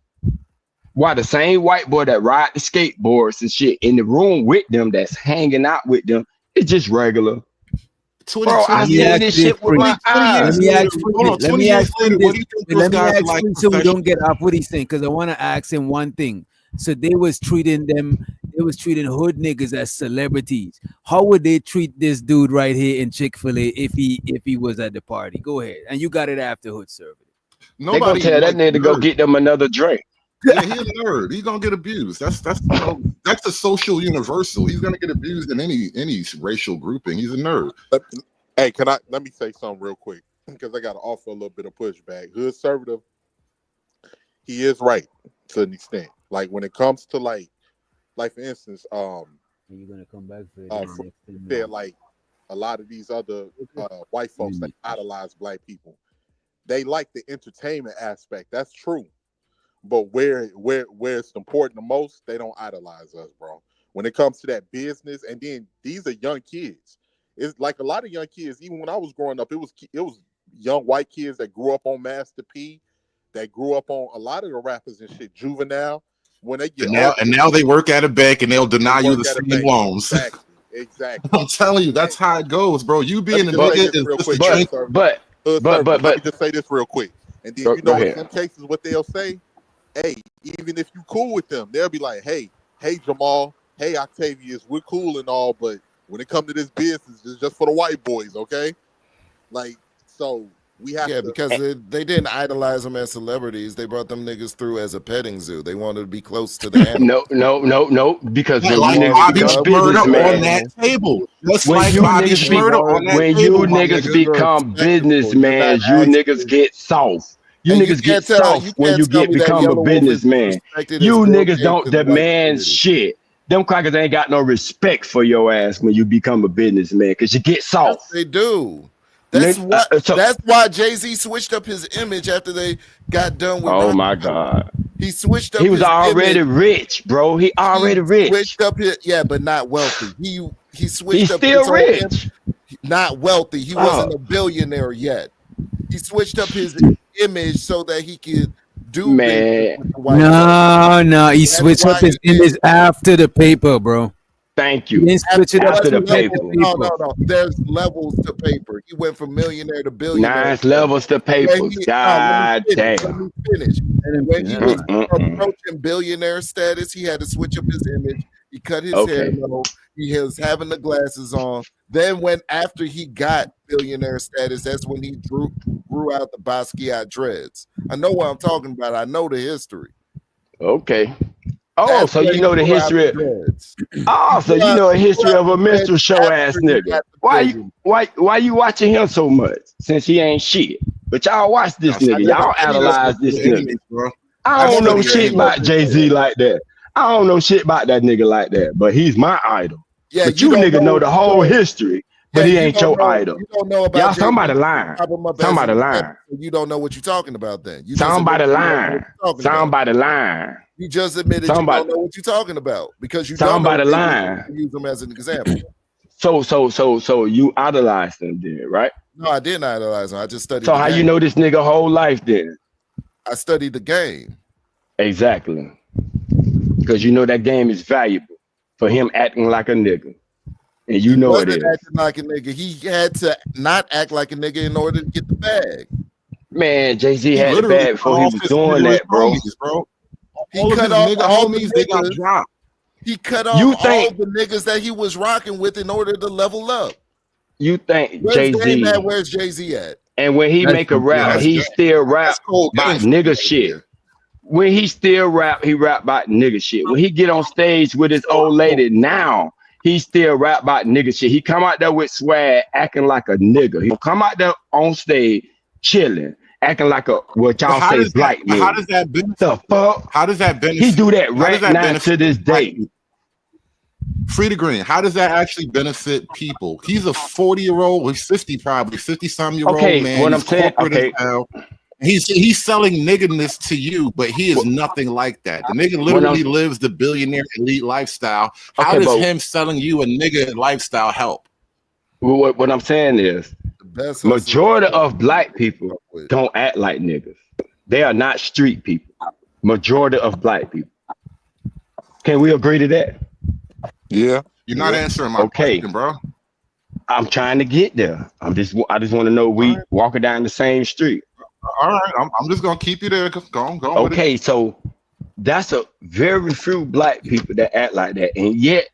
Why the same white boy that ride the skateboards and shit in the room with them, that's hanging out with them, it's just regular. Bro, I Let me seen ask this you this, shit with Free. my Let eyes. me ask Hold on, 20 years later, what do you think those Let me guys are ask like Free so we don't professionally? get off what he's saying, because I want to ask him one thing. So they was treating hood niggas as celebrities. How would they treat this dude right here in Chick-fil-A if he was at the party? Go ahead, and you got it after hood service. They gonna Nobody tell that likes nigga to go nerds. get them another drink. Yeah, he's a nerd. He's gonna get abused. That's that's a social universal. He's gonna get abused in any racial grouping. He's a nerd. Hey, let me say something real quick because I got to offer a little bit of pushback. Hood conservative, he is right to an extent. Like when it comes to like for instance, You're gonna come back for said like a lot of these other white folks that idolize black people, they like the entertainment aspect. That's true. But where it's important the most, they don't idolize us, bro. When it comes to that business, and then these are young kids. It's like a lot of young kids. Even when I was growing up, it was young white kids that grew up on Master P, that grew up on a lot of the rappers and shit. Juvenile. When they get And now they work at a bank and they'll deny you the same loans. Exactly. I'm telling you, that's how it goes, bro. You being a Let me nigga just say this is real just quick. a trick. Let me just say this real quick. And then Go in ahead. some cases what they'll say, hey, even if you cool with them, they'll be like, hey Jamal, hey Octavius, we're cool and all, but when it comes to this business, it's just for the white boys, okay? Like, so we have to, because they didn't idolize them as celebrities. They brought them niggas through as a petting zoo. They wanted to be close to the animals. No. Because when Like you niggas Bobby become Shmurda on businessmen, that table. Just when like you Bobby niggas be, Shmurda on that when table, you my niggas nigga. become businessmen, you niggas get soft. You And niggas get soft when you tell me that become a Yellow Wolf is businessman. respected You as Bill niggas Gates don't in the white demand community. shit. Them crackers ain't got no respect for your ass when you become a businessman, because you get soft. They do. That's why Jay-Z switched up his image after they got done with Oh Rock. my God. He switched up He was his already image. rich, bro. He already rich. Switched up his, but not wealthy. He switched He's up still his whole rich. image. Not wealthy. He wasn't a billionaire yet. He switched up his image so that he could do business with the white folks. No, he That's switched why up his he did. image after the paper, bro. Thank He you. didn't switch it up After the till paper. No. There's levels to paper. He went from millionaire to billionaire. Nice levels to papers. God damn. Let me finish. When he was approaching billionaire status, he had to switch up his image. He cut his hair low. He was having the glasses on. Then after he got billionaire status, that's when he grew out the Basquiat dreads. I know what I'm talking about. I know the history. Okay. Oh, That's so when you he know the grew out history. dreads. Oh, so you know a history of a minstrel show ass nigga. Why you watching him so much? Since he ain't shit. But y'all watch this nigga. Y'all idolize this nigga. I don't know shit about Jay-Z like that. I don't know shit about that nigga like that. But he's my idol. Yeah, but you nigga know the whole history. but he you ain't don't your know, idol. You don't know about Y'all, Jay-Z. somebody lying. Pop him up as Somebody an lying. example, so you don't know what you're talking about. Then you Somebody just admitted you don't know lying. what you're talking about. Somebody lying. You just admitted you Somebody. don't know what you're talking about because you don't know Somebody Jay-Z, lying. you use him as an example. So you idolized him, then, right? No, I didn't idolize him. I just studied. So the how game. you know this nigga whole life then? I studied the game. Exactly. Because you know that game is valuable for him acting like a nigga. And you know it is. He wasn't acting like a nigga. He had to not act like a nigga in order to get the bag. Man, Jay-Z He had the literally bag cut before he off was his doing nigga that, bro. homies, bro. He All of cut his off nigga all homies, the they got niggas. dropped. He cut off You all think- the niggas that he was rocking with in order to level up. You think Where's Dame Jay-Z, at? Where's Jay-Z at? and when he That's make a some- rap, that's he good. still rap That's cold about game for nigga you. shit. When he still rap, he rap about nigga shit. When he get on stage with his old lady now, he still rap about nigga shit. He come out there with swag, acting like a nigga. He come out there on stage, chilling, acting like a what y'all How say does black that? man. How does that benefit? The fuck? How does that benefit? He do that how right does that now benefit to this black day. people? Free to green. How does that actually benefit people? He's a 40-year-old, he's 50 probably, 50-some-year-old Okay, man. what He's I'm saying, corporate okay. as hell. He's selling nigginess to you, but he is nothing like that. The nigga literally lives the billionaire elite lifestyle. How Okay, does but- him selling you a nigga lifestyle help? What I'm saying is, Best majority of black people don't act like niggas. They are not street people. Majority of black people. Can we agree to that? Yeah. You're not answering my question, bro. I'm trying to get there. I just want to know we walking down the same street. All right, I'm just gonna keep you there. Go on. Okay, so that's a very few black people that act like that, and yet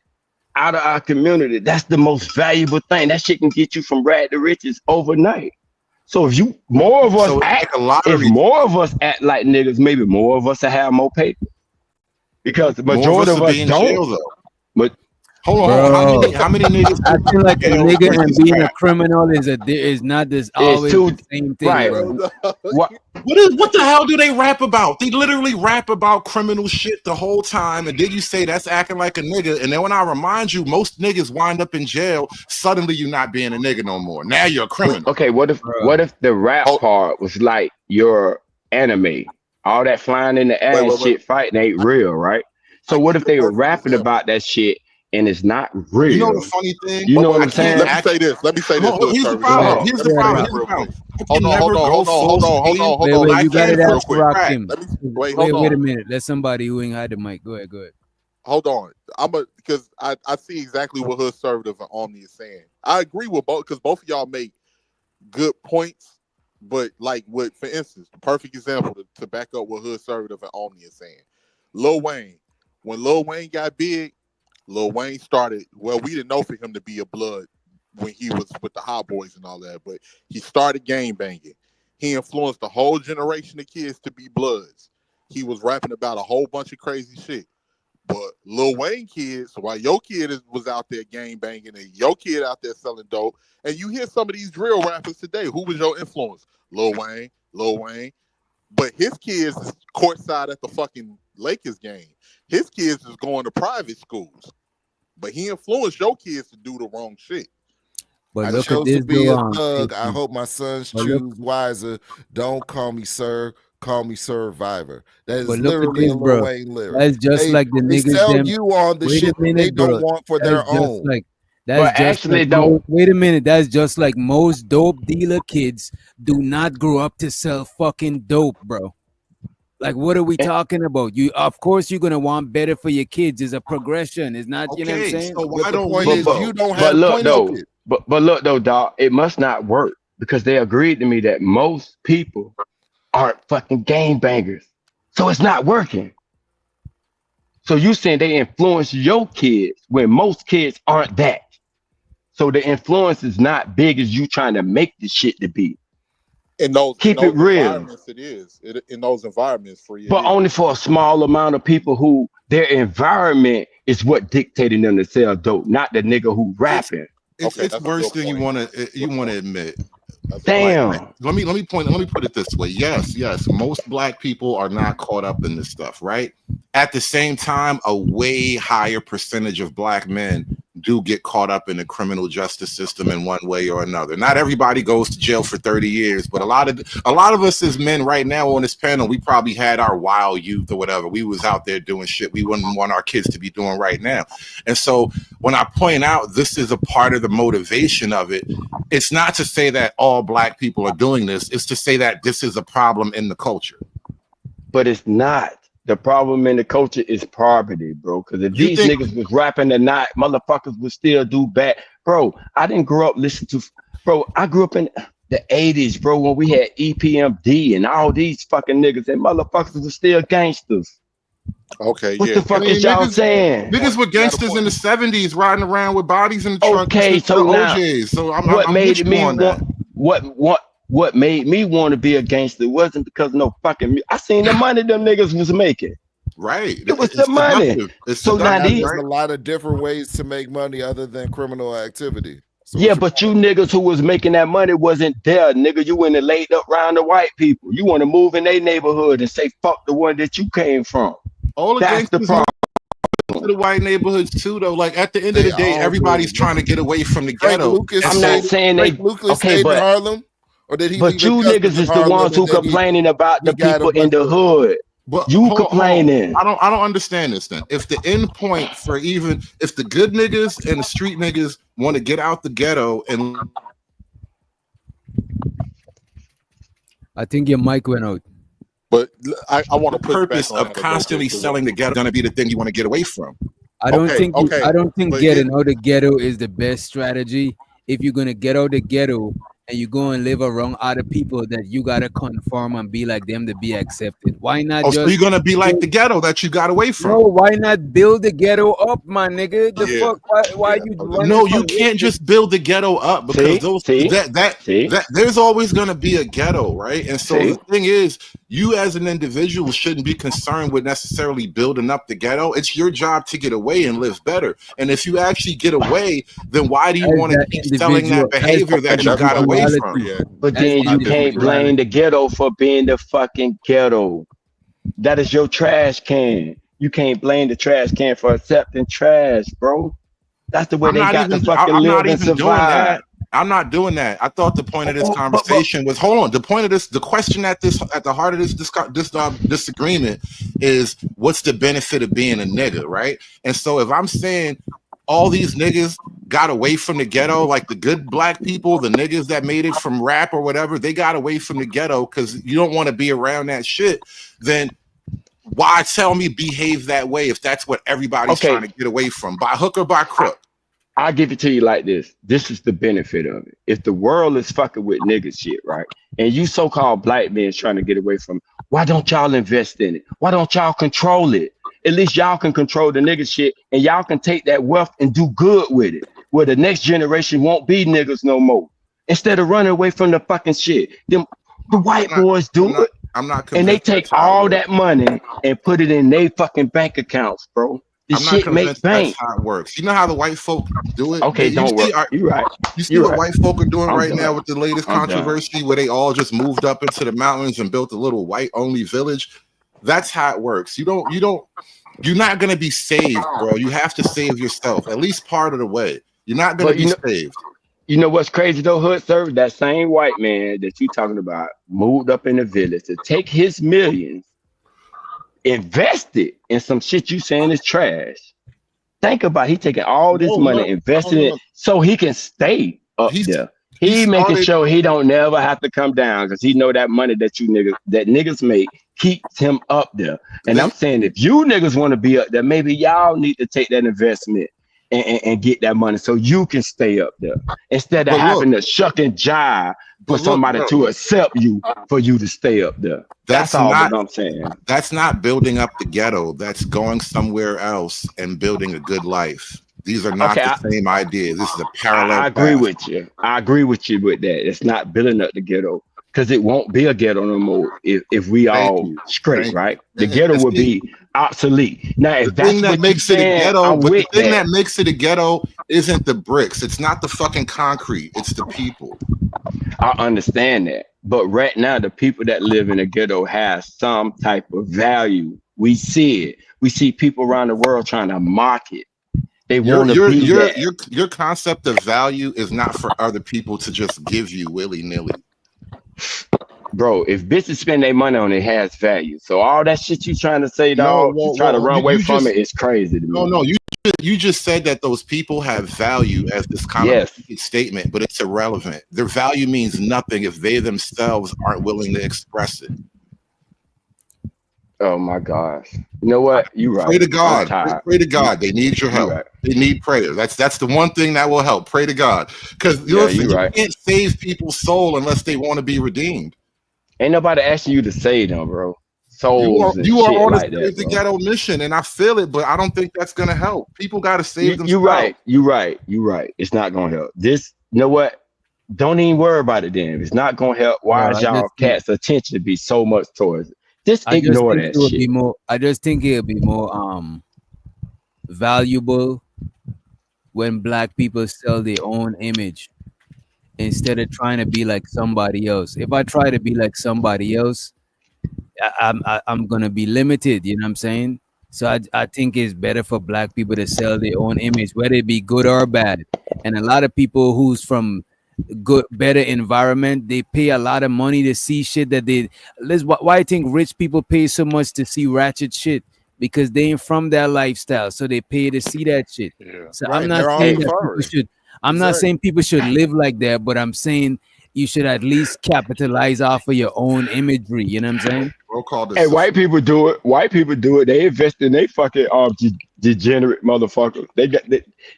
out of our community, that's the most valuable thing. That shit can get you from rag to riches overnight. So if more of us act like niggas, maybe more of us will have more paper. Because the majority of us don't. But hold on, how many niggas acting like a nigga and being a criminal is not this always the same thing, right. bro. What the hell do they rap about? They literally rap about criminal shit the whole time, and then you say that's acting like a nigga, and then when I remind you, most niggas wind up in jail. Suddenly, you're not being a nigga no more. Now you're a criminal. Okay, what if the rap part was like your anime? All that flying in the air and shit fighting ain't real, right? So what if they were rapping about that shit and it's not real? You know the funny thing? You know what I'm saying? Let me say this. Here's the problem. Here's the problem. Hold on. Wait, you got it real out quick. Rakim. Wait Wait a minute. Let somebody who ain't had the mic. Go ahead. Hold on. Because I see exactly what Hood Conservative and Omni is saying. I agree with both because both of y'all make good points. But like for instance, the perfect example to back up what Hood Conservative and Omni is saying. Lil Wayne. When Lil Wayne got big, Lil Wayne started, well, we didn't know for him to be a blood when he was with the Hot Boys and all that, but he started gang banging. He influenced a whole generation of kids to be bloods. He was rapping about a whole bunch of crazy shit. But Lil Wayne kids, while your kid was out there gang banging and your kid out there selling dope, and you hear some of these drill rappers today, who was your influence? Lil Wayne. But his kids is courtside at the fucking Lakers game. His kids is going to private schools. But he influenced your kids to do the wrong shit. But I look chose at this to be a though, thug. I hope my sons choose wiser. Don't call me sir. Call me survivor. That is But look at literally this, a Lil bro. Wayne lyric. That's just like the they niggas sell them. you on the Wait shit a minute, they don't bro. want for That's their just own. like that's just like wait a minute. That's just like most dope dealer kids do not grow up to sell fucking dope, bro. Like, what are we talking about? Of course, you're gonna want better for your kids. It's a progression. It's not, you know what I'm saying? So why the don't point we? is you don't But have look point though, of it. but look though, dog, it must not work because they agreed to me that most people aren't fucking game bangers. So it's not working. So you saying they influence your kids when most kids aren't that. So the influence is not big as you trying to make the shit to be. In those real. environments, it is. In those environments, for you. But only for a small amount of people who their environment is what dictating them to sell dope, not the nigga who rapping. It's worse than you want to admit. Damn. Like, let me put it this way. Yes, most black people are not caught up in this stuff, right? At the same time, a way higher percentage of black men do get caught up in the criminal justice system in one way or another. Not everybody goes to jail for 30 years, but a lot of us as men right now on this panel, we probably had our wild youth or whatever. We was out there doing shit we wouldn't want our kids to be doing right now. And so when I point out this is a part of the motivation of it, it's not to say that all black people are doing this. It's to say that this is a problem in the culture. But it's not. The problem in the culture is poverty, bro. Because if these niggas was rapping or not, motherfuckers would still do bad. Bro, I didn't grow up listening to, bro, I grew up in the 80s, bro, when we had EPMD and all these fucking niggas, and motherfuckers were still gangsters. Okay, what the fuck is y'all saying? Niggas were gangsters in the 70s riding around with bodies in the trunk. Okay, so now, OJs. So I'm what made with me you on that. What made me want to be a gangster wasn't because of no fucking. I seen the money them niggas was making. Right, it was the money. So now There's a lot of different ways to make money other than criminal activity. So yeah, but you niggas who was making that money wasn't there, nigga. You went and laid up around the white people. You want to move in their neighborhood and say fuck the one that you came from. All the That's the gangsters problem. to the white neighborhoods too, though. Like at the end of the day, everybody's trying to get away from the ghetto. I'm not saying they. Okay, but Harlem. Or did he but you niggas is the ones who complaining about the people in the hood. But you complaining. I don't understand this then. If the end point for even if the good niggas and the street niggas want to get out the ghetto and I think your mic went out. But I want to the purpose of constantly selling the ghetto gonna be the thing you want to get away from. I don't think getting out the ghetto is the best strategy. If you're gonna get out the ghetto and you go and live around other people that you gotta conform and be like them to be accepted. Why not? So you're gonna be like the ghetto that you got away from. No, why not build the ghetto up, my nigga? The fuck? Why you? No, you can't just build the ghetto up because there's always gonna be a ghetto, right? And so the thing is, you as an individual shouldn't be concerned with necessarily building up the ghetto. It's your job to get away and live better. And if you actually get away, then why do you want to keep selling that behavior that you got away from? But then you can't blame the ghetto for being the fucking ghetto. That is your trash can. You can't blame the trash can for accepting trash, bro. That's the way they got to fucking live and survive. I'm not doing that. I thought the point of this conversation was the question at the heart of this disagreement is what's the benefit of being a nigga, right? And so if I'm saying all these niggas got away from the ghetto, like the good black people, the niggas that made it from rap or whatever, they got away from the ghetto because you don't want to be around that shit, then why tell me behave that way if that's what everybody's trying to get away from, by hook or by crook? I'll give it to you like this. This is the benefit of it. If the world is fucking with nigga shit, right? And you so-called black men trying to get away from it, why don't y'all invest in it? Why don't y'all control it? At least y'all can control the nigga shit and y'all can take that wealth and do good with it, where the next generation won't be niggas no more. Instead of running away from the fucking shit. The white boys do it. I'm not and they take all that money and put it in their fucking bank accounts, bro. This shit make bank. That's how it works. You know how the white folk do it? Okay, don't worry. You're right. You see what white folk are doing right now with the latest controversy where they all just moved up into the mountains and built a little white-only village? That's how it works. You're not gonna be saved, bro. You have to save yourself, at least part of the way. You're not gonna be saved. You know what's crazy though, Hood Service? That same white man that you talking about moved up in the village to take his millions, invested in some shit you saying is trash. Think about he taking all this money, invested in it so he can stay up there. He making sure he don't never have to come down because he know that money that niggas make keeps him up there. And I'm saying if you niggas want to be up there, maybe y'all need to take that investment and get that money so you can stay up there instead of having to shuck and jive for somebody to accept you for you to stay up there. That's all that I'm saying. That's not building up the ghetto. That's going somewhere else and building a good life. These are not the same ideas. This is a parallel. I agree with you. I agree with you with that. It's not building up the ghetto because it won't be a ghetto no more if we all straight, right? The ghetto will be obsolete. Now, if the thing that makes it a ghetto, but the thing that makes it a ghetto isn't the bricks. It's not the fucking concrete. It's the people. I understand that, but right now, the people that live in the ghetto have some type of value. We see it. We see people around the world trying to mock it. They want to be that. Your concept of value is not for other people to just give you willy-nilly. Bro, if bitches spend their money on it, has value. So all that shit you trying to say, dog, you try to run away from it, it's crazy to me. No, you just said that those people have value as this kind of statement, but it's irrelevant. Their value means nothing if they themselves aren't willing to express it. Oh my gosh. You know what? You right. Pray to God. Pray to God. They need your help. Right. They need prayer. That's the one thing that will help. Pray to God. Because you can't save people's soul unless they want to be redeemed. Ain't nobody asking you to save them, bro. Souls you are on like the ghetto mission, and I feel it, but I don't think that's gonna help. People gotta save themselves. You're right. It's not gonna help. This, you know what? Don't even worry about it then. If it's not gonna help, why is y'all cats' attention to be so much towards it? Just ignore that shit. I just think it'll be more valuable when black people sell their own image instead of trying to be like somebody else. If I try to be like somebody else, I'm gonna be limited. You know what I'm saying? So I think it's better for black people to sell their own image, whether it be good or bad. And a lot of people who's from better environment, they pay a lot of money to see shit that why I think rich people pay so much to see ratchet shit, because they ain't from that lifestyle, so they pay to see that shit. So I'm not saying that people should not saying people should live like that, but I'm saying you should at least capitalize off of your own imagery. You know what I'm saying? Hey, white people do it. They invest in they fucking degenerate motherfuckers.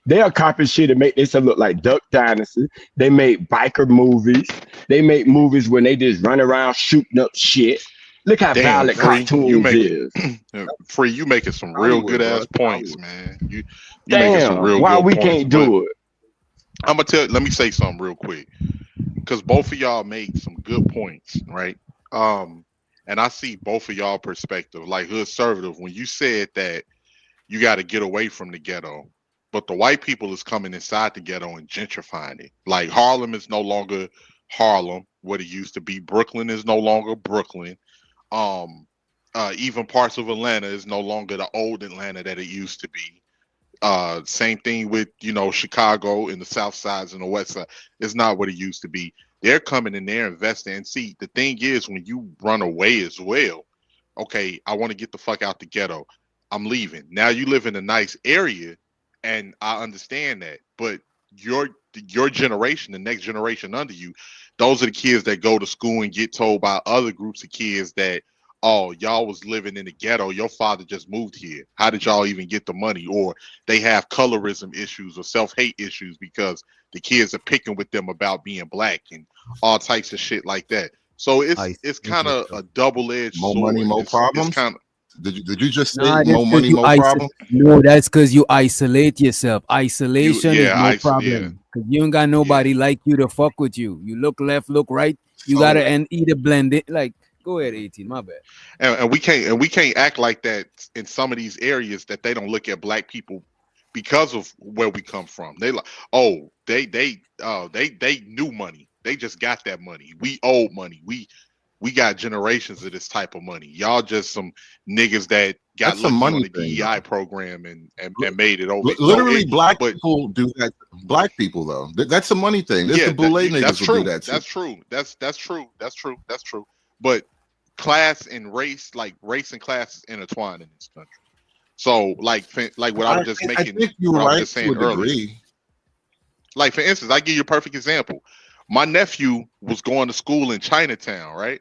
They are copying shit and make themselves look like Duck Dynasty. They make biker movies. They make movies when they just run around shooting up shit. Look how violent cartoons is. Free, you making some real good ass points, man. You damn, making some real why good we points, can't do it? I'm gonna let me say something real quick, because both of y'all made some good points, right? And I see both of y'all perspective. Like Hood Conservative, when you said that you got to get away from the ghetto, but the white people is coming inside the ghetto and gentrifying it. Like Harlem is no longer Harlem, what it used to be. Brooklyn is no longer Brooklyn. Even parts of Atlanta is no longer the old Atlanta that it used to be. Same thing with, Chicago and the South Sides and the West Side. It's not what it used to be. They're coming in there investing. And see, the thing is, when you run away as well, okay, I want to get the fuck out the ghetto. I'm leaving. Now you live in a nice area, and I understand that. But your generation, the next generation under you, those are the kids that go to school and get told by other groups of kids that, oh, y'all was living in the ghetto. Your father just moved here. How did y'all even get the money? Or they have colorism issues or self-hate issues because the kids are picking with them about being black and all types of shit like that. So it's kind of a double-edged sword. More money, more problems. Did you just say more money, more problems? No, that's because you isolate yourself. Isolation is no problem. Because you ain't got nobody like you to fuck with you. You look left, look right. You gotta either blend it. Like, go ahead, 18. My bad. And we can't act like that in some of these areas that they don't look at black people because of where we come from. They like, oh, they knew money. They just got that money. We owe money. We got generations of this type of money. Y'all just some niggas that got lucky on the DEI program and made it over. Literally, black people do that. Black people though, that's a money thing. The Boule niggas will do that too. That's true. But class and race, like race and class, is intertwined in this country. So, like what I was just making, I think you were right to a degree. Like for instance, I give you a perfect example. My nephew was going to school in Chinatown, right?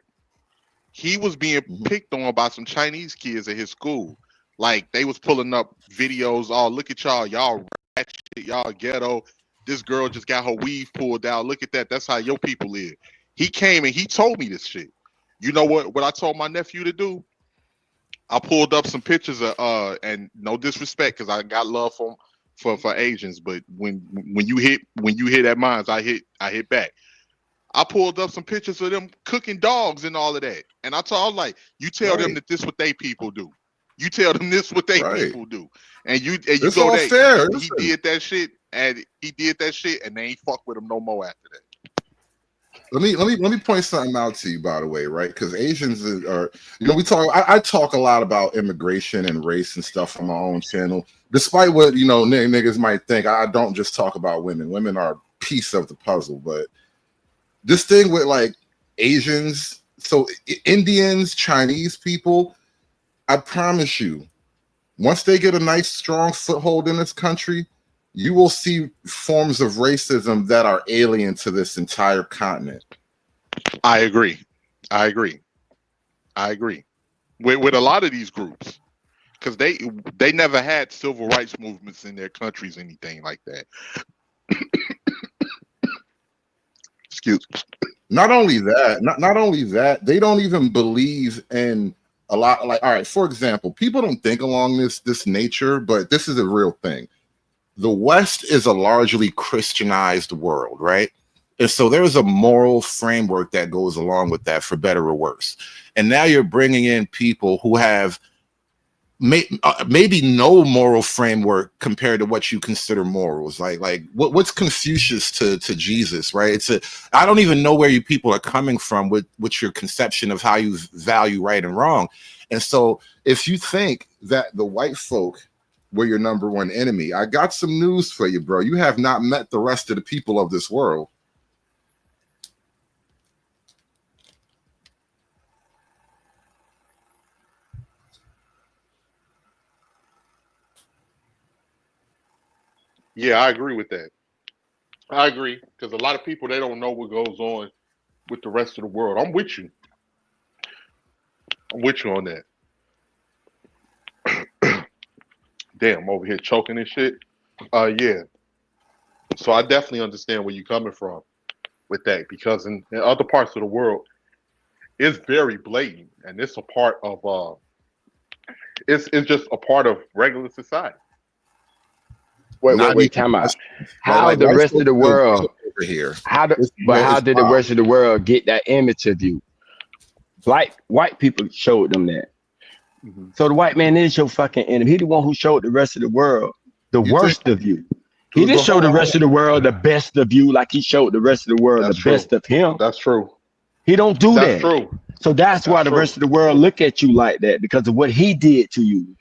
He was being picked on by some Chinese kids at his school. Like they was pulling up videos. Oh, look at y'all ratchet, y'all ghetto. This girl just got her weave pulled out. Look at that. That's how your people live. He came and he told me this shit. You know what I told my nephew to do? I pulled up some pictures of and no disrespect, because I got love for Asians, but when you hit at mine, I hit back. I pulled up some pictures of them cooking dogs and all of that. And I told like, you tell them that this what they people do. You tell them this what they people do. And you go there. He did that shit and they ain't fuck with him no more after that. let me point something out to you, by the way, right? Because Asians are, we talk. I talk a lot about immigration and race and stuff on my own channel. Despite what niggas might think, I don't just talk about women. Women are a piece of the puzzle, but this thing with like Asians, so Indians, Chinese people, I promise you, once they get a nice strong foothold in this country, you will see forms of racism that are alien to this entire continent. I agree. With a lot of these groups, because they never had civil rights movements in their countries, anything like that. Excuse me. Not only that, they don't even believe in a lot. Like, all right, for example, people don't think along this nature, but this is a real thing. The West is a largely Christianized world, right? And so there's a moral framework that goes along with that, for better or worse. And now you're bringing in people who have maybe no moral framework compared to what you consider morals. Like what's Confucius to Jesus, right? I don't even know where you people are coming from with your conception of how you value right and wrong. And so if you think that the white folk were your number one enemy, I got some news for you, bro. You have not met the rest of the people of this world. Yeah, I agree with that. I agree, because a lot of people, they don't know what goes on with the rest of the world. I'm with you. I'm with you on that. Damn, I'm over here choking and shit. Yeah. So I definitely understand where you're coming from with that, because in other parts of the world, it's very blatant, and it's a part of it's just a part of regular society. Wait. Time out. How the rest of the world over here? How did the rest of the world get that image of you? White people showed them that. Mm-hmm. So the white man is your fucking enemy. He the one who showed the rest of the world the worst of you. He didn't show the rest of the world the best of you like he showed the rest of the world the best of him. That's true. He don't do that. That's true. So that's why the rest of the world look at you like that, because of what he did to you.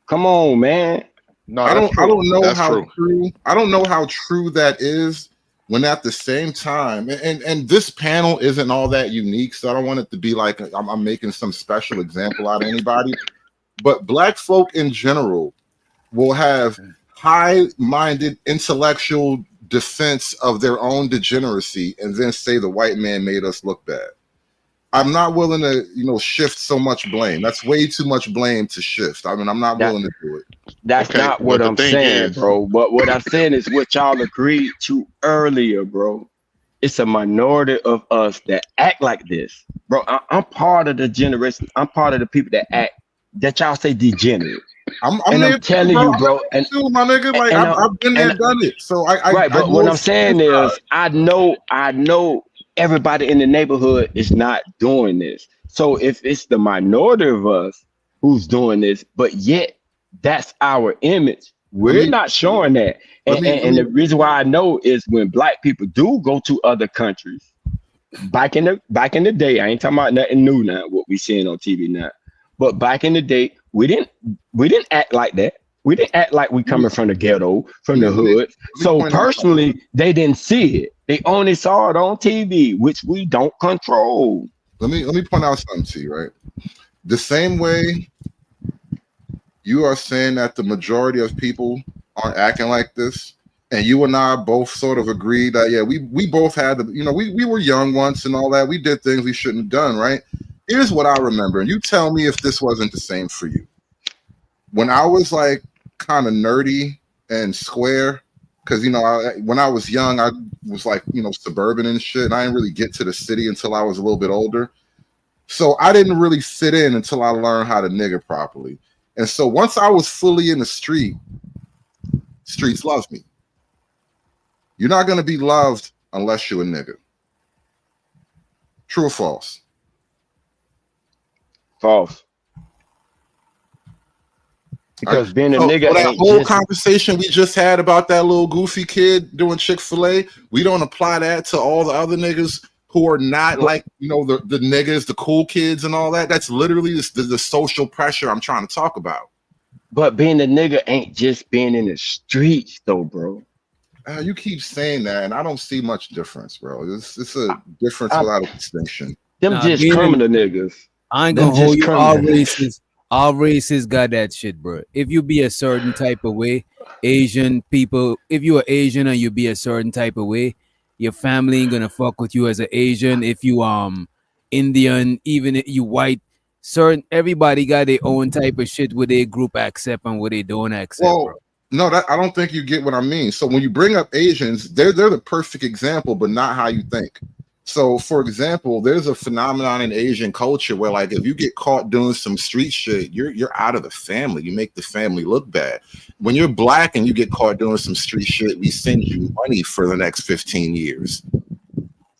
Come on, man. No, I don't know how true. I don't know how true that is, when at the same time, and this panel isn't all that unique, so I don't want it to be like I'm making some special example out of anybody. But Black folk in general will have high-minded intellectual defense of their own degeneracy, and then say the white man made us look bad. I'm not willing to, shift so much blame. That's way too much blame to shift. I mean, I'm not willing to do it. That's not what I'm saying, bro. But what I'm saying is what y'all agreed to earlier, bro. It's a minority of us that act like this, bro. I'm part of the generation. I'm part of the people that act, that y'all say degenerate. I'm telling you, bro. And my nigga, like I've been there, done it. So but what I'm saying is, I know. Everybody in the neighborhood is not doing this. So if it's the minority of us who's doing this, but yet that's our image, we're not showing that. And the reason why I know is when Black people do go to other countries, back in the day, I ain't talking about nothing new now, what we seeing on TV now. But back in the day, we didn't act like that. We didn't act like we coming from the ghetto, from the hood. So personally, they didn't see it. They only saw it on TV, which we don't control. Let me point out something to you, right? The same way you are saying that the majority of people aren't acting like this, and you and I both sort of agreed that, yeah, we both had we were young once and all that. We did things we shouldn't have done, right? Here's what I remember, and you tell me if this wasn't the same for you. When I was like kind of nerdy and square, because when I was young, I was like suburban and shit, and I didn't really get to the city until I was a little bit older. So I didn't really fit in until I learned how to nigger properly. And so once I was fully in the streets loved me. You're not gonna be loved unless you're a nigger. True or false? False. Because being a So nigga that ain't whole just conversation we just had about that little goofy kid doing Chick-fil-A, we don't apply that to all the other niggas who are not like, you know, the niggas, the cool kids and all that. That's literally the social pressure I'm trying to talk about. but being a nigga ain't just being in the streets though, bro. You keep saying that, and I don't see much difference, bro. It's a difference without a distinction. Them Nah, just being criminal niggas. I ain't Them gonna hold just you. criminal. All races got that shit, bro. If you be a certain type of way, Asian people, if you are Asian and you be a certain type of way, your family ain't gonna fuck with you as an Asian. If you Indian, even if you white, certain everybody got their own type of shit where they group accept and what they don't accept, bro. Well, no, that I don't think you get what I mean. So when you bring up Asians, they're the perfect example, but not how you think. So, for example, there's a phenomenon in Asian culture where, like, if you get caught doing some street shit, you're out of the family. You make the family look bad. When you're black and you get caught doing some street shit, we send you money for the next 15 years.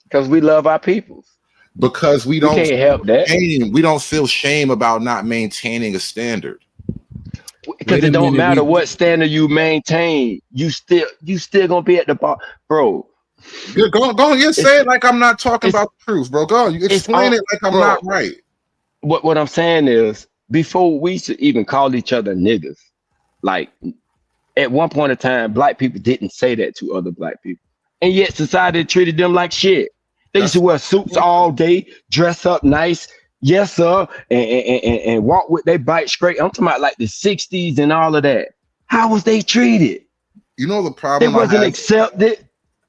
Because we love our people. Because we We don't can't help that. we don't feel shame about not maintaining a standard. Because it don't matter what standard you maintain, you still gonna be at the bar, bro. Yeah, go on, you say it like I'm not talking about the truth, bro. Go on, you explain it like I'm not right. What I'm saying is, before we should even call each other niggas, like at one point in time, black people didn't say that to other black people, and yet society treated them like shit. They used to wear suits all day, dress up nice, yes sir, and walk with their bike straight. I'm talking about like the '60s and all of that. How was they treated? You know the problem. They wasn't accepted.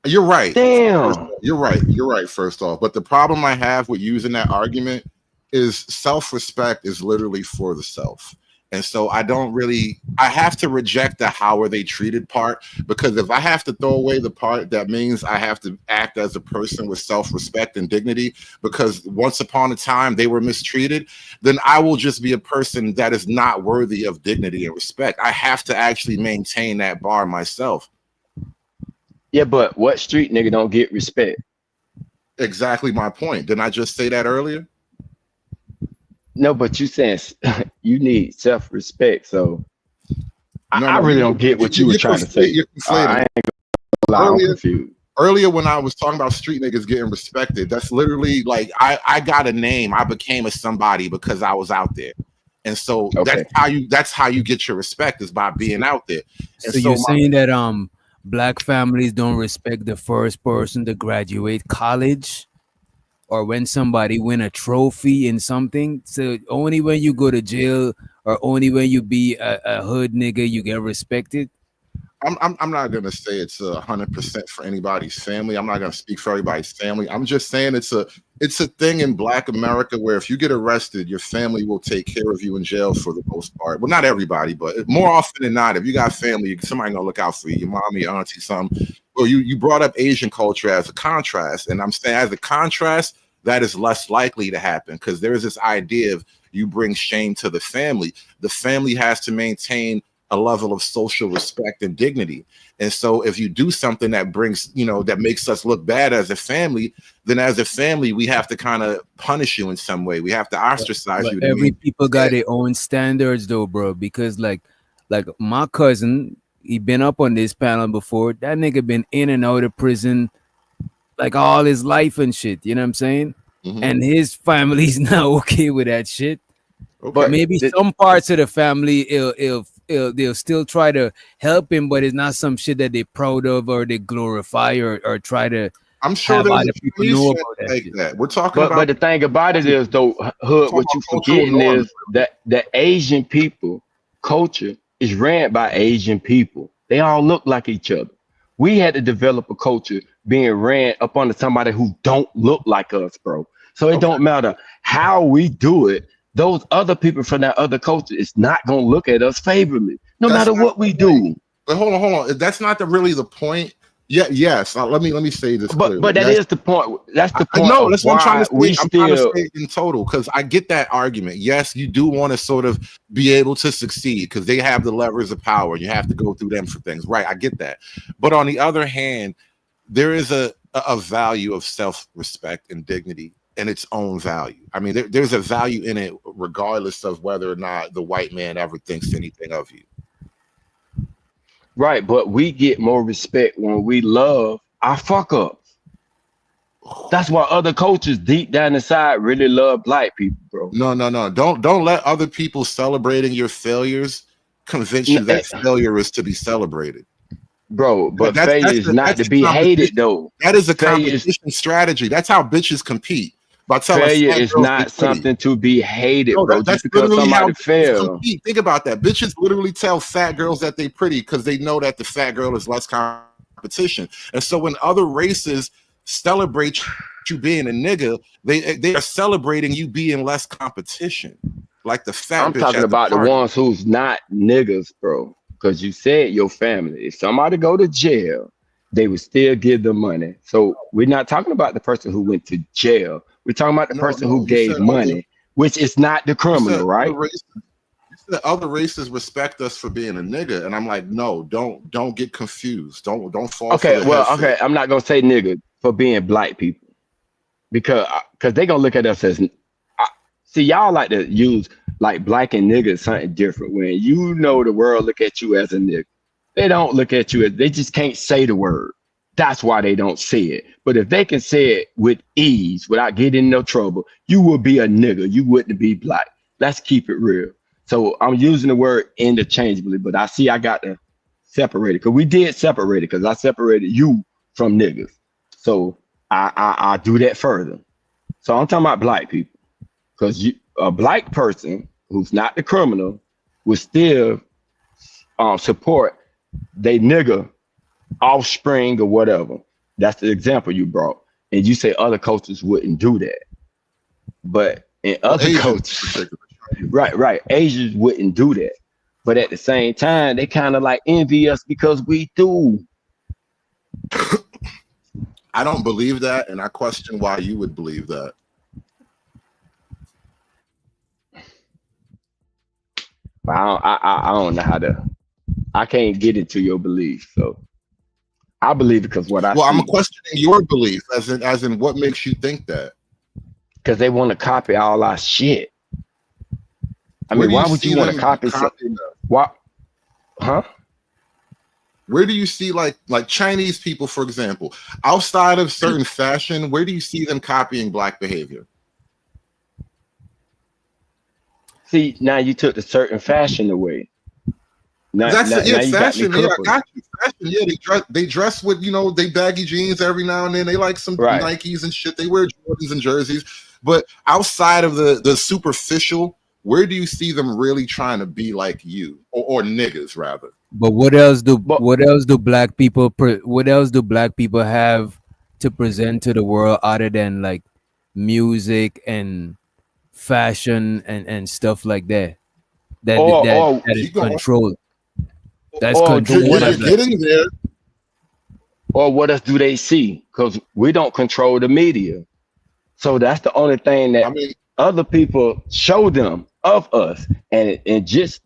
You're right. Damn. You're right. You're right, first off. But the problem I have with using that argument is self-respect is literally for the self. And so I have to reject the how are they treated part, because if I have to throw away the part, that means I have to act as a person with self-respect and dignity, because once upon a time they were mistreated, then I will just be a person that is not worthy of dignity and respect. I have to actually maintain that bar myself. Yeah, but what street nigga don't get respect? Exactly my point. Didn't I just say that earlier? No, but you saying you need self-respect. So I really don't get what you were trying to say. You're conflating. I ain't gonna lie, I'm confused. Earlier when I was talking about street niggas getting respected, that's literally like I got a name. I became a somebody because I was out there. And so that's how you get your respect, is by being out there. And So you're saying that black families don't respect the first person to graduate college, or when somebody win a trophy in something. So only when you go to jail, or only when you be a hood nigga, you get respected. I'm not gonna say it's 100% for anybody's family. I'm not gonna speak for everybody's family. I'm just saying it's a thing in Black America where if you get arrested, your family will take care of you in jail for the most part. Well, not everybody, but more often than not, if you got family, somebody gonna look out for you. Your mommy, your auntie, something. Well, you brought up Asian culture as a contrast, and I'm saying as a contrast, that is less likely to happen, because there is this idea of you bring shame to the family. The family has to maintain a level of social respect and dignity. And so if you do something that brings, that makes us look bad as a family, then as a family, we have to kind of punish you in some way. We have to ostracize you. Every people got their own standards though, bro, because like my cousin, he been up on this panel before. That nigga been in and out of prison like all his life and shit. You know what I'm saying? Mm-hmm. And his family's not okay with that shit. Okay. But maybe some parts of the family they'll still try to help him, but it's not some shit that they're proud of or they glorify or try to. I'm sure there's other people know about that. We're talking about. But the thing about it is, though, Hood, what you forgetting is that the Asian people culture is ran by Asian people. They all look like each other. We had to develop a culture being ran up under somebody who don't look like us, bro. So it don't matter how we do it. Those other people from that other culture is not gonna look at us favorably, no matter what we do. But hold on. That's not really the point. Yeah, yes. Let me say this clearly. But that is the point. That's the point. No, that's what I'm trying to say. I'm trying to say in total, because I get that argument. Yes, you do want to sort of be able to succeed because they have the levers of power. You have to go through them for things, right? I get that. But on the other hand, there is a value of self-respect and dignity. in its own value. I mean, there's a value in it regardless of whether or not the white man ever thinks anything of you. Right, but we get more respect when we love our fuck ups. That's why other cultures deep down inside really love black people, bro. No. Don't let other people celebrating your failures convince you that failure is to be celebrated. Bro, but failure is not to be hated, though. That is a competition strategy. That's how bitches compete. By telling failure fat is girls not something to be hated, bro. That's Just because literally how somebody bitches fails. compete. Think about that. Bitches literally tell fat girls that they pretty because they know that the fat girl is less competition. And so when other races celebrate you being a nigga, they are celebrating you being less competition. Like the fat I'm bitch talking at the about the party. ones who's not niggas, bro. Because you said your family. If somebody go to jail, they would still give them money. So we're not talking about the person who went to jail. We're talking about the person who You gave said money, which is not the criminal, right? You said other races respect us for being a nigga, and I'm like, no, don't get confused. Don't fall for Okay, the well, head okay, fake. I'm not gonna say nigga for being black people because they gonna look at us as see y'all like to use like black and nigga is something different. When you know the world look at you as a nigga, they don't look at you as they just can't say the word. That's why they don't say it. But if they can say it with ease without getting in no trouble, you would be a nigga. You wouldn't be black. Let's keep it real. So I'm using the word interchangeably, but I see I got to separate it because we did separate it because I separated you from niggas. So I do that further. So I'm talking about black people because a black person who's not the criminal will still support they nigga offspring or whatever. That's the example you brought. And you say other cultures wouldn't do that. But in other cultures, right, Asians wouldn't do that. But at the same time, they kind of like envy us because we do. I don't believe that, and I question why you would believe that. I don't know how to. I can't get into your belief, so I believe it because what I see. I'm questioning your belief, as in what makes you think that? Because they want to copy all our shit. I mean, why would you want to copy something? Why? Huh? Where do you see like Chinese people, for example, outside of certain fashion? Where do you see them copying black behavior? See, now you took the certain fashion away. Fashion. Yeah, I got you. Fashion. Yeah, they dress with they baggy jeans every now and then. They like some Nikes and shit. They wear Jordans and jerseys. But outside of the superficial, where do you see them really trying to be like you or niggas rather? But what else do black people have to present to the world other than like music and fashion and stuff like that? That is controlled. That's controlled. You're getting there. Or what else do they see? Because we don't control the media. So that's the only thing that other people show them of us. And just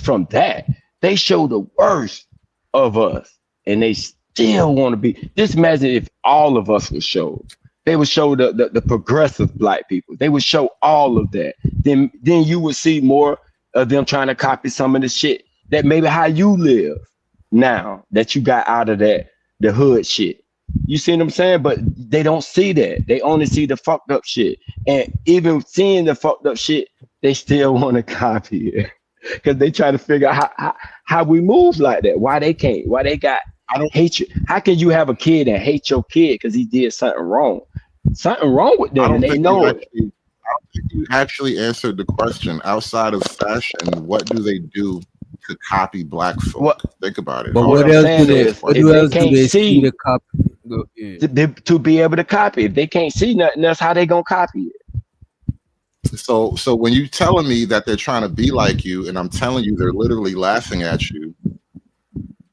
from that, they show the worst of us. And they still want to be. Just imagine if all of us would show. They would show the progressive black people. They would show all of that. Then you would see more of them trying to copy some of the shit that maybe how you live now that you got out of the hood shit. You see what I'm saying? But they don't see that. They only see the fucked up shit. And even seeing the fucked up shit, they still want to copy it. Because they try to figure out how we move like that. Why they can't? Why they got hatred? How can you have a kid and hate your kid because he did something wrong? Something wrong with them, and they know it. I don't think you actually answered the question. Outside of fashion, what do they do to copy black folk? Think about it. But what else do they see the copy? To be able to copy. If they can't see nothing else, how they gonna copy it? So when you telling me that they're trying to be like you, and I'm telling you they're literally laughing at you,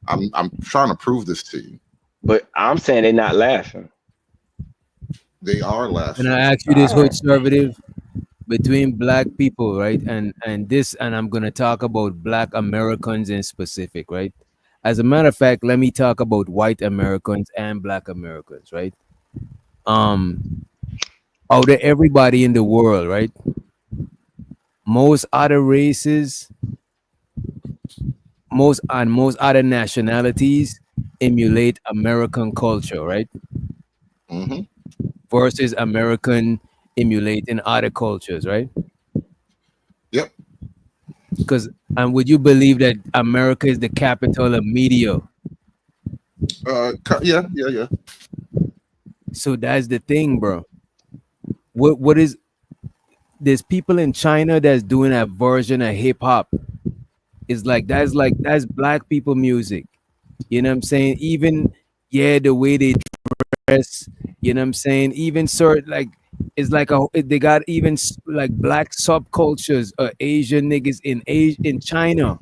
I'm trying to prove this to you. But I'm saying they're not laughing. They are laughing. And I ask you this, hood conservative, between black people, right? And I'm gonna talk about black Americans in specific, right? As a matter of fact, let me talk about white Americans and black Americans, right? out of everybody in the world, right? Most other races, most other nationalities emulate American culture, right? Mm-hmm. Versus American emulating other cultures, right? Yep. Because and would you believe that America is the capital of media? Yeah. So that's the thing, bro. What is there's people in China that's doing a version of hip hop. It's like that's black people music. You know what I'm saying? Even yeah, the way they dress, you know what I'm saying? Even sort like it's like they got even like black subcultures, Asian niggas in China,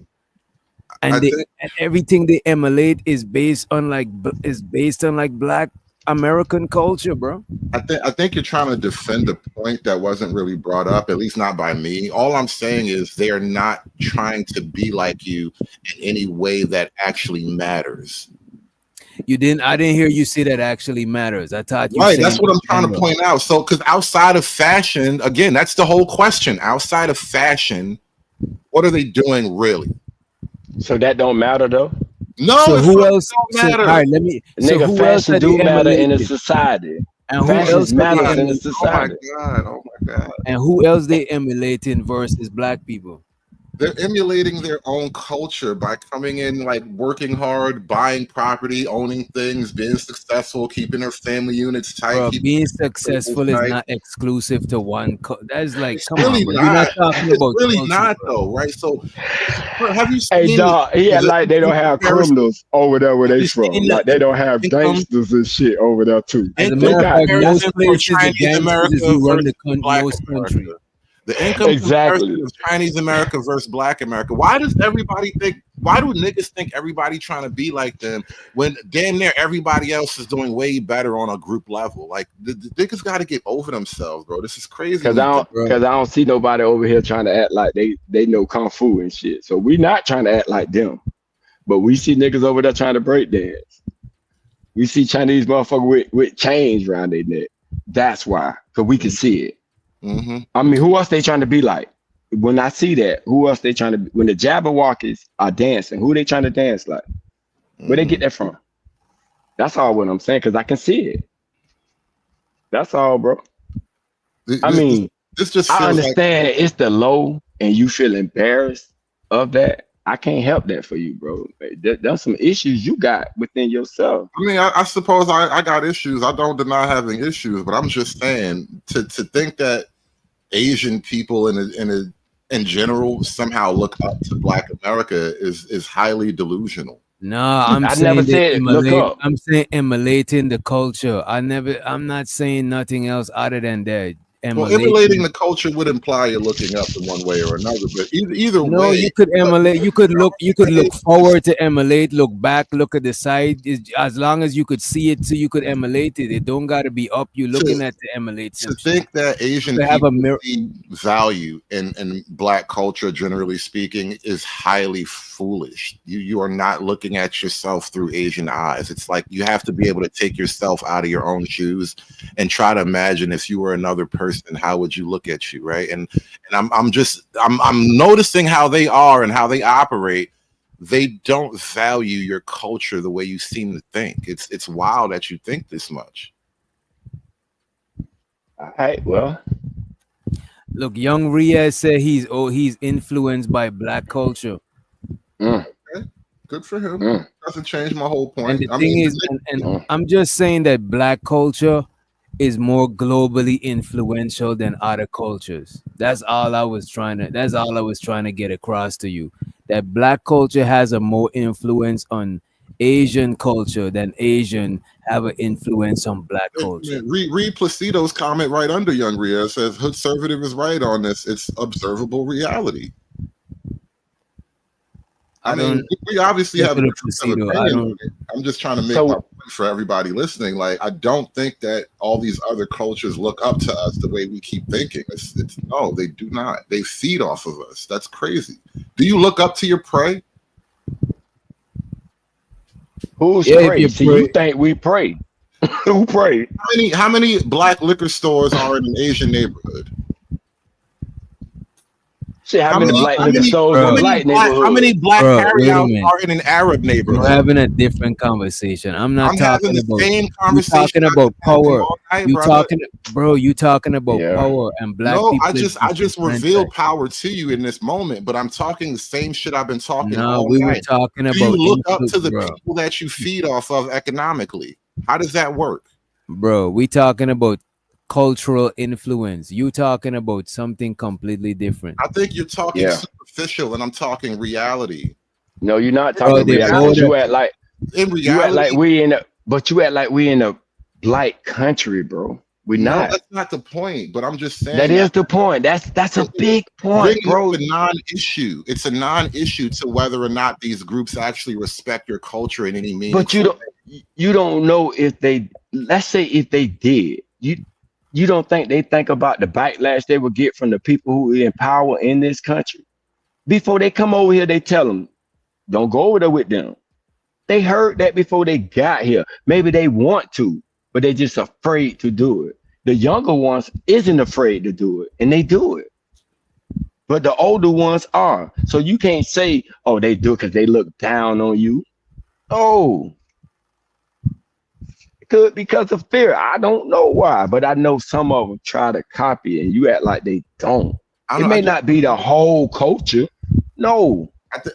I and they think and everything they emulate is based on is based on like black American culture, bro. I think you're trying to defend a point that wasn't really brought up, at least not by me. All I'm saying is they are not trying to be like you in any way that actually matters. I didn't hear you say that actually matters. I thought you Right, saying that's what I'm trying to gender. point out. So, because outside of fashion, again, that's the whole question. Outside of fashion, what are they doing really? So that don't matter though. No, So it who fucking else? don't So all matter. right, let me. So Nigga, who else fashion are they do matter in a emulating? society. And who Oh my else Fashion are they matters god! in a emulating? Oh my society. god! Oh my god! And who else they emulating versus black people? They're emulating their own culture by coming in, like working hard, buying property, owning things, being successful, keeping their family units tight, Bro, keeping being circles successful is tight. not exclusive to one. That's like, It's come on, really bro. We're not. not talking It's about really culture, not, bro. though, right? So, have you Hey seen dog, yeah, the like they don't income have comparison? criminals over there where Have they you seen from. Like they don't have income gangsters and shit over there too. As a They matter of fact, got most comparison for places the Chinese gangsters is America who run versus Black most America? country. The income comparison exactly. of Chinese America versus Black America. Why does everybody think? Why do niggas think everybody trying to be like them when damn near everybody else is doing way better on a group level? Like the niggas got to get over themselves, bro. This is crazy. Cause I don't, Bro, cause I don't see nobody over here trying to act like they know kung fu and shit. So we not trying to act like them, but we see niggas over there trying to break dance. We see Chinese motherfucker with chains around their neck. That's why, cause we can see it. Mm-hmm. I mean, who else they trying to be like? When I see that, who else they trying to be? When the Jabberwockies are dancing, who they trying to dance like? Where they get that from? That's all what I'm saying, because I can see it. That's all, bro. I mean, This just I feels like understand it's the low and you feel embarrassed of that. I can't help that for you, bro. There's some issues you got within yourself. I mean, I suppose I got issues. I don't deny having issues, but I'm just saying to think that Asian people in general somehow look up to Black America is highly delusional. no, I'm I never saying they said look emulate. up. I'm saying emulating the culture. I'm not saying nothing else other than that. Well, emulating the culture would imply you're looking up in one way or another, but either No, way, you could emulate. You could look forward to emulate. Look back. Look at the side. As long as you could see it, so you could emulate it. It don't gotta be up. You looking at to emulate to some shit. think that Asian To have a people mirror. see value in Black culture, generally speaking, is highly foolish. You are not looking at yourself through Asian eyes. It's like you have to be able to take yourself out of your own shoes and try to imagine if you were another person, how would you look at you, right? And I'm noticing how they are and how they operate. They don't value your culture the way you seem to think. It's wild that you think this much. All right, well, Look, young Riaz said he's influenced by black culture. mm, Okay, good for him. mm, Doesn't change my whole And point. the I thing mean, is, and I'm just saying that black culture is more globally influential than other cultures. That's all I was trying to get across to you. That black culture has a more influence on Asian culture than Asian have an influence on black culture. read Placido's comment right under Young Ria. It says Hood Conservative is right on this. It's observable reality. I mean, we obviously have a difference of opinion on it. I'm just trying to make my point for everybody listening. Like, I don't think that all these other cultures look up to us the way we keep thinking. It's no, they do not. They feed off of us. That's crazy. Do you look up to your prey? Who's Yeah, if pray? you See, pray- you think we pray. Who prayed? How many black liquor stores are in an Asian neighborhood? Shit, how many black liquor stores in black neighborhoods? How many black Bro, wait a carryouts minute. are in an Arab We're neighborhood? having a different conversation. I'm not I'm talking having the about same you conversation talking I've about been having power. all night, You brother. talking, bro? You talking about Yeah. power and black No, people. I just different revealed things. power to you in this moment, but I'm talking the same shit I've been talking No, all we were night. talking Do you about look up influence, to the bro. people that you feed off of economically? How does that work? Bro, we talking about cultural influence. You talking about something completely different. I think you're talking Yeah. superficial, and I'm talking reality. No, you're not Bro, talking they reality. both 'Cause you act like In you act like reality, we in a, but you act like we in a black country, bro. We no, not. that's not the point. But I'm just saying That is the point. That's a big point, bringing bro. up a non-issue. It's a non-issue to whether or not these groups actually respect your culture in any meaningful But you don't know if they, let's say if they did, you don't think they think about the backlash they would get from the people who are in power in this country. Before they come over here, they tell them, don't go over there with them. They heard that before they got here. Maybe they want to, but they're just afraid to do it. The younger ones isn't afraid to do it, and they do it. But the older ones are. So you can't say, oh, they do it because they look down on you. Oh, could because of fear. I don't know why, but I know some of them try to copy it, and you act like they don't. It may not be the whole culture, no,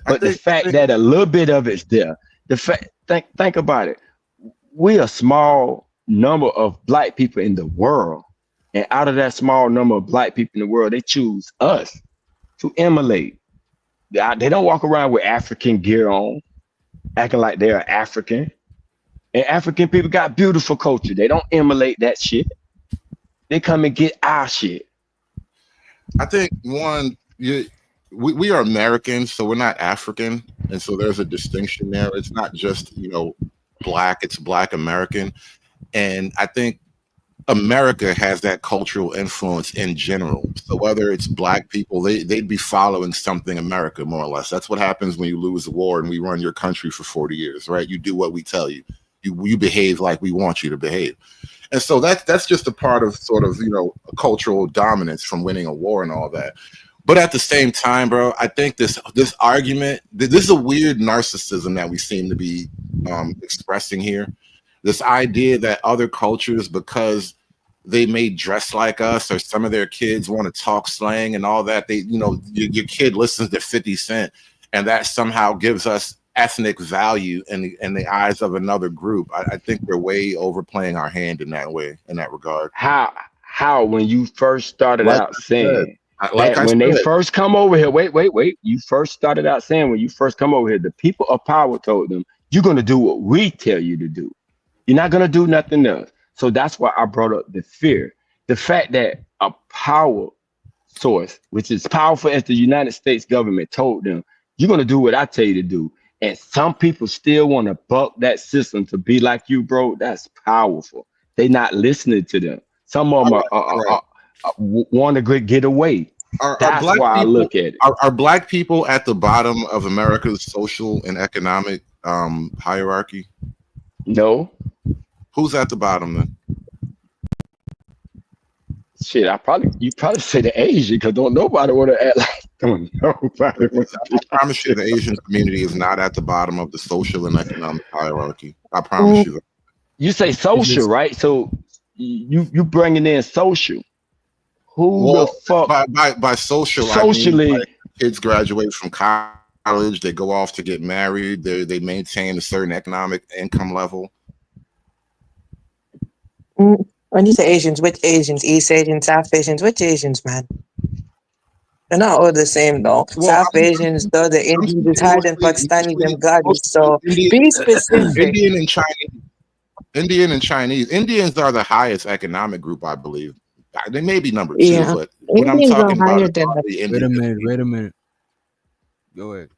but the fact that a little bit of it's there. The fact, think about it. We're a small number of black people in the world, and out of that small number of black people in the world, they choose us to emulate. They don't walk around with African gear on, acting like they're African. And African people got beautiful culture. They don't emulate that shit. They come and get our shit. I think we are Americans, so we're not African, and so there's a distinction there. It's not just black; it's Black American, and I think America has that cultural influence in general. So whether it's black people, they'd be following something America more or less. That's what happens when you lose a war and we run your country for 40 years, right? You do what we tell you. You behave like we want you to behave. And so that's just a part of sort of, cultural dominance from winning a war and all that. But at the same time, bro, I think this argument, this is a weird narcissism that we seem to be expressing here. This idea that other cultures, because they may dress like us or some of their kids want to talk slang and all that, your kid listens to 50 Cent and that somehow gives us ethnic value in the eyes of another group. I think we're way overplaying our hand in that way, in that regard. How when you first started out saying when they first come over here, wait, you first started out saying when you first come over here, the people of power told them, you're going to do what we tell you to do. You're not going to do nothing else. So that's why I brought up the fear. The fact that a power source, which is powerful as the United States government, told them, you're going to do what I tell you to do. And some people still want to buck that system to be like you, bro. That's powerful. They're not listening to them. Some of them want to get away. That's why I look at it. Are black people at the bottom of America's social and economic hierarchy? No. Who's at the bottom then? Shit, you probably say the Asian because don't nobody want to act like don't nobody. I promise you, the Asian community is not at the bottom of the social and economic hierarchy. I promise you that. You say social, right? So you bringing in social. Who the fuck? By social, socially, I mean, kids graduate from college, they go off to get married, they maintain a certain economic income level. When you say Asians, which Asians? East Asians, South Asians, which Asians, man? They're not all the same though. South Asians, though, the Indians is higher than Pakistanis and Gadis. So be specific. Indian and Chinese. Indians are the highest economic group, I believe. They may be number two, but what I'm talking about is Wait a minute. Go ahead.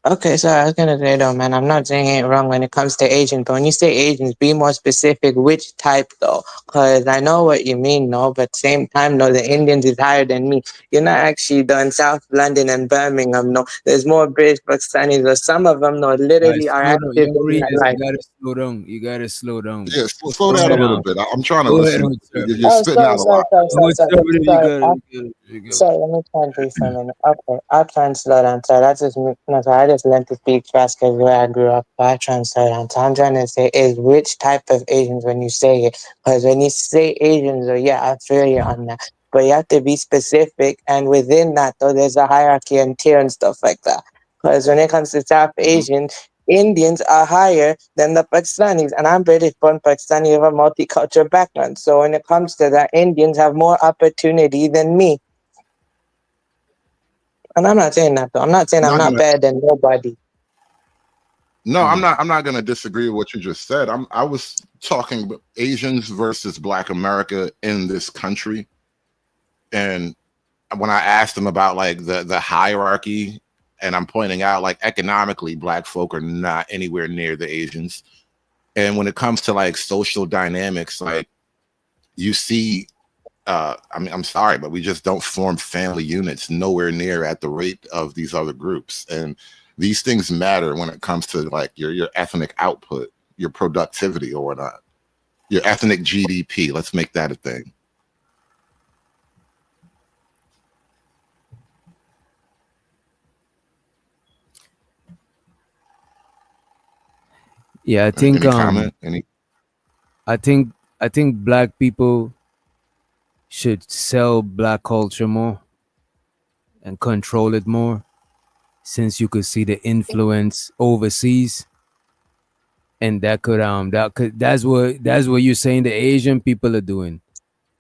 Okay, so I was gonna say though, man, I'm not saying it ain't wrong when it comes to Asians, but when you say Asians, be more specific. Which type though? Cause I know what you mean, no, but same time, no, the Indians is higher than me. You're not actually done South London and Birmingham, no. There's more British Pakistanis, but some of them, no, Guys, literally are slow down. active Yo, in that Readers, life. you gotta slow down. You gotta slow down. Yeah, slow Go down a ahead, little bit. I'm trying to go ahead, listen. on service. You're Oh, spitting sorry, out a sorry, lot. sorry, sorry, On sorry. service, you Sorry, gotta, you gotta. sorry, let me try and do something. Okay, I'll try and slow down. Sorry, that's just me. No, sorry, I just learned to speak fast because where I grew up. But I try and slow down. So I'm trying to say is which type of Asians when you say it. Because when you say Asians, oh, yeah, I feel you on that. But you have to be specific. And within that, though, there's a hierarchy and tier and stuff like that. Because when it comes to South Asian, Indians are higher than the Pakistanis. And I'm British born Pakistani of a multicultural background. So when it comes to that, Indians have more opportunity than me. And I'm not saying that though. I'm not saying I'm Not not gonna. better than nobody. No, I'm not. I'm not gonna disagree with what you just said. I was talking about Asians versus Black America in this country, and when I asked them about like the hierarchy, and I'm pointing out like economically, Black folk are not anywhere near the Asians. And when it comes to like social dynamics, like you see, I mean, I'm sorry, but we just don't form family units nowhere near at the rate of these other groups. And these things matter when it comes to like your ethnic output, your productivity or whatnot, your ethnic GDP. Let's make that a thing. Yeah, I think Any comment? Any? I think I think black people should sell black culture more and control it more, since you could see the influence overseas, and that's what you're saying the Asian people are doing.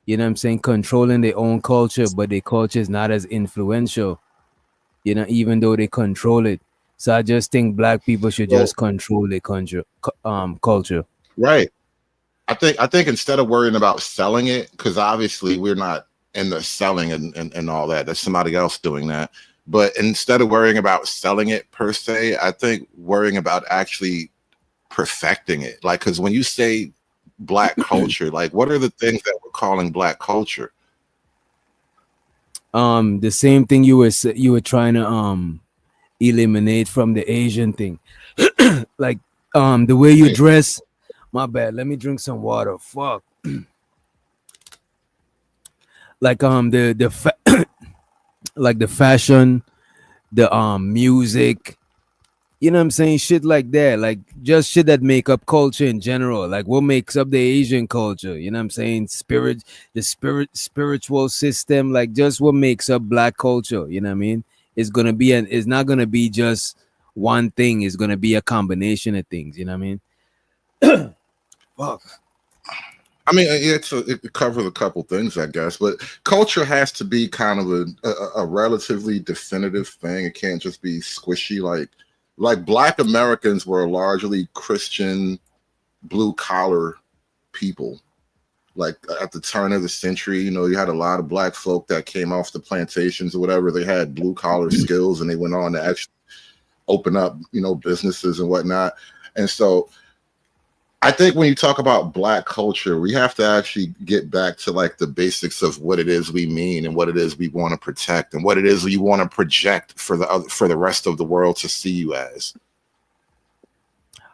You know what I'm saying? Controlling their own culture, but their culture is not as influential, you know, even though they control it. So I just think black people should Well, just control their culture. right. I think instead of worrying about selling it, because obviously we're not in the selling and all that. There's somebody else doing that. But instead of worrying about selling it per se, I think worrying about actually perfecting it. Like, because when you say black culture, like what are the things that we're calling black culture? The same thing you were trying to eliminate from the Asian thing. Like the way you Right. dress. My bad. Let me drink some water. Fuck. Like like the fashion, the music, you know what I'm saying? Shit like that. Like just shit that make up culture in general. Like what makes up the Asian culture, you know what I'm saying? Spiritual system, like just what makes up black culture, you know what I mean? It's not gonna be just one thing, it's gonna be a combination of things, you know what I mean? Fuck. I mean, it covers a couple things, I guess, but culture has to be kind of a relatively definitive thing. It can't just be squishy. Like Black Americans were largely Christian, blue collar people. Like at the turn of the century, you know, you had a lot of Black folk that came off the plantations or whatever. They had blue collar skills, and they went on to actually open up, you know, businesses and whatnot. And so I think when you talk about black culture, we have to actually get back to like the basics of what it is we mean and what it is we want to protect and what it is we want to project for the rest of the world to see you as.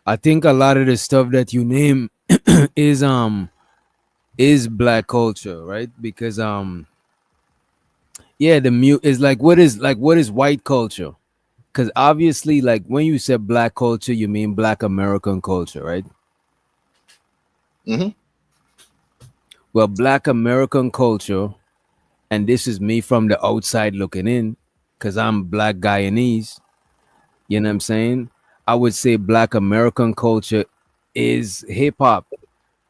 I think a lot of the stuff that you name is black culture, right? Because yeah, the mute is like what is white culture? Because obviously, like when you said black culture, you mean black American culture, right? Mm-hmm. Well, black American culture, and this is me from the outside looking in, because I'm black Guyanese, you know what I'm saying? I would say black American culture is hip hop.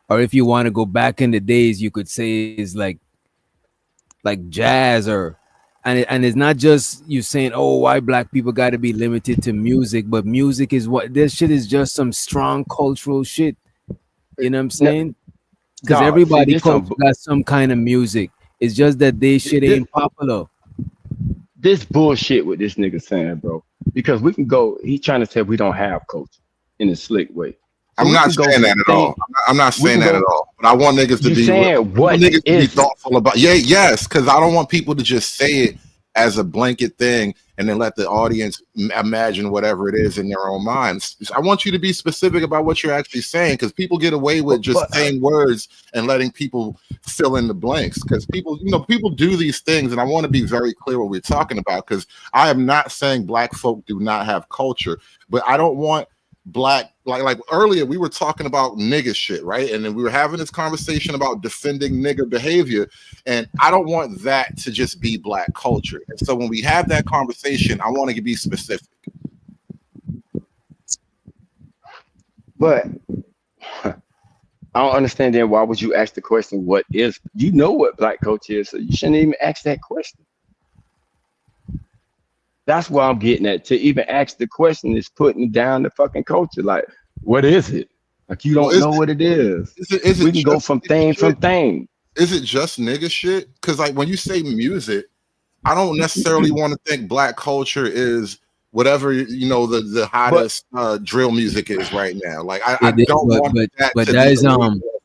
Or if you want to go back in the days, you could say is like jazz or and it's not just you saying, oh, why black people got to be limited to music, but music is what this shit is just some strong cultural shit, you know what I'm No, saying? Because dog, see everybody this culture some got some kind of music. It's just that they shit this ain't popular. this bullshit with this nigga saying, bro. Because we can go. He's trying to say we don't have culture in a slick way. So I'm we not can go saying from that at thing. all. I'm not We saying can that at go. all. But I want niggas to You be saying I want what niggas to be is it? thoughtful about. Yeah, yes, because I don't want people to just say it as a blanket thing and then let the audience imagine whatever it is in their own minds. I want you to be specific about what you're actually saying, because people get away with just saying words and letting people fill in the blanks. Because people, people do these things, and I want to be very clear what we're talking about. Because I am not saying black folk do not have culture, but I don't want black like earlier we were talking about nigga shit, right? And then we were having this conversation about defending nigga behavior, and I don't want that to just be black culture. And so when we have that conversation, I want to be specific. But I don't understand then why would you ask the question, what is, you know what black culture is, so you shouldn't even ask that question. That's why I'm getting at. To even ask the question is putting down the fucking culture. Like, what is it? Like, you don't know what it is. We can go from thing. Is it just nigga shit? Because like when you say music, I don't necessarily want to think black culture is whatever the hottest drill music is right now. Like I don't want that to that be is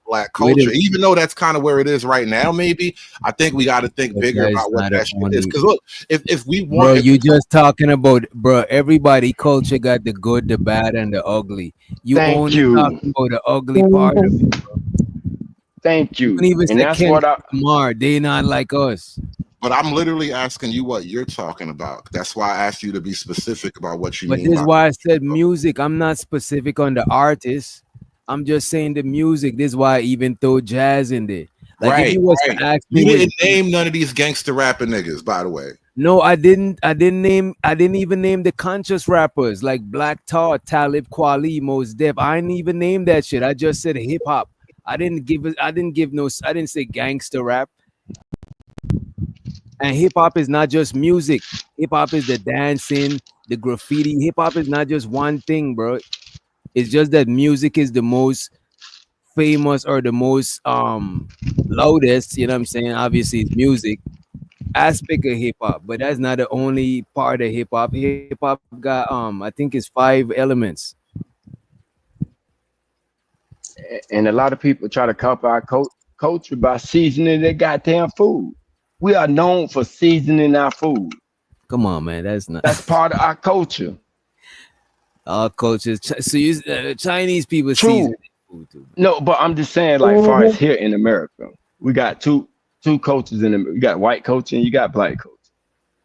black culture, even though that's kind of where it is right now. Maybe I think we got to think bigger about what that shit is. Because look, if we want, bro, you just talking about, bro, everybody culture got the good, the bad, and the ugly. You only talking about the ugly part of it, bro. Thank you. Don't even And say that's Kendrick what Lamar. They not like us. But I'm literally asking you what you're talking about. That's why I asked you to be specific about what you But mean this by is why I said music. I'm not specific on the artist. I'm just saying the music. This is why I even throw jazz in there. Like if you was to ask me, you didn't name none of these gangster rapper niggas, by the way. No, I didn't even name the conscious rappers like Black Thought, Talib Kweli, Mos Def. I didn't even name that shit. I just said hip hop. I didn't say gangster rap. And hip hop is not just music. Hip hop is the dancing, the graffiti. Hip hop is not just one thing, bro. It's just that music is the most famous or the most loudest, you know what I'm saying? Obviously it's music aspect of hip hop, but that's not the only part of hip hop. Hip hop got I think it's 5 elements. And a lot of people try to copy our culture by seasoning their goddamn food. We are known for seasoning our food. Come on, man, that's part of our culture. Our culture. So you Chinese people season food too. No, but I'm just saying, like, far as here in America, we got two cultures in them. You got white culture and you got black culture.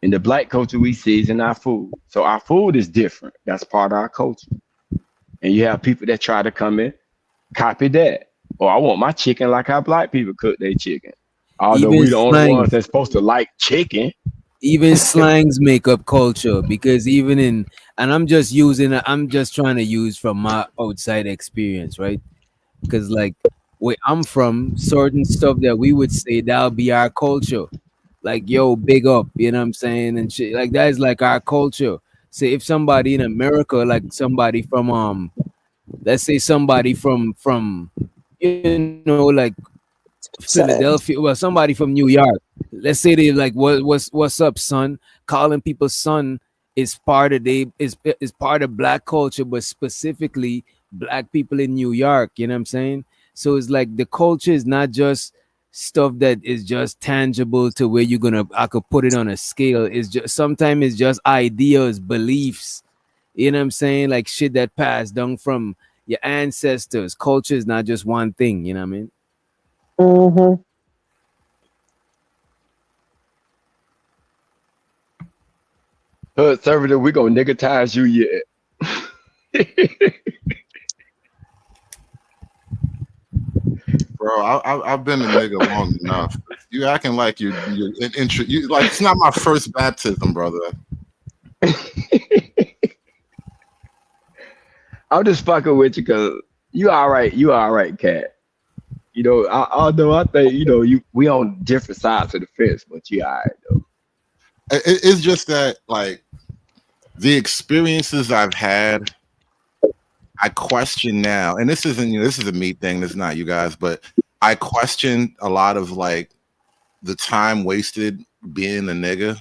In the black culture, we season our food. So our food is different. That's part of our culture. And you have people that try to come in, copy that. Or I want my chicken like how black people cook their chicken. Although we the only ones that's supposed to like chicken. Even slangs make up culture, because and I'm just trying to use from my outside experience, right? Because like where I'm from, certain stuff that we would say that'll be our culture. Like, yo, big up, you know what I'm saying? And shit. Like that is like our culture. Say if somebody in America, like somebody from let's say somebody from like Philadelphia, well, somebody from New York. Let's say they like what's up, son? Calling people son is part of is part of black culture, but specifically black people in New York. You know what I'm saying? So it's like the culture is not just stuff that is just tangible to where I could put it on a scale. It's just sometimes it's just ideas, beliefs. You know what I'm saying? Like shit that passed down from your ancestors. Culture is not just one thing. You know what I mean? Mm-hmm. Conservative, we gonna niggertize you yet. Bro, I've been a nigga long enough. You acting like you're like it's not my first baptism, brother. I'm just fucking with you because you all right, cat. You know, although I think we on different sides of the fence, but you all right though. It's just that like the experiences I've had, I question now, and this isn't this is a me thing. This is not you guys, but I question a lot of like the time wasted being a nigga,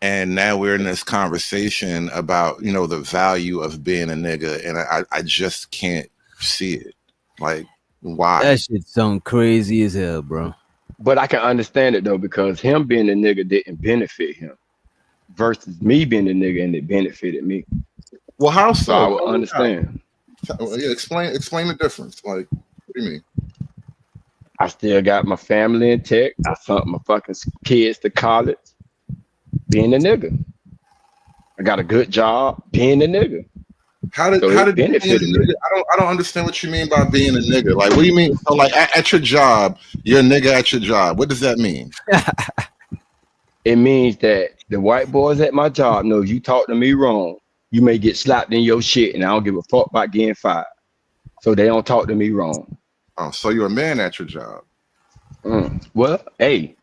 and now we're in this conversation about the value of being a nigga, and I just can't see it. Like, why? That shit sound crazy as hell, bro. But I can understand it though, because him being a nigga didn't benefit him versus me being a nigga and it benefited me. Well, how So I so? would understand. Yeah, explain the difference. Like, what do you mean? I still got my family intact. I sent my fucking kids to college being a nigga. I got a good job being a nigga. How did being a nigga? I don't understand what you mean by being a nigga. Like, what do you mean? So, like, at your job, you're a nigga at your job. What does that mean? It means that the white boys at my job know if you talk to me wrong, you may get slapped in your shit, and I don't give a fuck about getting fired. So they don't talk to me wrong. Oh, so you're a man at your job. Well, hey,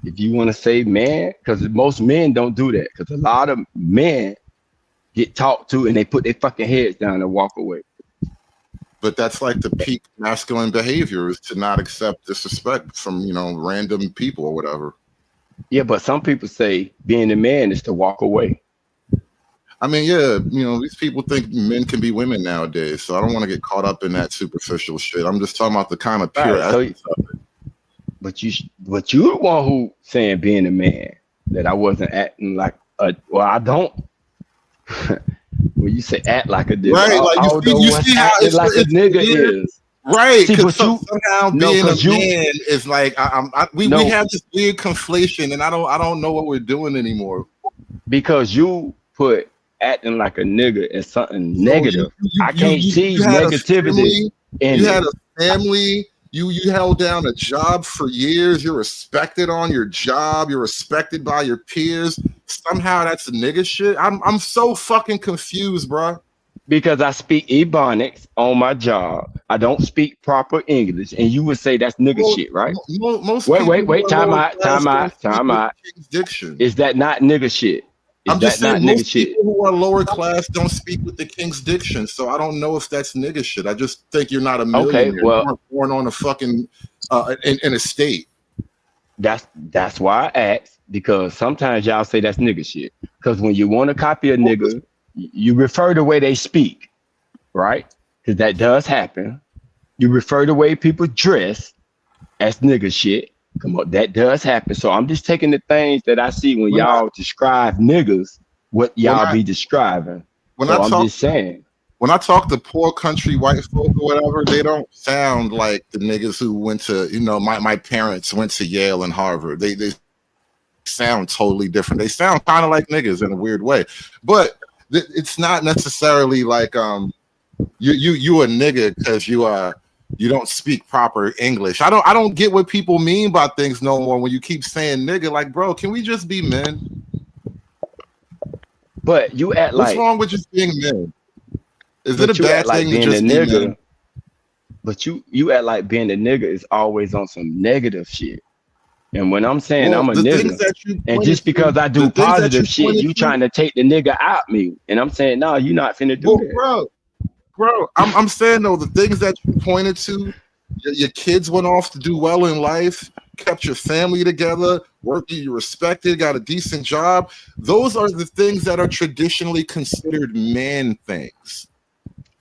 if you want to say man, because most men don't do that, because a lot of men get talked to and they put their fucking heads down and walk away. But that's like the peak masculine behavior, is to not accept disrespect from random people or whatever. Yeah, but some people say being a man is to walk away. I mean, yeah, these people think men can be women nowadays, so I don't want to get caught up in that superficial shit. I'm just talking about the kind of pure essence of it. But you're the one who saying being a man, that I wasn't acting like a. Well, I don't. When you say act like a nigga, right? Like you see how it's like a nigga is. Right, because somehow being a man is like we have this weird conflation, and I don't know what we're doing anymore. Because you put acting like a nigga as something negative. I can't see negativity in you had a family. You held down a job for years. You're respected on your job. You're respected by your peers. Somehow that's a nigga shit. I'm so fucking confused, bro. Because I speak Ebonics on my job. I don't speak proper English, and you would say that's nigga shit, right? Most wait, time out. Is that not nigga shit? I'm just saying most people who are lower class don't speak with the King's Diction, so I don't know if that's nigga shit. I just think you're not a millionaire. Okay, well, you weren't born on a fucking in a state. That's why I asked, because sometimes y'all say that's nigga shit. Because when you want to copy a nigga, you refer the way they speak, right? Because that does happen. You refer the way people dress as nigga shit. Come on, that does happen. So I'm just taking the things that I see when y'all describe niggas, what y'all be describing. I'm just saying. When I talk to poor country white folk or whatever, they don't sound like the niggas who went to, my parents went to Yale and Harvard. They sound totally different. They sound kind of like niggas in a weird way. But it's not necessarily like you a nigga because you don't speak proper English. I don't get what people mean by things no more when you keep saying nigga. Like, bro, can we just be men? But you act what's wrong with just being men? Is it a bad thing to being just a be nigga? men? But you act like being a nigga is always on some negative shit. And when I'm saying I'm a nigga, and just because I do positive shit, you trying to take the nigga out me. And I'm saying, no, you're not finna do that. Bro, I'm saying though, the things that you pointed to, your kids went off to do well in life, kept your family together, working, you respected, got a decent job. Those are the things that are traditionally considered man things.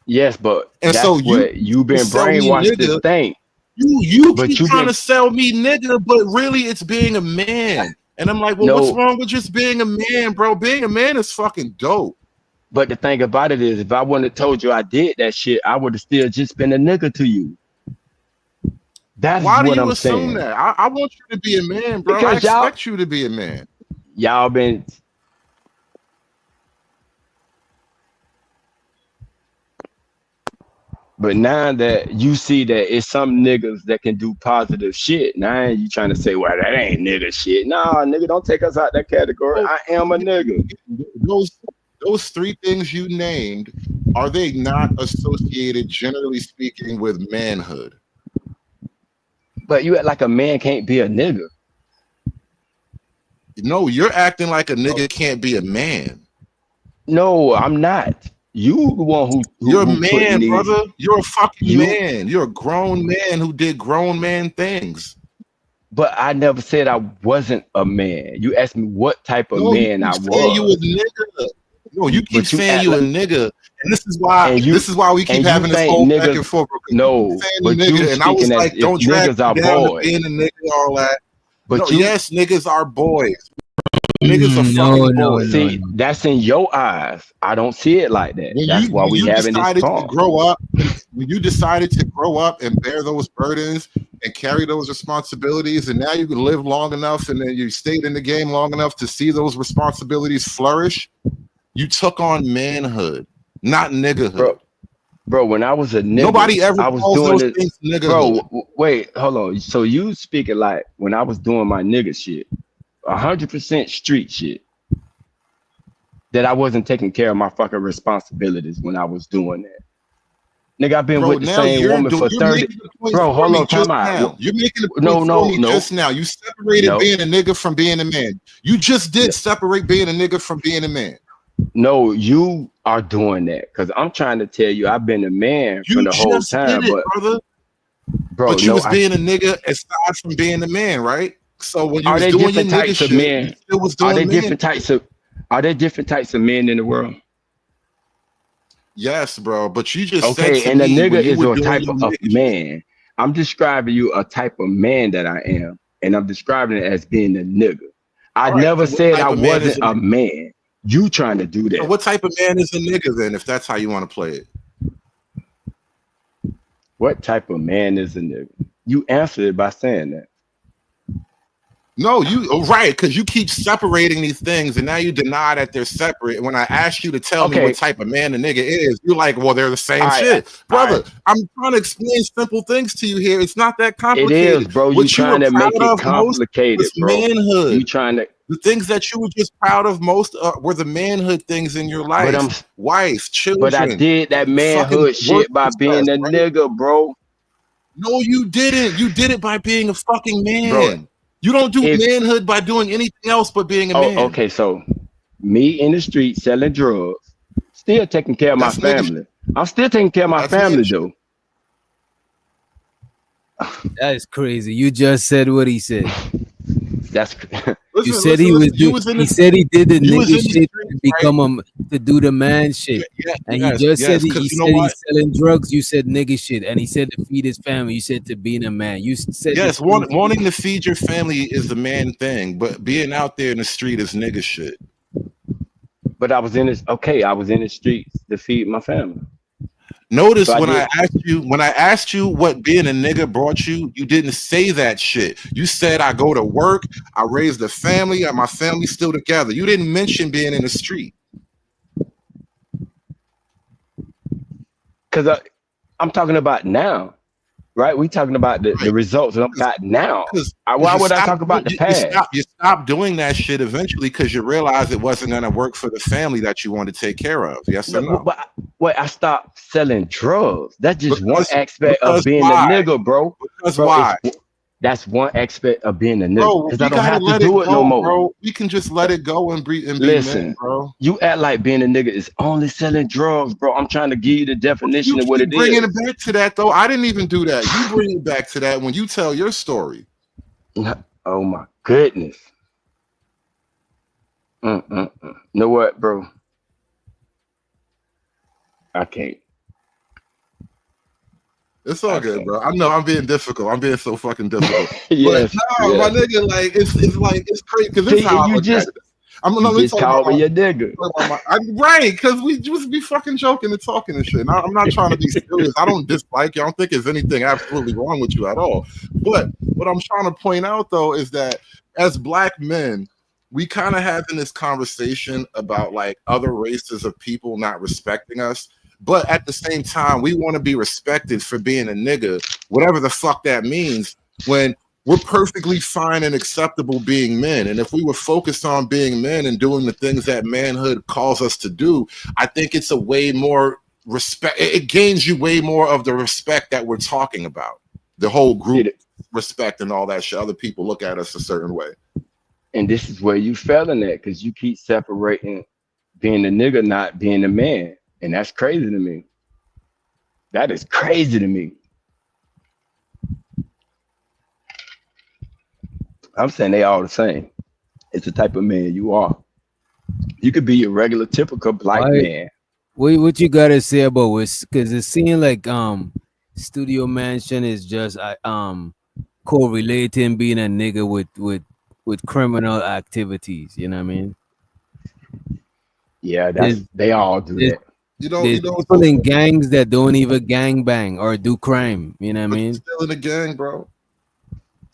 Yes, but and that's so what you've been brainwashed to think. You keep trying to sell me nigga, but really it's being a man. And I'm like, well, what's wrong with just being a man, bro? Being a man is fucking dope. But the thing about it is, if I wouldn't have told you I did that shit, I would have still just been a nigga to you. That's why do what you I'm assume saying. that? I want you to be a man, bro. Because I expect you to be a man. Y'all been. But now that you see that it's some niggas that can do positive shit, now you trying to say, well, that ain't nigga shit. Nah, nigga, don't take us out that category. I am a nigga. Those three things you named, are they not associated, generally speaking, with manhood? But you act like a man can't be a nigga. No, you're acting like a nigga can't be a man. No, I'm not. You the one who you're a man, brother. You're a fucking man. You're a grown man who did grown man things. But I never said I wasn't a man. You asked me what type of No, you man keep I saying you a was. nigga. No, you keep But you saying act you a like nigga, and this is why we keep and you having this think whole back niggas and forth. Because you keep no, saying you but you nigga, and I was speaking as like, if don't drag niggas me are down to boys. being a nigga and all that. No, But you yes, niggas are boys. Niggas are No, fucking no, boys. no, see, no. that's in your eyes. I don't see it like that. That's why When we you having this decided to talk. grow up, when you decided to grow up and bear those burdens and carry those responsibilities, and now you can live long enough, and then you stayed in the game long enough to see those responsibilities flourish. You took on manhood, not niggahood. Bro, when I was a nigga, Nobody ever I was calls doing those it. things niggahood. Bro, wait, hold on. So you speaking like when I was doing my nigga shit, 100% street shit, that I wasn't taking care of my fucking responsibilities when I was doing that. Nigga, I've been Bro, with the now same woman for you're 30. making the point Bro, for hold me on, time just out. now. You're making the No, point for no, me no, just now. You separated no, being a nigga from being a man. You just did no, separate being a nigga from being a man. no, you are doing that because I'm trying to tell you I've been a man You from the whole just did time, it, but brother. bro, But you no, was being a nigga aside from being a man, right? So when you are was there doing your different nigga types of shit, you men? still was Are there doing man. different types of are there different types of men in the world? Yes, bro. But you just said Okay, to and a me nigga when you is were a doing type your of nigga shit. man. I'm describing you a type of man that I am, and I'm describing it as being a nigga. I All right. never So what said I type of man is wasn't a a nigga? man. You trying to do So that. what type of man is a nigga then, if that's how you want to play it? What type of man is a nigga? You answered it by saying that. No, right, because you keep separating these things, and now you deny that they're separate. And when I ask you to tell me what Okay, type of man a nigga is, you're like, well, they're the same all right, shit. all Brother, right. I'm trying to explain simple things to you here. It's not that It is, complicated. bro. You What you were trying to make proud it of most complicated, was bro. manhood. You trying to, The things that you were just proud of most were the manhood things in your but life. Wife, I children, did that fucking manhood work shit by being success, a right? nigga, bro. No, you didn't. You did it by being a fucking Bro, man. You don't do if manhood by doing anything else but being a oh, man. okay, so me in the street selling drugs, still taking care of my That's nigga family. I'm still taking care of my That's man family shit. though. That is crazy. You just said what he said. That's You Listen, said listen, he was listen. You do. was in He the said he did the you was nigga in the shit to streets, right? become to do the man shit. And you Yes, just said yes. he Because you know said what? he's selling drugs. You said nigga shit, and he said to feed his family. You said to being a man. You said the Yes, same shit. wanting to feed your family is the man thing, but being out there in the street is nigga shit. but I was in this okay, I was in the streets to feed my family. So Notice I when did I asked you what being a nigga brought you, you didn't say that shit. You said I go to work, I raised a family, and my family's still together. You didn't mention being in the street. because I'm talking about now, right? We talking about the Right. results that I'm got now. Because Why you would I stop talk about the past? you stop doing that shit eventually because you realize it wasn't gonna work for the family that you wanted to take care of. Yes or No, no? but wait, I stopped selling drugs. That's just one aspect of Because being a why? nigga, bro. Because Bro, why? that's one aspect of being a nigga Bro, because I we don't gotta have to let it do it no go, more. bro. We can just let it go and be men, Listen, bro. you act like being a nigga is only selling drugs, bro. I'm trying to give you the You definition of what keep it bringing is. it back to that, though. I didn't even do that. You bring it back to that when you tell your story. Oh my goodness. You know what, bro? I can't. It's all I good, can't. bro. I know I'm being difficult. I'm being so fucking difficult. But Yes, no, my yes. nigga, like it's crazy because this is See, how and I look at it. Let me talk called me about a nigga. right, because we just be fucking joking and talking and shit. And I'm not trying to be serious. I don't dislike you. I don't think there's anything absolutely wrong with you at all. But what I'm trying to point out though is that as black men, we kind of having this conversation about like other races of people not respecting us. But at the same time, we want to be respected for being a nigga, whatever the fuck that means, when we're perfectly fine and acceptable being men. And if we were focused on being men and doing the things that manhood calls us to do, I think it's a way more respect. It gains you way more of the respect that we're talking about. The whole group respect and all that shit. Other people look at us a certain way. And this is where you failing at because you keep separating being a nigga, not being a man. And that's crazy to me. That is crazy to me. I'm saying they all the same. It's the type of man you are. You could be a regular, typical black Why? man. What you gotta say about it? Because it seems like Studio Mansion is just correlating being a nigga with criminal activities. You know what I mean? Yeah, There's they all do there's, that. You know, there's you know, people in gangs that don't even gang bang or do crime. You know what I but you're mean? still in the gang, bro.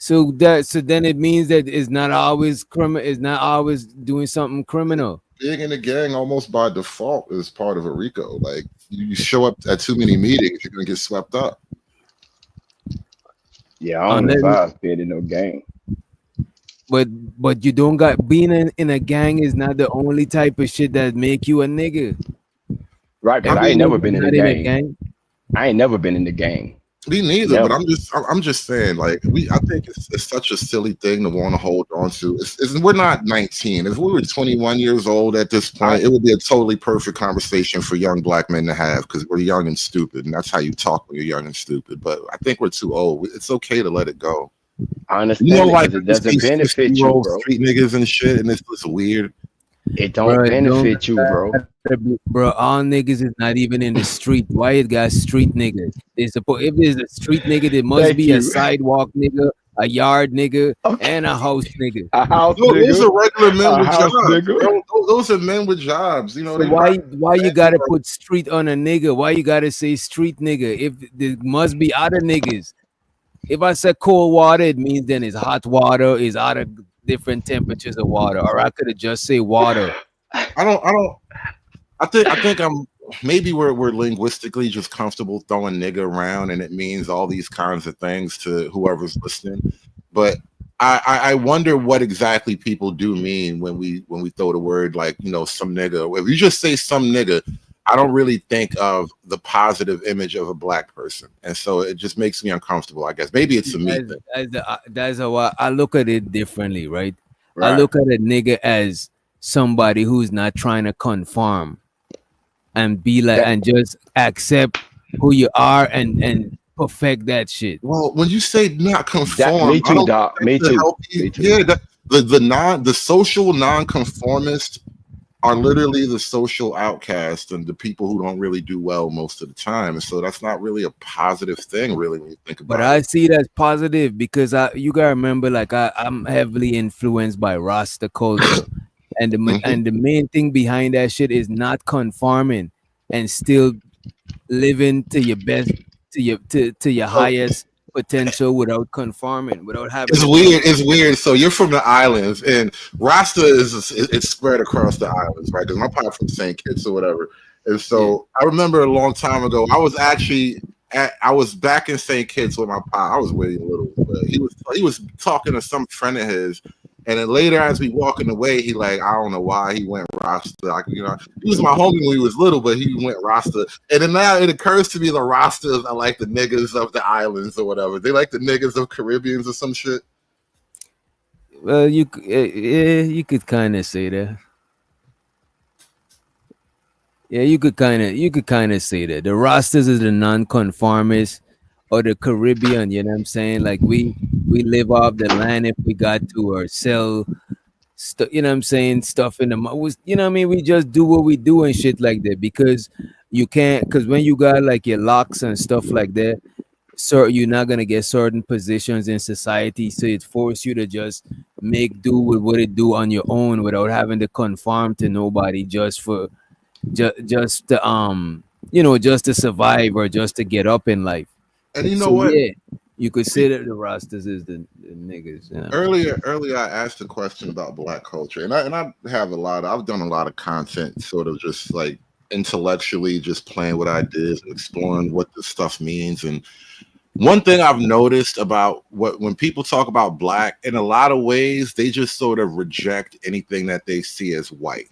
So then it means that it's not always criminal. It's not always doing something criminal. Being in the gang almost by default is part of a RICO. Like you show up at too many meetings, you're gonna get swept up. Yeah, I don't Unless, advise being in no gang. but you don't got being in a gang is not the only type of shit that make you a nigga. Right, because Every I ain't never nigga been in a not gang. I ain't never been in the gang. Me neither, Never. but I'm just saying, like I think it's such a silly thing to want to hold on to. We're not 19. If we were 21 years old at this point, it would be a totally perfect conversation for young black men to have because we're young and stupid, and that's how you talk when you're young and stupid. But I think we're too old. It's okay to let it go. I understand You know, it like because it doesn't benefit you, bro. street niggas and shit, and it's weird. It don't benefit you, bro. Bro, all niggas is not even in the street. Why it got street niggas? If there's a street nigga, there must Thank be you. a sidewalk nigga, a yard nigga, and a house nigga. A house No, those nigga. are regular men A with house jobs. nigga. Bro. Those are men with jobs. You know, So why you gotta put street on a nigga? Why you gotta say street nigga? If there must be other niggas. If I said cold water, it means then it's hot water, is out of different temperatures of water, or I could have just say water. I think I'm maybe we're linguistically just comfortable throwing nigga around and it means all these kinds of things to whoever's listening. But I wonder what exactly people do mean when we throw the word like, you know, some nigga. If you just say some nigga, I don't really think of the positive image of a black person. And so it just makes me uncomfortable, I guess. Maybe it's a me thing. That's how I look at it differently, right? I Right. look at a nigga as somebody who's not trying to conform and be like and just accept who you are and perfect that shit. Well, when you say not conform, me too, I don't Doc. think Me that's too. healthy. Me too. Yeah, the social non-conformists are literally the social outcasts and the people who don't really do well most of the time. And so that's not really a positive thing, really, when you think about But it. I see it as positive because you gotta remember, like I'm heavily influenced by Rasta culture, and the main thing behind that shit is not conforming and still living to your best, to your highest potential without conforming, without having. It's weird. It's weird. So you're from the islands, and Rasta it's spread across the islands, right? Because my pop's from St. Kitts or whatever. And so I remember a long time ago, I was back in St. Kitts with my pop. I was way little, but he was talking to some friend of his, and then later as we walking away, he like, I don't know why he went Rasta. Like, you know, he was my homie when he was little, but he went Rasta. And then now it occurs to me the Rastas are like the niggas of the islands or whatever. They like the niggas of Caribbeans or some shit. Well, you could kind of say that. Yeah, you could kind of say that. The Rastas is the non-conformists or the Caribbean, you know what I'm saying? Like we live off the land if we got to, or sell you know what I'm saying, stuff in the you know what I mean? We just do what we do and shit like that because you can't, because when you got like your locks and stuff like that, so you're not gonna get certain positions in society, so it forces you to just make do with what it do on your own without having to conform to nobody just for just to you know, just to survive or just to get up in life. And you know So what? yeah, you could say that the Rastas is the niggas. You know? Earlier, I asked a question about black culture, and I have I've done a lot of content, sort of just like intellectually, just playing with ideas, exploring what this stuff means. And one thing I've noticed about when people talk about black, in a lot of ways, they just sort of reject anything that they see as white.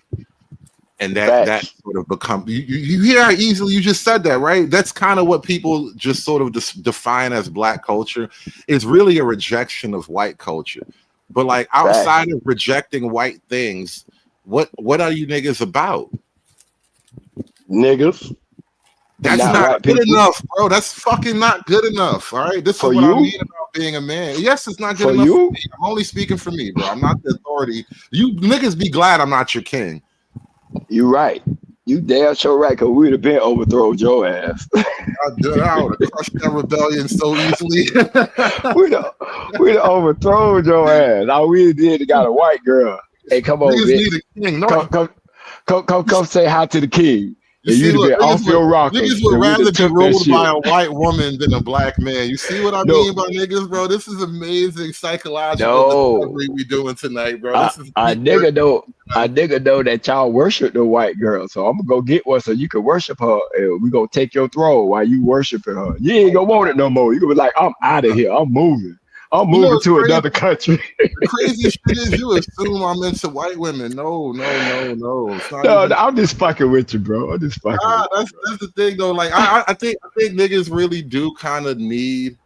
And that sort of become you hear how easily you just said that, right? That's kind of what people just sort of define as black culture. It's really a rejection of white culture. But like outside of rejecting white things, what are you niggas about? Niggas. That's not good enough, bro. That's fucking not good enough. All right. This is what I mean about being a man. Yes, it's not good For enough you? for me. I'm only speaking for me, bro. I'm not the authority. You niggas be glad I'm not your king. You right. You damn sure right, because we'd have been overthrown your ass. I would have crushed that rebellion so easily. we'd have overthrown your ass. All we did is got a white girl. Hey, come on, Niggas bitch. need a king. No, Come say hi to the king. you And see, you'd have look, been off your rockers. niggas would And we'd rather have be took that ruled by shit. a white woman than a black man. You see what I No. mean by niggas, bro? This is amazing psychological No. discovery we doing tonight, bro. I This is nigga know that y'all worship the white girl. So I'm gonna go get one so you can worship her. And we gonna take your throne while you worshiping her. You ain't gonna want it no more. You gonna be like, I'm out of here. I'm moving. I'm You know moving what's to crazy? another country. The crazy shit is you assume I'm into white women. No. It's not No, even. I'm just fucking with you, bro. I'm just fucking with you. That's the thing though. Like I think niggas really do kind of need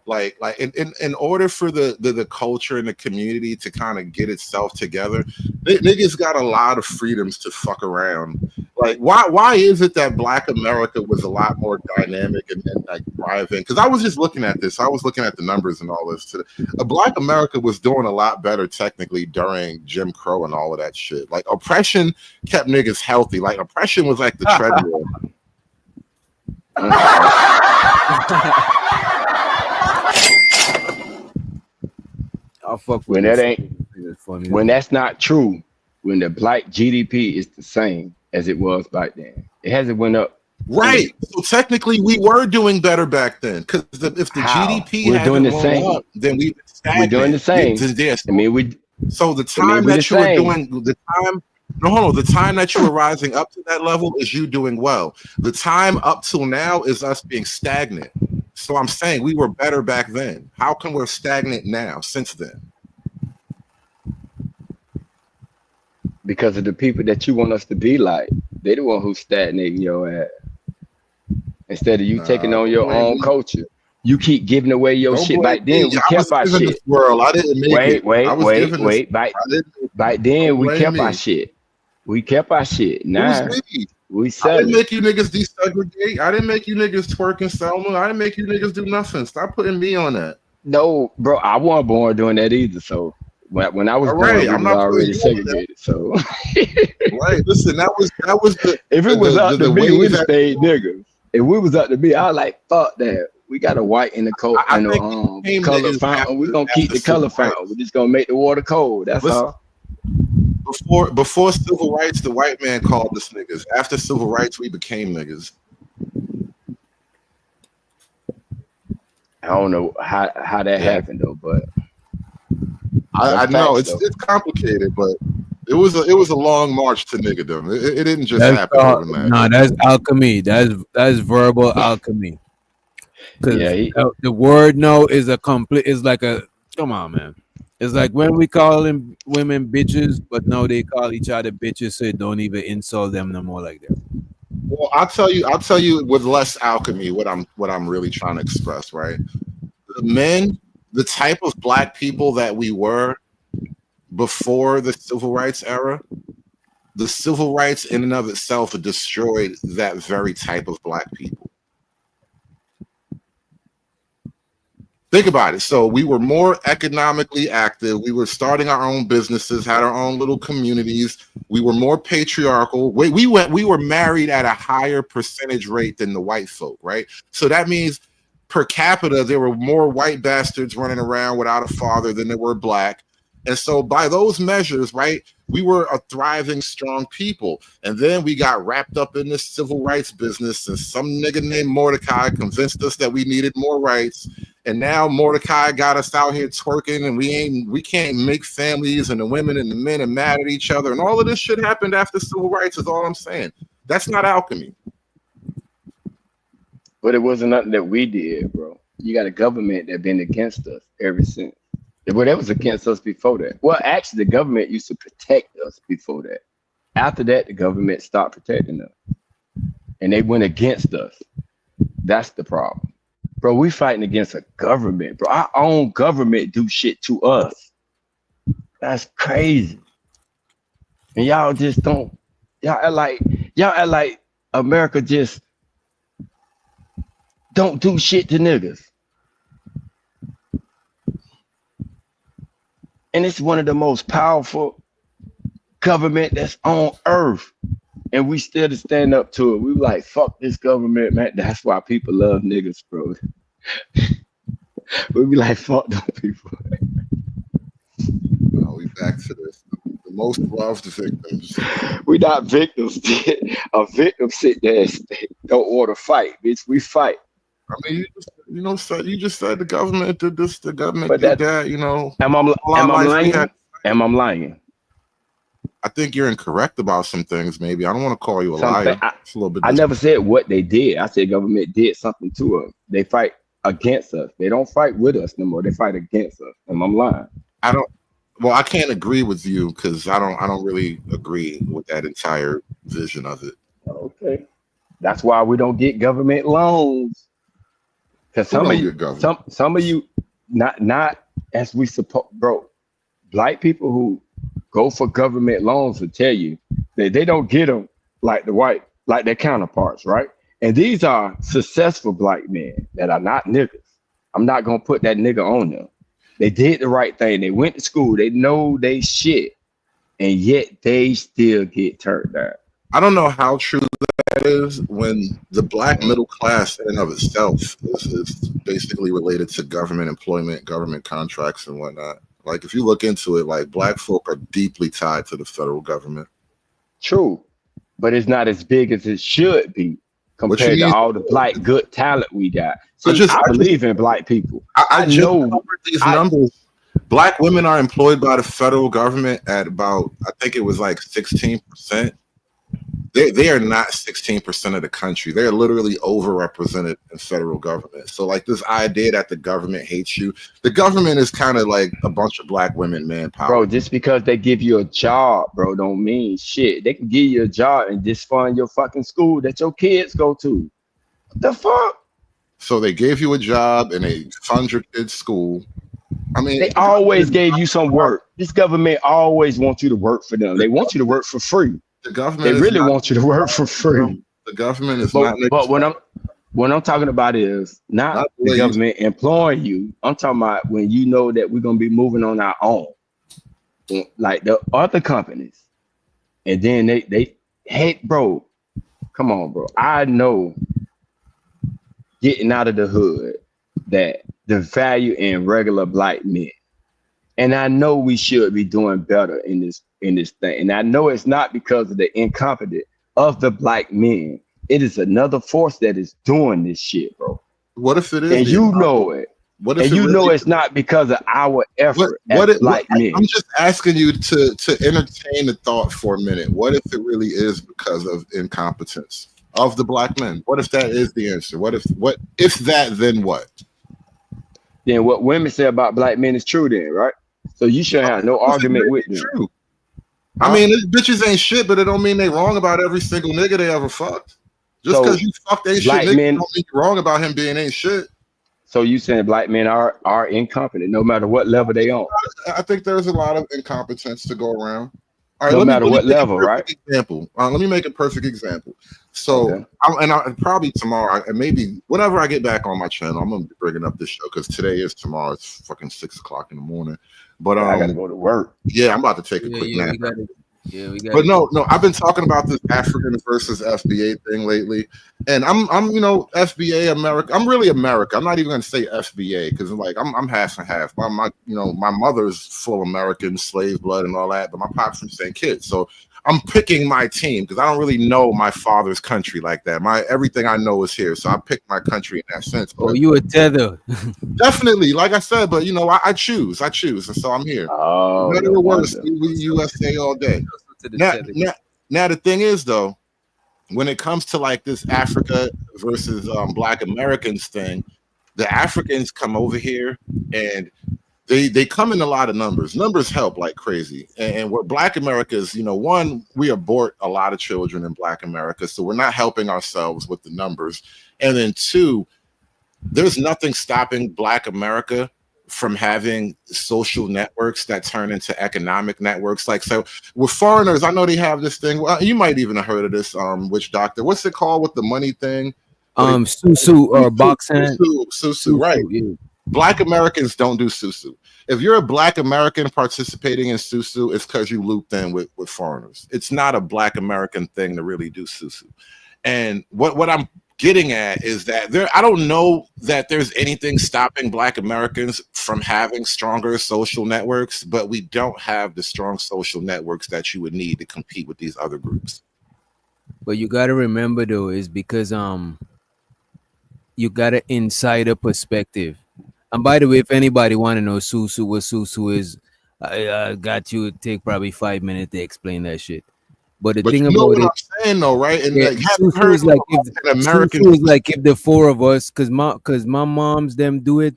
like in order for the culture and the community to kind of get itself together, niggas got a lot of freedoms to fuck around. Like why is it that Black America was a lot more dynamic and like thriving? Because I was just looking at this. I was looking at the numbers and all this today. Black America was doing a lot better technically during Jim Crow and all of that shit. Like oppression kept niggas healthy. Like oppression was like the treadmill. I'll fuck When with that this. ain't It's funny. when that's not true, when the black GDP is the same as it was back then. It hasn't went up. Right. So technically, we were doing better back then. Because if the How? GDP We're doing hadn't the went same. up, then we We're doing the same. I mean, we. So the I mean, time we the that you were same. doing the time. No, hold on. The time that you were rising up to that level is you doing well. The time up till now is us being stagnant. So I'm saying we were better back then. How come we're stagnant now since then? Because of the people that you want us to be like. They the one who's stagnating your ass. Instead of you taking on your own culture. You keep giving away your Don't shit. blame Back then, me. we I was kept our given shit. this world. I didn't make it. I was given this. Back Don't then, we blame kept me. our shit. We kept our shit. It Now, was me. we I sell didn't it. make you niggas desegregate. I didn't make you niggas twerk in Selma. I didn't make you niggas do nothing. Stop putting me on that. No, bro, I wasn't born doing that either. So when I was All born, right, we I'm was not already putting you on that. segregated. So Right. Listen, that was the if it was up to the me, way we'd have that stayed niggas. If we was up to me, I was like, fuck that. We got a white in the coat I and think a we became color niggas fountain. We're gonna after keep the color civil rights. fountain. We're just gonna make the water cold. That's Listen, all. before civil rights, the white man called us niggas. After civil rights, we became niggas. I don't know how that happened though, but I that's know facts, it's complicated, but it was a long march to niggerdom. It didn't just happen overnight. No, that's alchemy. That's verbal alchemy. Because Yeah, the word "no" is a complete. Is like a come on, man. It's like when we call them women bitches, but now they call each other bitches, so don't even insult them no more like that. Well, I'll tell you with less alchemy what I'm really trying to express, right? The men, the type of black people that we were before the civil rights era, the civil rights in and of itself destroyed that very type of black people. Think about it. So we were more economically active. We were starting our own businesses, had our own little communities. We were more patriarchal. We were married at a higher percentage rate than the white folk, right? So that means per capita, there were more white bastards running around without a father than there were black. And so by those measures, right, we were a thriving, strong people. And then we got wrapped up in this civil rights business, and some nigga named Mordecai convinced us that we needed more rights. And now Mordecai got us out here twerking, and we can't make families, and the women and the men are mad at each other. And all of this shit happened after civil rights is all I'm saying. That's not alchemy. but it wasn't nothing that we did, bro. You got a government that been against us ever since. Well, that was against us before that. Well, actually, the government used to protect us before that. After that, the government stopped protecting us, and they went against us. That's the problem, bro. We fighting against a government, bro. Our own government do shit to us. That's crazy. And y'all just don't. Y'all act like America just don't do shit to niggas. and it's one of the most powerful government that's on earth. And we still to stand up to it. We were like, fuck this government, man. That's why people love niggas, bro. We be like, fuck them people. We back to this. The most loved victims. We not victims. A victim sit there and don't order fight, bitch. We fight. I mean, you just said the government did this, the government did that. You know, am I lying? Am I lying? I think you're incorrect about some things. Maybe I don't want to call you a liar. It's a little bit. I never said what they did. I said government did something to us. They fight against us. They don't fight with us no more. They fight against us. Am I lying? Well, I can't agree with you because I don't really agree with that entire vision of it. Okay, that's why we don't get government loans. Because some of you, not as we suppose, bro. Black people who go for government loans will tell you that they don't get them like their counterparts, right? And these are successful black men that are not niggas. I'm not gonna put that nigga on them. They did the right thing. They went to school. They know they shit, and yet they still get turned down. I don't know how true that is when the black middle class in and of itself is basically related to government employment, government contracts, and whatnot. Like if you look into it, like black folk are deeply tied to the federal government. True, but it's not as big as it should be compared to all the black good talent we got. See, I believe in black people. I know these numbers. Black women are employed by the federal government at about, I think it was like 16%. They are not 16% of the country. They're literally overrepresented in federal government. So like this idea that the government hates you, the government is kind of like a bunch of black women manpower. Bro, just because they give you a job, bro, don't mean shit. They can give you a job and just fund your fucking school that your kids go to. What the fuck? So they gave you a job and they fund your kids' school. I mean, they always gave you some work. This government always wants you to work for them. They want you to work for free. The government they really want you to work for free. The government is not. But what I'm talking about is not the government employing you. I'm talking about when you know that we're gonna be moving on our own, like the other companies, and then they hey, bro, come on, bro. I know getting out of the hood that the value in regular black men, and I know we should be doing better in this thing. And I know it's not because of the incompetence of the black men. It is another force that is doing this shit, bro. What if it is? And you know it. What if and you know it's not because of our effort as black men. I'm just asking you to entertain the thought for a minute. What if it really is because of incompetence of the black men? What if that is the answer? What if that, then what? Then what women say about black men is true then, right? So you shouldn't have no argument with them. True. I mean, these bitches ain't shit, but it don't mean they wrong about every single nigga they ever fucked. Just because you fucked ain't shit, nigga, don't mean you wrong about him being ain't shit. So you saying black men are incompetent no matter what level they on? I think there's a lot of incompetence to go around. All right, no matter what level, right? Example. Let me make a perfect example. So, okay. Probably tomorrow, and maybe whenever I get back on my channel, I'm gonna be bringing up this show because today is tomorrow. It's fucking 6 o'clock in the morning. But I gotta go to work. Yeah, I'm about to take a quick nap. We got. But no, I've been talking about this African versus FBA thing lately, and I'm FBA America. I'm really America. I'm not even gonna say FBA because like I'm half and half. My mother's full American slave blood and all that, but my pops from St. Kitts. So I'm picking my team because I don't really know my father's country like that. Everything I know is here, so I picked my country in that sense. Oh, you a tether? Definitely, like I said, but I choose, and so I'm here. Oh, better or worse, we USA all day. Now the thing is though, when it comes to like this Africa versus Black Americans thing, the Africans come over here and they come in a lot of numbers. Numbers help like crazy. And what Black America is, one, we abort a lot of children in Black America, so we're not helping ourselves with the numbers. And then two, there's nothing stopping Black America from having social networks that turn into economic networks. Like, so with foreigners, I know they have this thing. Well, you might even have heard of this, witch doctor. What's it called with the money thing? Susu or boxing. Susu, right. Yeah. Black Americans don't do susu. If you're a Black American participating in susu, it's because you looped in with foreigners. It's not a Black American thing to really do susu. And what I'm getting at is that I don't know that there's anything stopping Black Americans from having stronger social networks, but we don't have the strong social networks that you would need to compete with these other groups. But you got to remember though, is because you got an insider perspective. And by the way, if anybody want to know susu, what susu is, I got you. Take probably 5 minutes to explain that shit. But the thing you know about what it, I'm saying though, right? And yeah, like, have you susu heard is like if an American? susu is like if the four of us, cause my mom's them do it,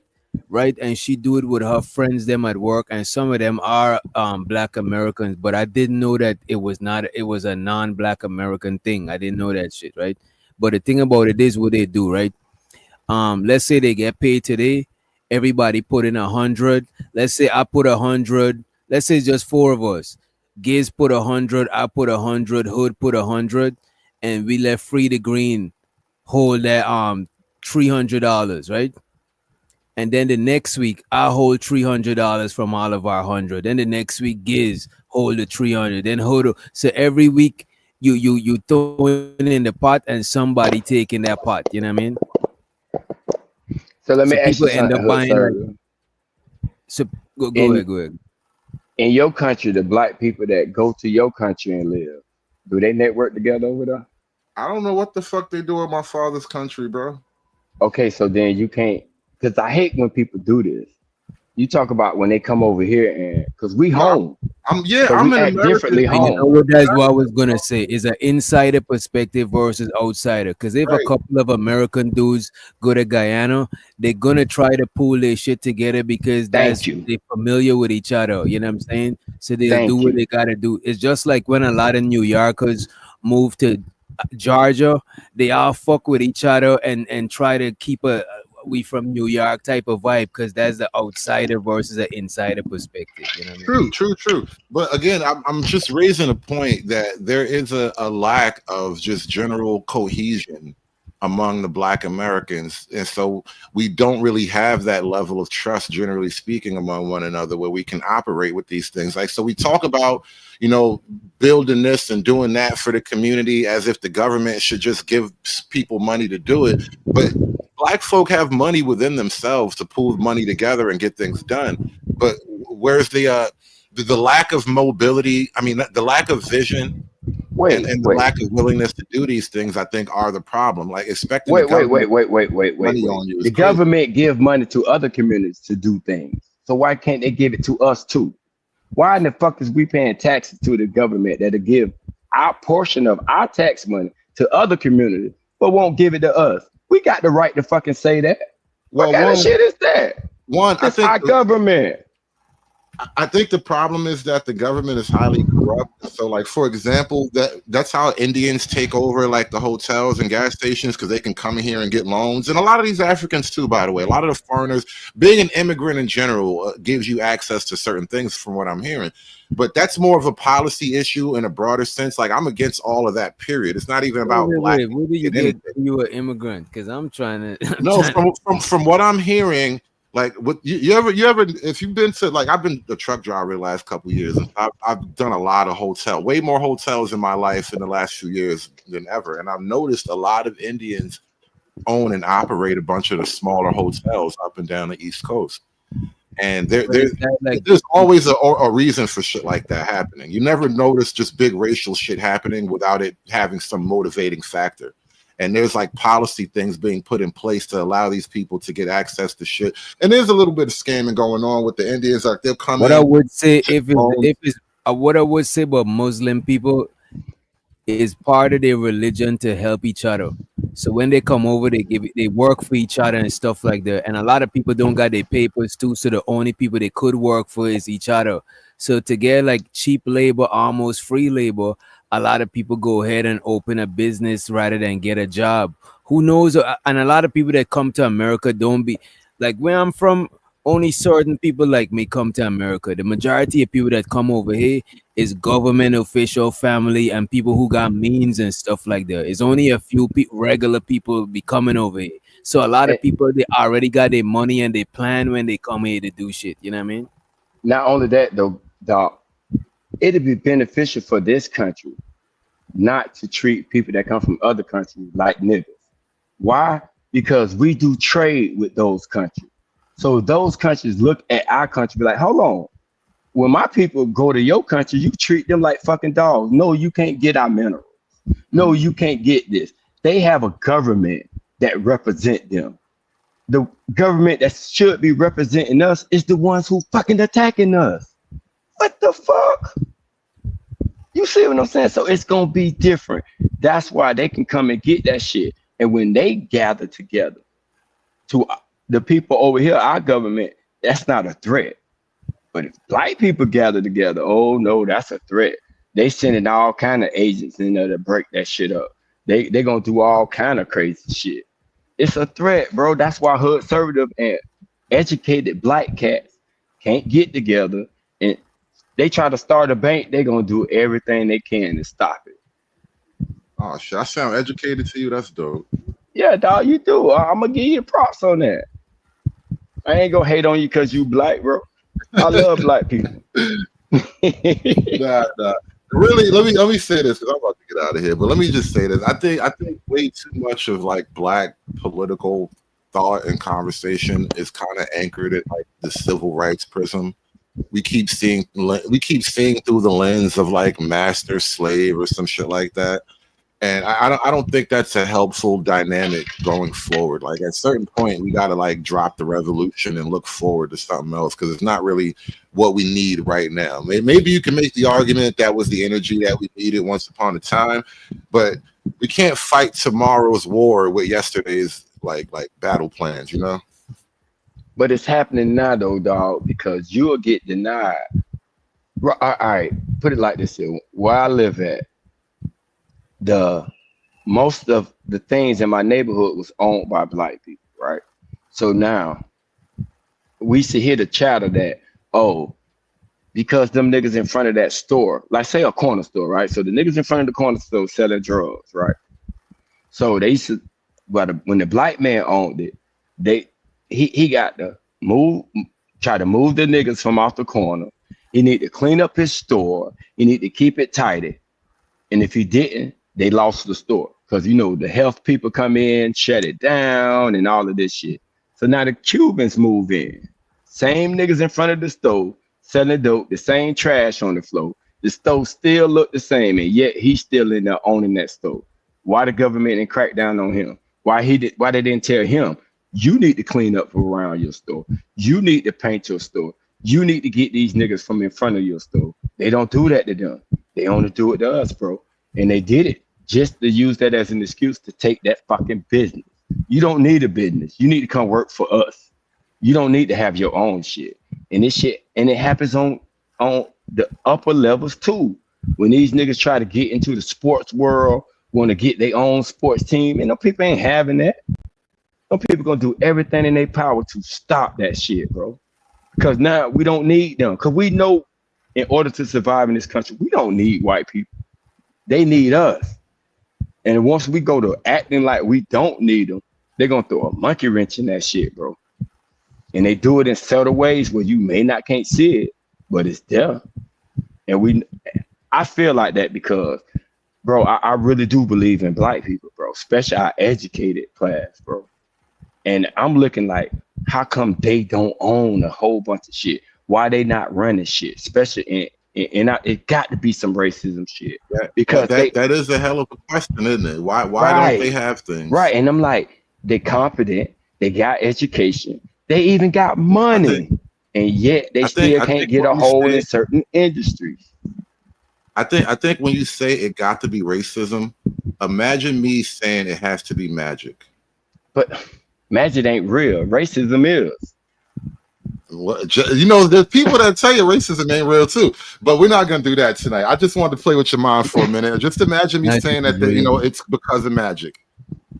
right, and she do it with her friends them at work, and some of them are Black Americans. But I didn't know that it was not. It was a non-Black American thing. I didn't know that shit, right? But the thing about it is what they do, right? Let's say they get paid today, everybody put in 100. Let's say I put 100. Let's say it's just four of us. Giz put 100, I put 100, Hood put 100, and we let Free the Green hold that $300, right? And then the next week I hold $300 from all of our 100. Then the next week Giz hold the 300. Then Hood. So every week you throw in the pot and somebody taking that pot. You know what I mean? So let me So ask people you end something, up Hood, buying sir. like. So go ahead. In your country, the Black people that go to your country and live, do they network together over there? I don't know what the fuck they do in my father's country, bro. Okay, so then you can't, because I hate when people do this. You talk about when they come over here and because we home. I'm So I'm we an act American. differently And you know home. what that's what I was gonna say is an insider perspective versus outsider. Because if a Right. couple of American dudes go to Guyana, they're gonna try to pull their shit together because Thank that's you. they're familiar with each other. You know what I'm saying? So they'll do Thank what you. they gotta do. It's just like when a lot of New Yorkers move to Georgia, they all fuck with each other and try to keep a we from New York type of vibe because that's the outsider versus the insider perspective. You know what I mean? True. But again, I'm just raising a point that there is a lack of just general cohesion among the Black Americans. And so we don't really have that level of trust, generally speaking, among one another where we can operate with these things. Like, so we talk about, building this and doing that for the community as if the government should just give people money to do it. But Black folk have money within themselves to pool money together and get things done. But where's the lack of mobility? I mean, the lack of vision and the Wait. lack of willingness to do these things, I think, are the problem. Like expecting the government Wait. money on you is The crazy. government give money to other communities to do things. So why can't they give it to us too? Why in the fuck is we paying taxes to the government that'll give our portion of our tax money to other communities, but won't give it to us? We got the right to fucking say that. What kind of shit is that? It's our government. I think the problem is that the government is highly corrupt. So, like, for example, that's how Indians take over like the hotels and gas stations because they can come in here and get loans. And a lot of these Africans too, by the way, a lot of the foreigners, being an immigrant in general, gives you access to certain things from what I'm hearing. But that's more of a policy issue in a broader sense. Like, I'm against all of that, period. It's not even about Black. Where do you get you an immigrant? Because I'm trying to. No, from what I'm hearing, like what you ever if you've been to, like, I've been a truck driver the last couple of years, and I've done a lot of way more hotels in my life in the last few years than ever, and I've noticed a lot of Indians own and operate a bunch of the smaller hotels up and down the East Coast. And there's always a reason for shit like that happening. You never notice just big racial shit happening without it having some motivating factor. And there's like policy things being put in place to allow these people to get access to shit. And there's a little bit of scamming going on with the Indians. Like, they'll come What in. I would say what I would say about Muslim people is part of their religion to help each other. So when they come over, they work for each other and stuff like that. And a lot of people don't got their papers too, so the only people they could work for is each other. So to get like cheap labor, almost free labor, a lot of people go ahead and open a business rather than get a job. Who knows? And a lot of people that come to America don't be like where I'm from. Only certain people like me come to America. The majority of people that come over here is government official, family, and people who got means and stuff like that. It's only a few regular people be coming over here. So a lot of people, they already got their money and they plan when they come here to do shit. You know what I mean? Not only that though, dog, it'd be beneficial for this country not to treat people that come from other countries like niggas. Why? Because we do trade with those countries. So those countries look at our country, be like, hold on. When my people go to your country, you treat them like fucking dogs. No, you can't get our minerals. No, you can't get this. They have a government that represent them. The government that should be representing us is the ones who fucking attacking us. What the fuck? You see what I'm saying? So it's gonna be different. That's why they can come and get that shit. And when they gather together to the people over here, our government, that's not a threat. But if black people gather together, oh no, that's a threat. They sending all kind of agents in there to break that shit up. They gonna do all kind of crazy shit. It's a threat, bro. That's why hood conservative and educated black cats can't get together, and they try to start a bank. They gonna do everything they can to stop it. Oh shit, I sound educated to you. That's dope. Yeah, dog, you do. I'm gonna give you props on that. I ain't gonna hate on you because you black, bro. I love black people. Nah. Really, let me say this because I'm about to get out of here. But let me just say this: I think way too much of like black political thought and conversation is kind of anchored at like the civil rights prism. We keep seeing through the lens of like master slave or some shit like that. And I don't think that's a helpful dynamic going forward. Like at a certain point, we got to like drop the revolution and look forward to something else because it's not really what we need right now. Maybe you can make the argument that was the energy that we needed once upon a time, but we can't fight tomorrow's war with yesterday's like battle plans, you know? But it's happening now though, dog, because you'll get denied. All right, put it like this here. Where I live at, most of the things in my neighborhood was owned by black people, right? So now we see hear the chatter that, oh, because them niggas in front of that store, like say a corner store, right? So the niggas in front of the corner store selling drugs, right? So they used to, when the black man owned it, he got to try to move the niggas from off the corner. He need to clean up his store. He need to keep it tidy. And if he didn't, they lost the store because, you know, the health people come in, shut it down and all of this shit. So now the Cubans move in. Same niggas in front of the stove, selling dope, the same trash on the floor. The stove still look the same, and yet he's still in there owning that stove. Why the government didn't crack down on him? Why they didn't tell him, you need to clean up around your store. You need to paint your store. You need to get these niggas from in front of your store. They don't do that to them. They only do it to us, bro. And they did it just to use that as an excuse to take that fucking business. You don't need a business. You need to come work for us. You don't need to have your own shit. And this shit, and it happens on the upper levels too. When these niggas try to get into the sports world, want to get their own sports team, and them people ain't having that. Some people gonna do everything in their power to stop that shit, bro. Because now we don't need them. Because we know in order to survive in this country, we don't need white people. They need us. And once we go to acting like we don't need them, they're gonna throw a monkey wrench in that shit, bro. And they do it in subtle ways where you can't see it, but it's there. And I feel like that because, bro, I really do believe in black people, bro, especially our educated class, bro. And I'm looking like, how come they don't own a whole bunch of shit? Why they not running shit? Especially it got to be some racism shit. Because that is a hell of a question, isn't it? Why don't they have things? Right. And I'm like, they're confident, they got education, they even got money, and yet they still can't get a hold in certain industries. I think when you say it got to be racism, imagine me saying it has to be magic. But magic ain't real. Racism is. You know, there's people that tell you racism ain't real too, but we're not gonna do that tonight. I just wanted to play with your mind for a minute. Just imagine me saying that you know it's because of magic.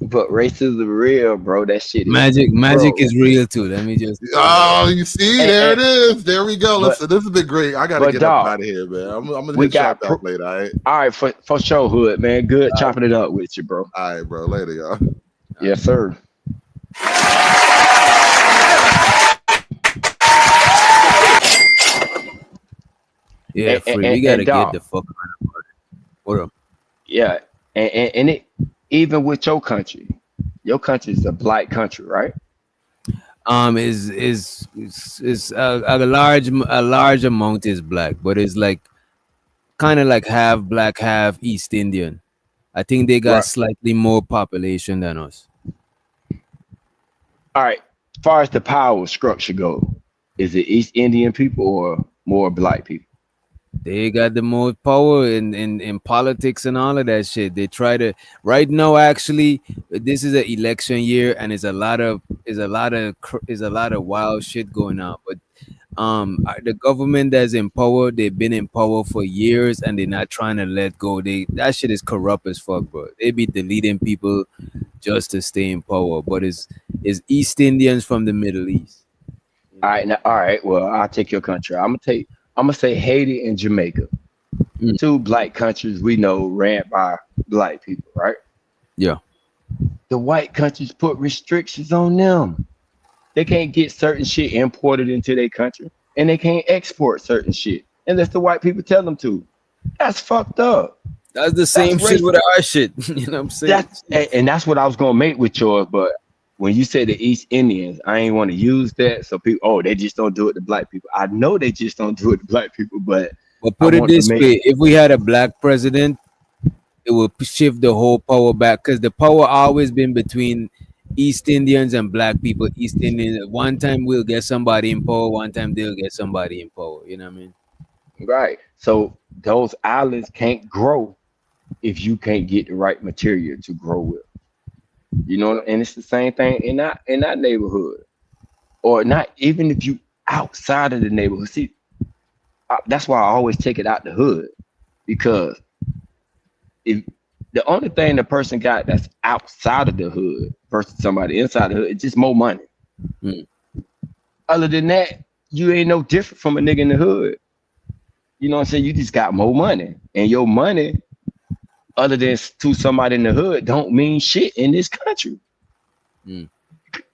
But racism is real, bro. That shit. Magic is real too. Let me just. Oh, you see, there it is. There we go. Listen, this has been great. I gotta get up out of here, man. I'm gonna get chopped up later. All right, for sure, Hood, man. Good chopping it up with you, bro. All right, bro. Later, y'all. Yes, sir. Yeah, free. We gotta get the fuck out of it. What up? Yeah, and it even with your country is a black country, right? Is a large amount is black, but it's like kind of like half black, half East Indian. I think they got Right. slightly more population than us. All right. As far as the power structure go, is it East Indian people or more black people? They got the most power in politics and all of that shit. They try to right now. Actually, this is an election year, and is a lot of wild shit going on. But the government that's in power, they've been in power for years, and they're not trying to let go. That shit is corrupt as fuck, bro. They be deleting people just to stay in power. But it's East Indians from the Middle East. All right, now, all right. Well, I'll take your country. I'm gonna say Haiti and Jamaica, two black countries we know ran by black people, right? Yeah. The white countries put restrictions on them. They can't get certain shit imported into their country, and they can't export certain shit unless the white people tell them to. That's fucked up. That's the same shit with our shit. You know what I'm saying? And that's what I was gonna make with yours, but when you say the East Indians, I ain't want to use that. So people, they just don't do it to black people. I know they just don't do it to black people, but put it this way: if we had a black president, it would shift the whole power back because the power always been between East Indians and black people. East Indians, one time we'll get somebody in power, one time they'll get somebody in power. You know what I mean? Right. So those islands can't grow if you can't get the right material to grow with. You know, and it's the same thing in that neighborhood, or not even if you outside of the neighborhood. See, that's why I always take it out the hood, because if the only thing the person got that's outside of the hood versus somebody inside the hood, it's just more money. Other than that, you ain't no different from a nigga in the hood. You know what I'm saying? You just got more money, and your money, other than to somebody in the hood, don't mean shit in this country.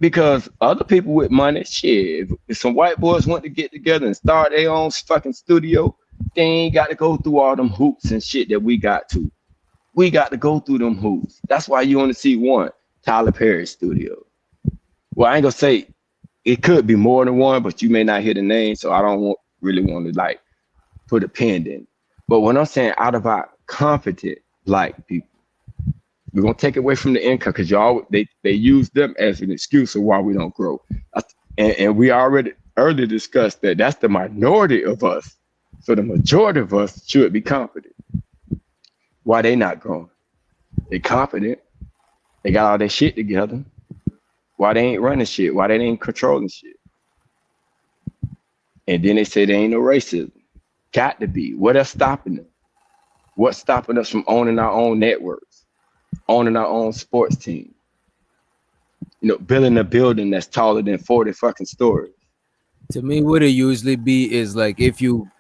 Because other people with money, shit, if some white boys want to get together and start their own fucking studio, they ain't got to go through all them hoops and shit that we got to. We got to go through them hoops. That's why you only see one, Tyler Perry studio. Well, I ain't gonna say it could be more than one, but you may not hear the name, so I don't really want to like put a pin in. But when I'm saying out of our competent black people, we're gonna take away from the income because they use them as an excuse of why we don't grow. And we already earlier discussed that that's the minority of us. So the majority of us should be competent. Why they not growing? They competent. They got all their shit together. Why they ain't running shit? Why they ain't controlling shit? And then they say there ain't no racism. Got to be. What else stopping them? What's stopping us from owning our own networks, owning our own sports team? You know, building a building that's taller than 40 fucking stories. To me, what it usually be is like if you,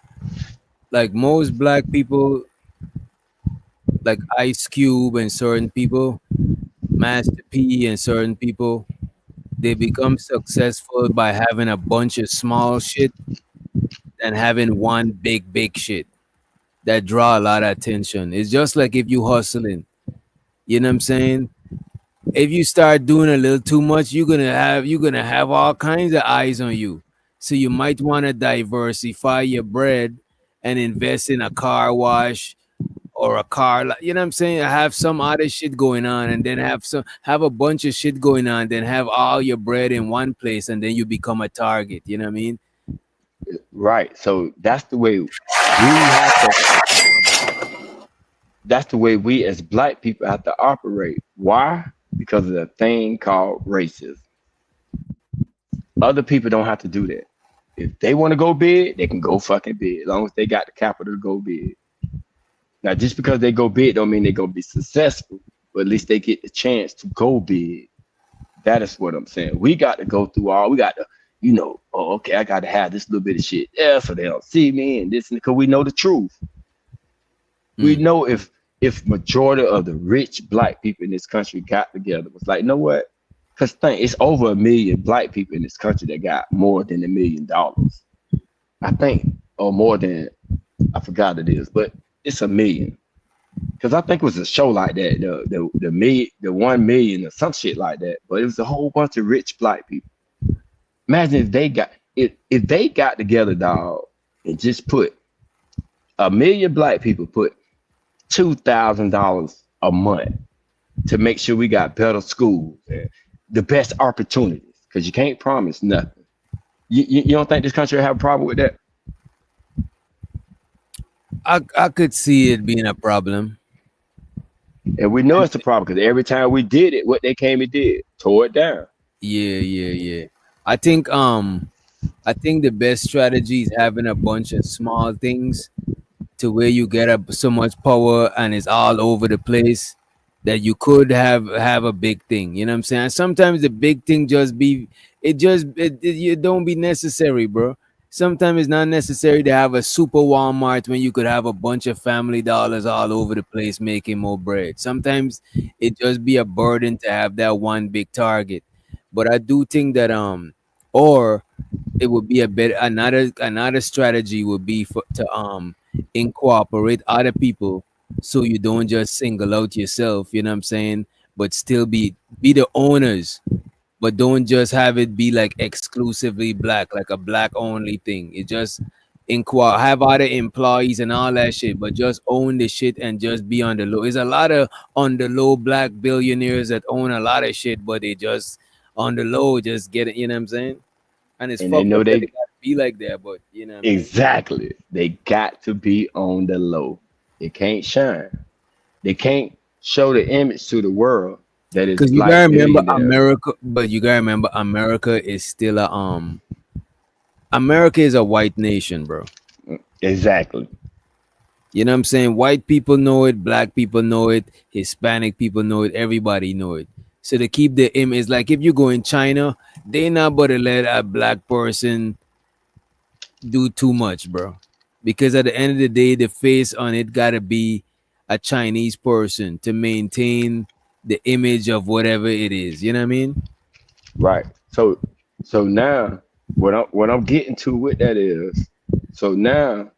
like most black people, like Ice Cube and certain people, Master P and certain people, they become successful by having a bunch of small shit than having one big shit that draw a lot of attention. It's just like if you hustling, you know what I'm saying? If you start doing a little too much, you're gonna have all kinds of eyes on you. So you might want to diversify your bread and invest in a car wash or a car, you know what I'm saying? Have some other shit going on, and then have a bunch of shit going on, then have all your bread in one place, and then you become a target. You know what I mean? Right. So that's the way we have to. That's the way we as black people have to operate. Why? Because of a thing called racism. Other people don't have to do that. If they want to go big, they can go fucking big, as long as they got the capital to go big. Now, just because they go big don't mean they're gonna be successful, but at least they get the chance to go big. That is what I'm saying. We got to go through we got to, oh, okay, I got to have this little bit of shit there so they don't see me and this, because we know the truth. We know if majority of the rich black people in this country got together, was like, you know what? Because it's over 1 million black people in this country that got more than $1 million. I think, or more than I forgot it is, but it's a million. Because I think it was a show like that, the 1 million or some shit like that. But it was a whole bunch of rich black people. Imagine if they got together, dog, and just put a million black people put $2,000 a month to make sure we got better schools and the best opportunities. Because you can't promise nothing. You don't think this country will have a problem with that? I could see it being a problem. And we know it's a problem because every time we did it, what they came and did, tore it down. Yeah. I think the best strategy is having a bunch of small things to where you get up so much power and it's all over the place that you could have a big thing. You know what I'm saying? Sometimes the big thing it don't be necessary, bro. Sometimes it's not necessary to have a super Walmart when you could have a bunch of family dollars all over the place making more bread. Sometimes it just be a burden to have that one big target. But I do think that or it would be a bit another strategy would be to incorporate other people so you don't just single out yourself, you know what I'm saying, but still be the owners, but don't just have it be like exclusively black, like a black only thing. It just have other employees and all that shit, but just own the shit and just be on the low. There's a lot of on the low black billionaires that own a lot of shit, but they just on the low just get it, you know what I'm saying? And it's And they fucked know up that they they gotta be like that, but you know what I mean? exactly. They got to be on the low. They can't shine. They can't show the image to the world that is Because you gotta black remember billionaires. America, but you gotta remember America is still a America is a white nation, bro. Exactly. You know what I'm saying? White people know it, black people know it, Hispanic people know it, everybody know it. So to keep the image, like if you go in China, they not but to let a black person do too much, bro. Because at the end of the day, the face on it gotta be a Chinese person to maintain the image of whatever it is. You know what I mean? Right. So now what I'm getting to with that is so now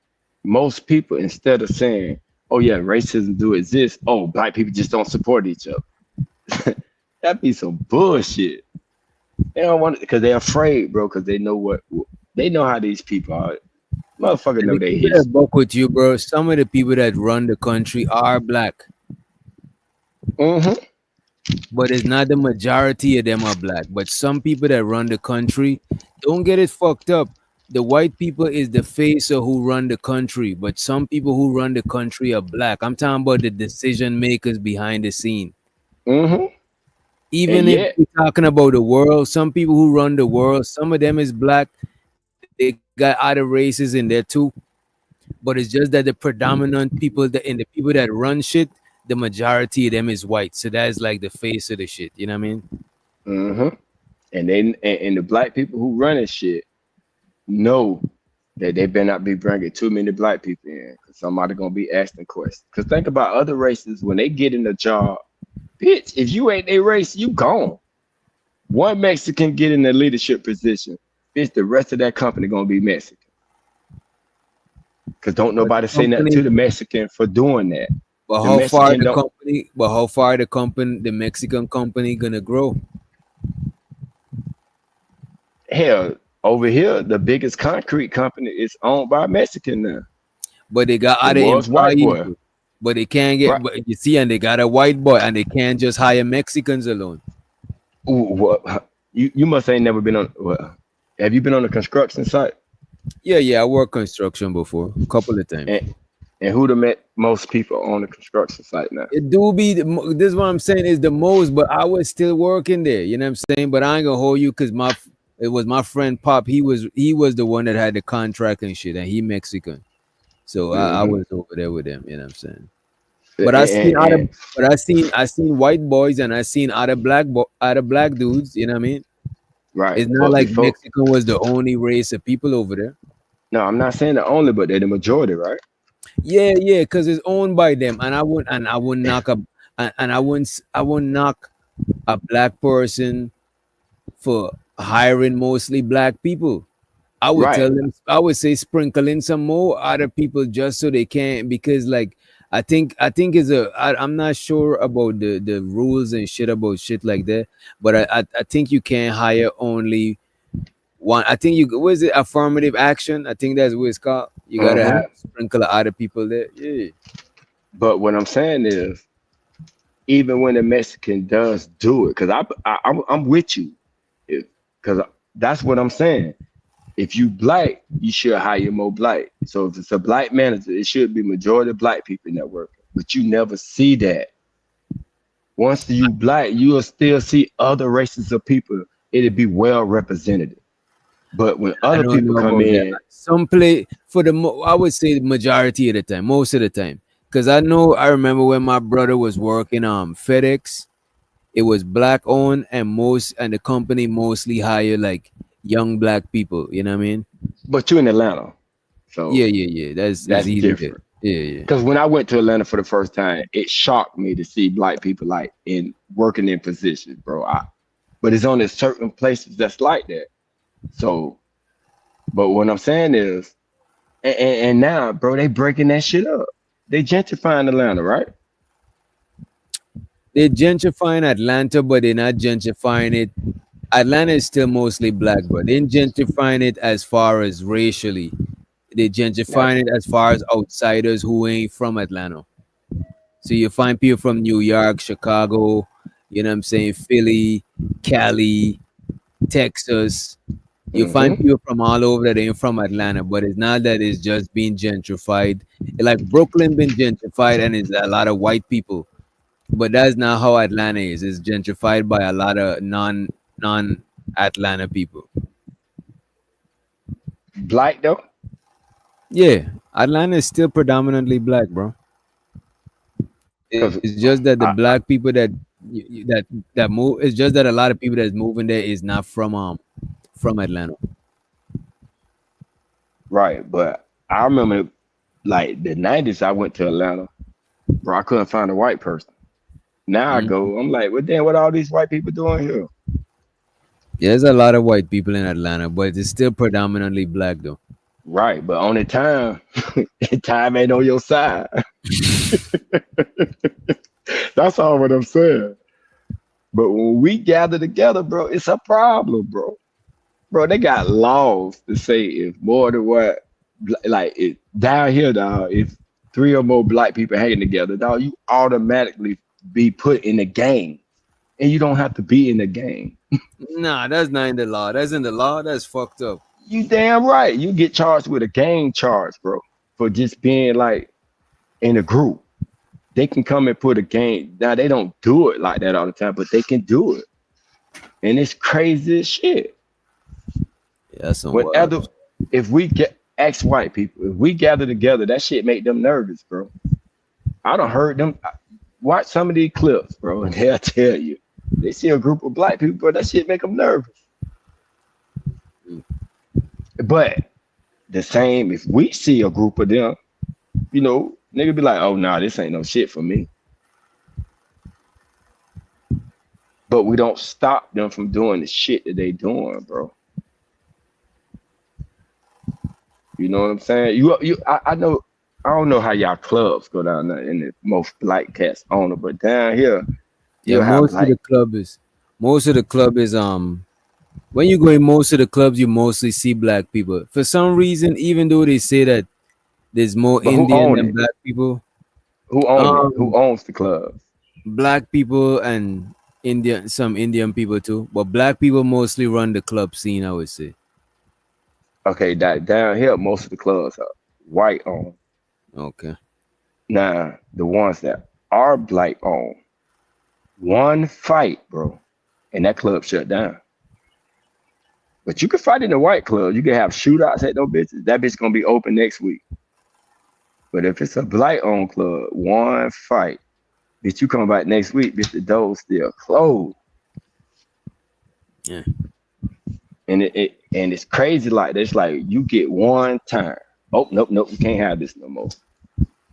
most people instead of saying, oh yeah, racism do exist, oh black people just don't support each other. That'd be some bullshit. They don't want it because they're afraid, bro, because they know they know how these people are. Motherfucker And know to their keep it a history. buck with you, bro, some of the people that run the country are black, Mm-hmm. but it's not the majority of them are black. But some people that run the country, don't get it fucked up. The white people is the face of who run the country, but some people who run the country are black. I'm talking about the decision makers behind the scene. Mm-hmm. And Even if yet, we're talking about the world, some people who run the world, some of them is black. They got other races in there too. But it's just that the predominant people and the people that run shit, the majority of them is white. So that's like the face of the shit. You know what I mean? mm-hmm. And the black people who running shit know that they better not be bringing too many black people in because somebody gonna be asking questions. Because think about other races when they get in the job, bitch. If you ain't their race, you gone. One Mexican get in the leadership position, bitch. The rest of that company gonna be Mexican. Because don't But the nobody say nothing to company, the Mexican for doing that. but The how far Mexican the don't. company, but how far the company, the Mexican company gonna grow? Hell, over here, the biggest concrete company is owned by a Mexican now. But they got It other was white employees, boy. too. But they can't get, Right. but you see, and they got a white boy, and they can't just hire Mexicans alone. Ooh, what? You must ain't never been on. Well, have you been on a construction site? Yeah, I worked construction before, a couple of times. And who'd have met most people on the construction site now? It do be this is what I'm saying is the most, but I was still working there. You know what I'm saying? But I ain't gonna hold you because it was my friend Pop. He was the one that had the contract and shit, and he Mexican. So I Mm-hmm. was over there with him. You know what I'm saying? And, But and, I seen white boys and I seen other black dudes. You know what I mean? right, It's not but like before, Mexican was the only race of people over there. no, I'm not saying the only, but they're the majority, right? Yeah, because it's owned by them, and I wouldn't knock a and I wouldn't knock a black person for hiring mostly black people. I would Right. tell them, I would say sprinkle in some more other people just so they can, because like I think is I'm not sure about the rules and shit about shit like that, but I think you can hire only one. I think you what is it, affirmative action? I think that's what it's called. You gotta Uh-huh. have sprinkle of other people there. Yeah. But what I'm saying is, even when a Mexican does do it, because I'm with you, because that's what I'm saying. If you black, you should hire more black. So if it's a black manager, it should be majority black people in that work. But you never see that. Once you black, you'll still see other races of people. It'll be well represented. But when I other don't people know come about that. in, Some play for I would say the majority of the time, most of the time, because I remember when my brother was working FedEx. It was black owned, and the company mostly hire like young black people. You know what I mean? but you're in Atlanta, so Yeah. That's it's that's easy there. different. Yeah. Because when I went to Atlanta for the first time, it shocked me to see black people like in working in positions, bro. But it's only certain places that's like that. So, but what I'm saying is, and now, bro, they breaking that shit up. They gentrifying Atlanta, right? They're gentrifying Atlanta, but they're not gentrifying it. Atlanta is still mostly black, but they're gentrifying it as far as racially. They're Now, gentrifying it as far as outsiders who ain't from Atlanta. So you find people from New York, Chicago, you know what I'm saying, Philly, Cali, Texas. You find mm-hmm. people from all over that ain't from Atlanta, but it's not that it's just being gentrified. Like Brooklyn been gentrified and it's a lot of white people. But that's not how Atlanta is. It's gentrified by a lot of non Atlanta people. Black though, Yeah, Atlanta is still predominantly black, bro. because It's just that the I, black people that move. It's just that a lot of people that's moving there is not from Atlanta. right, but I remember like the '90s. I went to Atlanta, bro. I couldn't find a white person. Now I Mhm. go, I'm like, well, damn, what all these white people doing here? Yeah, there's a lot of white people in Atlanta, but it's still predominantly black though. Right, but only time, time ain't on your side. That's all what I'm saying. But when we gather together, bro, it's a problem, bro. Bro, they got laws to say if more than what, like it down here, dog. If three or more black people hanging together, dog, you automatically be put in the game, and you don't have to be in the game. Nah, that's not in the law. That's in the law. That's fucked up. You damn right. You get charged with a gang charge, bro, for just being like in a group. They can come and put a game. Now they don't do it like that all the time, but they can do it, and it's crazy as shit. Yeah, that's some Whenever, wild. if we get ex-white people, if we gather together, that shit make them nervous, bro. I done heard them watch some of these clips, bro, and they'll tell you they see a group of black people, bro, that shit make them nervous. But the same, if we see a group of them, you know, nigga be like, oh nah, this ain't no shit for me. But we don't stop them from doing the shit that they doing, bro. You know what I'm saying? I know. I don't know how y'all clubs go down there in the most black cats on it, but down here, Yeah, you'll have most of like, the club is when you go in most of the clubs you mostly see black people. For some reason, even though they say that there's more but who Indian own than it? black people, Who own it? Who um owns the clubs? black people and some Indian people too. But black people mostly run the club scene, I would say. Okay, that down here, most of the clubs are white owned. Okay. Now, the ones that are black owned, one fight, bro, and that club shut down. But you can fight in the white club. You can have shootouts at those bitches. That bitch gonna be open next week. But if it's a black owned club, one fight, bitch, you come back next week, bitch, the door's still closed. Yeah. And it's crazy like this. Like you get one time. Oh, nope, you can't have this no more.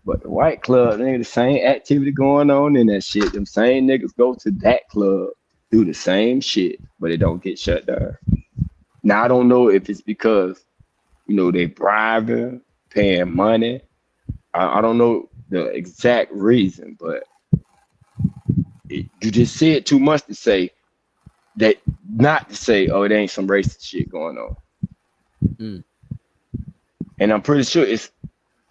But the white club, nigga, the same activity going on in that shit. Them same niggas go to that club, do the same shit, but it don't get shut down. Now I don't know if it's because they bribing, paying money. I don't know the exact reason, but you just see it too much to say that, not to say, oh, it ain't some racist shit going on. Mm. And I'm pretty sure it's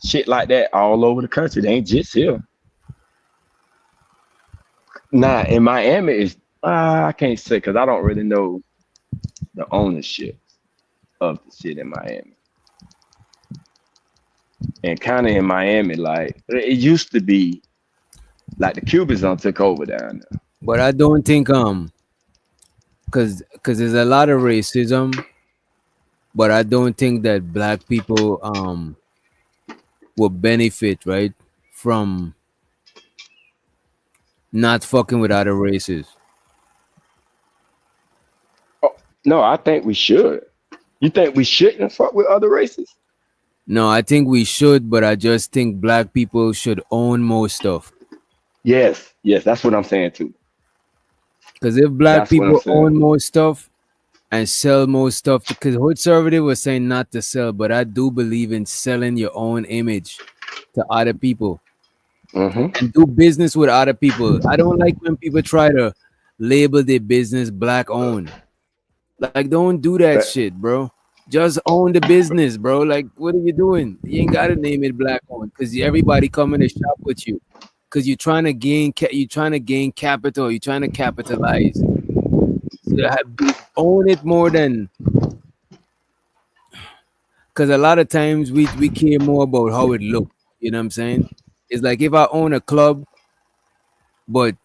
shit like that all over the country. They ain't just here. Nah, in Miami is I can't say because I don't really know the ownership of the shit in Miami. And kind of in Miami, like it used to be, like the Cubans on took over down there. But I don't think because there's a lot of racism, but I don't think that black people will benefit, right, from not fucking with other races. Oh, no, I think we should. You think we shouldn't fuck with other races? No, I think we should, but I just think black people should own more stuff. Yes, that's what I'm saying too. Because if black That's what I'm people saying. own more stuff and sell more stuff, because Hood Conservative was saying not to sell, but I do believe in selling your own image to other people and do business with other people. I don't like when people try to label their business black owned. Like, don't do that shit, bro. Just own the business, bro. Like, what are you doing? You ain't gotta name it black owned because everybody coming to shop with you. Because you're trying to gain, capital. You're trying to capitalize. So own it more than, because a lot of times we care more about how it looks. You know what I'm saying? It's like if I own a club, but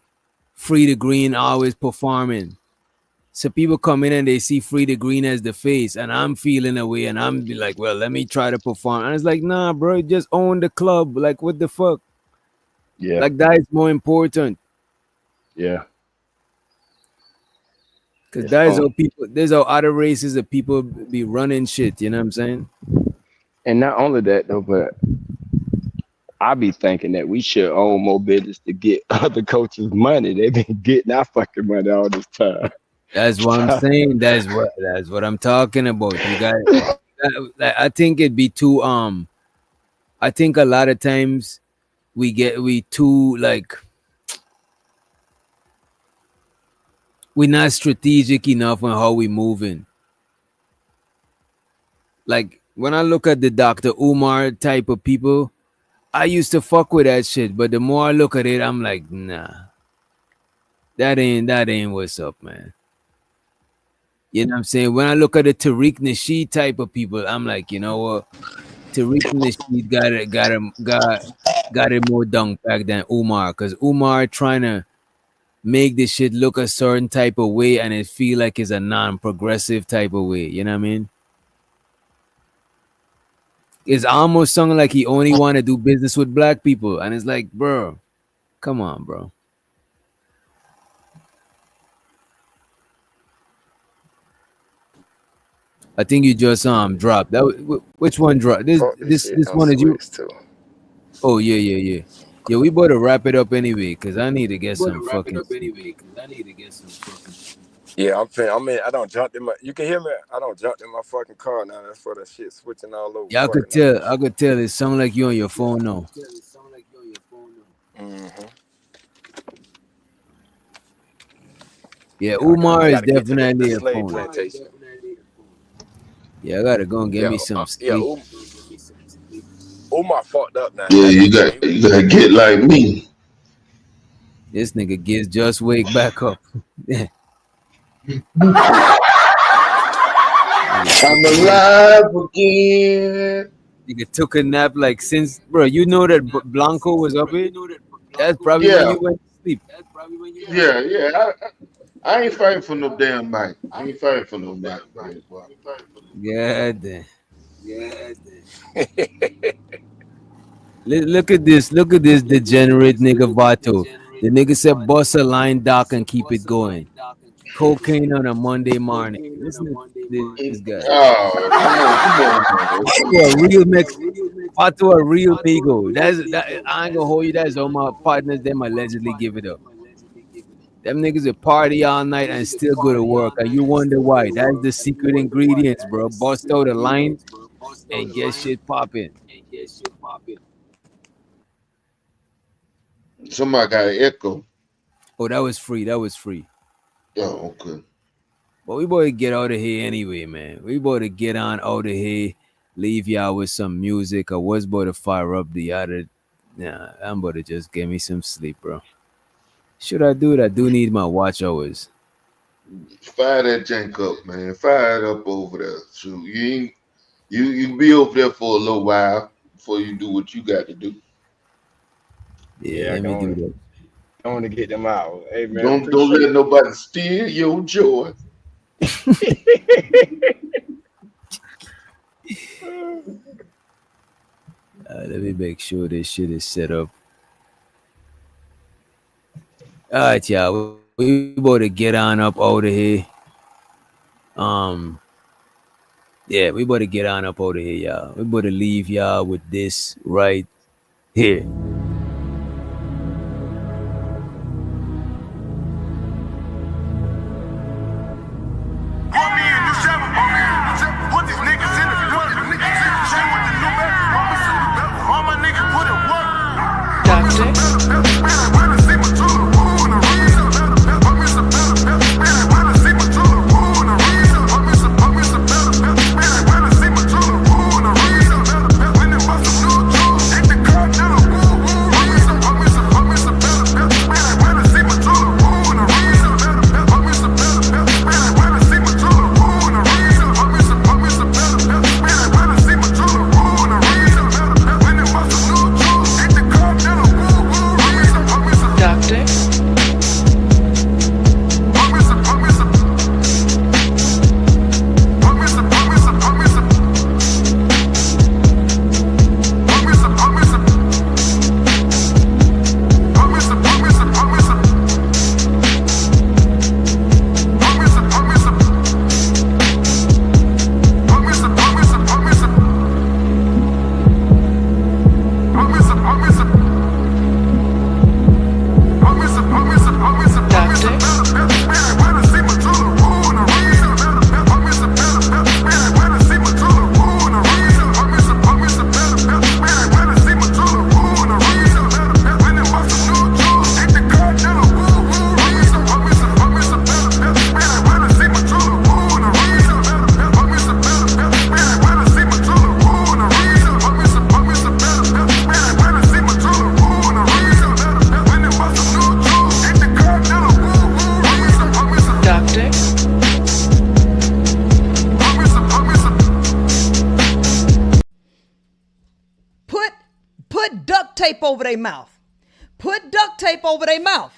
Free the Green always performing. So people come in and they see Free the Green as the face, and I'm feeling away, and I'm be like, well, let me try to perform. And it's like, nah, bro, just own the club. Like, what the fuck? Yeah. Like, that is more important. Yeah. Because that is how people, there's how other races of people be running shit. You know what I'm saying? And not only that though, but I be thinking that we should own more business to get other coaches money. They've been getting our fucking money all this time. That's what I'm saying. That's what I'm talking about. You got. I think it'd be too. I think a lot of times we too like. We're not strategic enough on how we moving. Like when I look at the Dr. Umar type of people, I used to fuck with that shit, but the more I look at it, I'm like, nah, that ain't what's up, man. You know what I'm saying? When I look at the Tariq Nasheed type of people, I'm like, you know what? Tariq Nasheed got it more dunk back than Umar, because Umar trying to make this shit look a certain type of way, and it feel like it's a non-progressive type of way. You know what I mean? It's almost something like he only want to do business with black people, and it's like, bro, come on, bro. I think you just dropped that. Which one dropped? This Fuck this shit this on one is you. Switch too. Oh yeah. Yeah, we better wrap it up anyway, because I need to get some fucking. Yeah, I don't jump in my. You can hear me. I don't jump in my fucking car now. That's for the shit switching all over. Yeah, I could tell. I could tell it sound like you on your phone now. Mm-hmm. Yeah, Umar is Gotta get to the definitely a slave phone. plantation. Yeah, I gotta go and get me some sleep. Umar fucked up now. Yeah, you gotta get like me. This nigga gets just wake back up. I'm alive again. Nigga took a nap like since, bro. You know that Blanco was up here. That's probably when Yeah, you went to sleep. yeah. I ain't fighting for no damn night. I ain't fighting for no night, boy. Yeah, damn. Look at this. Look at this degenerate nigga Vato. The nigga said bust a line dock and keep it going. Cocaine on a Monday morning. Listen to this guy. Oh, come on. Vato a real Mex. Vato a real Migo. I ain't gonna hold you. That's all my partners. Them allegedly give it up. Them niggas will party all night and still go to work, and you wonder why. That's the secret ingredients, bro. Bust out a line and get shit popping. Somebody got an echo. Oh, that was free. That was free. Oh, okay. But we better get out of here anyway, man. We better get on out of here. Leave y'all with some music. I was about to fire up the other. Nah, I'm about to just get me some sleep, bro. Should I do it? I do need my watch hours. Fire that jank up, man. Fire it up over there. So you can be over there for a little while before you do what you got to do. Yeah, let me do that. I want to get them out. Hey man, Don't let nobody steal your joy. Let me make sure this shit is set up. All right, y'all. We about to get on up out of here. Yeah, we about to get on up out of here, y'all. We about to leave y'all with this right here. Put duct tape over their mouth. Put duct tape over their mouth.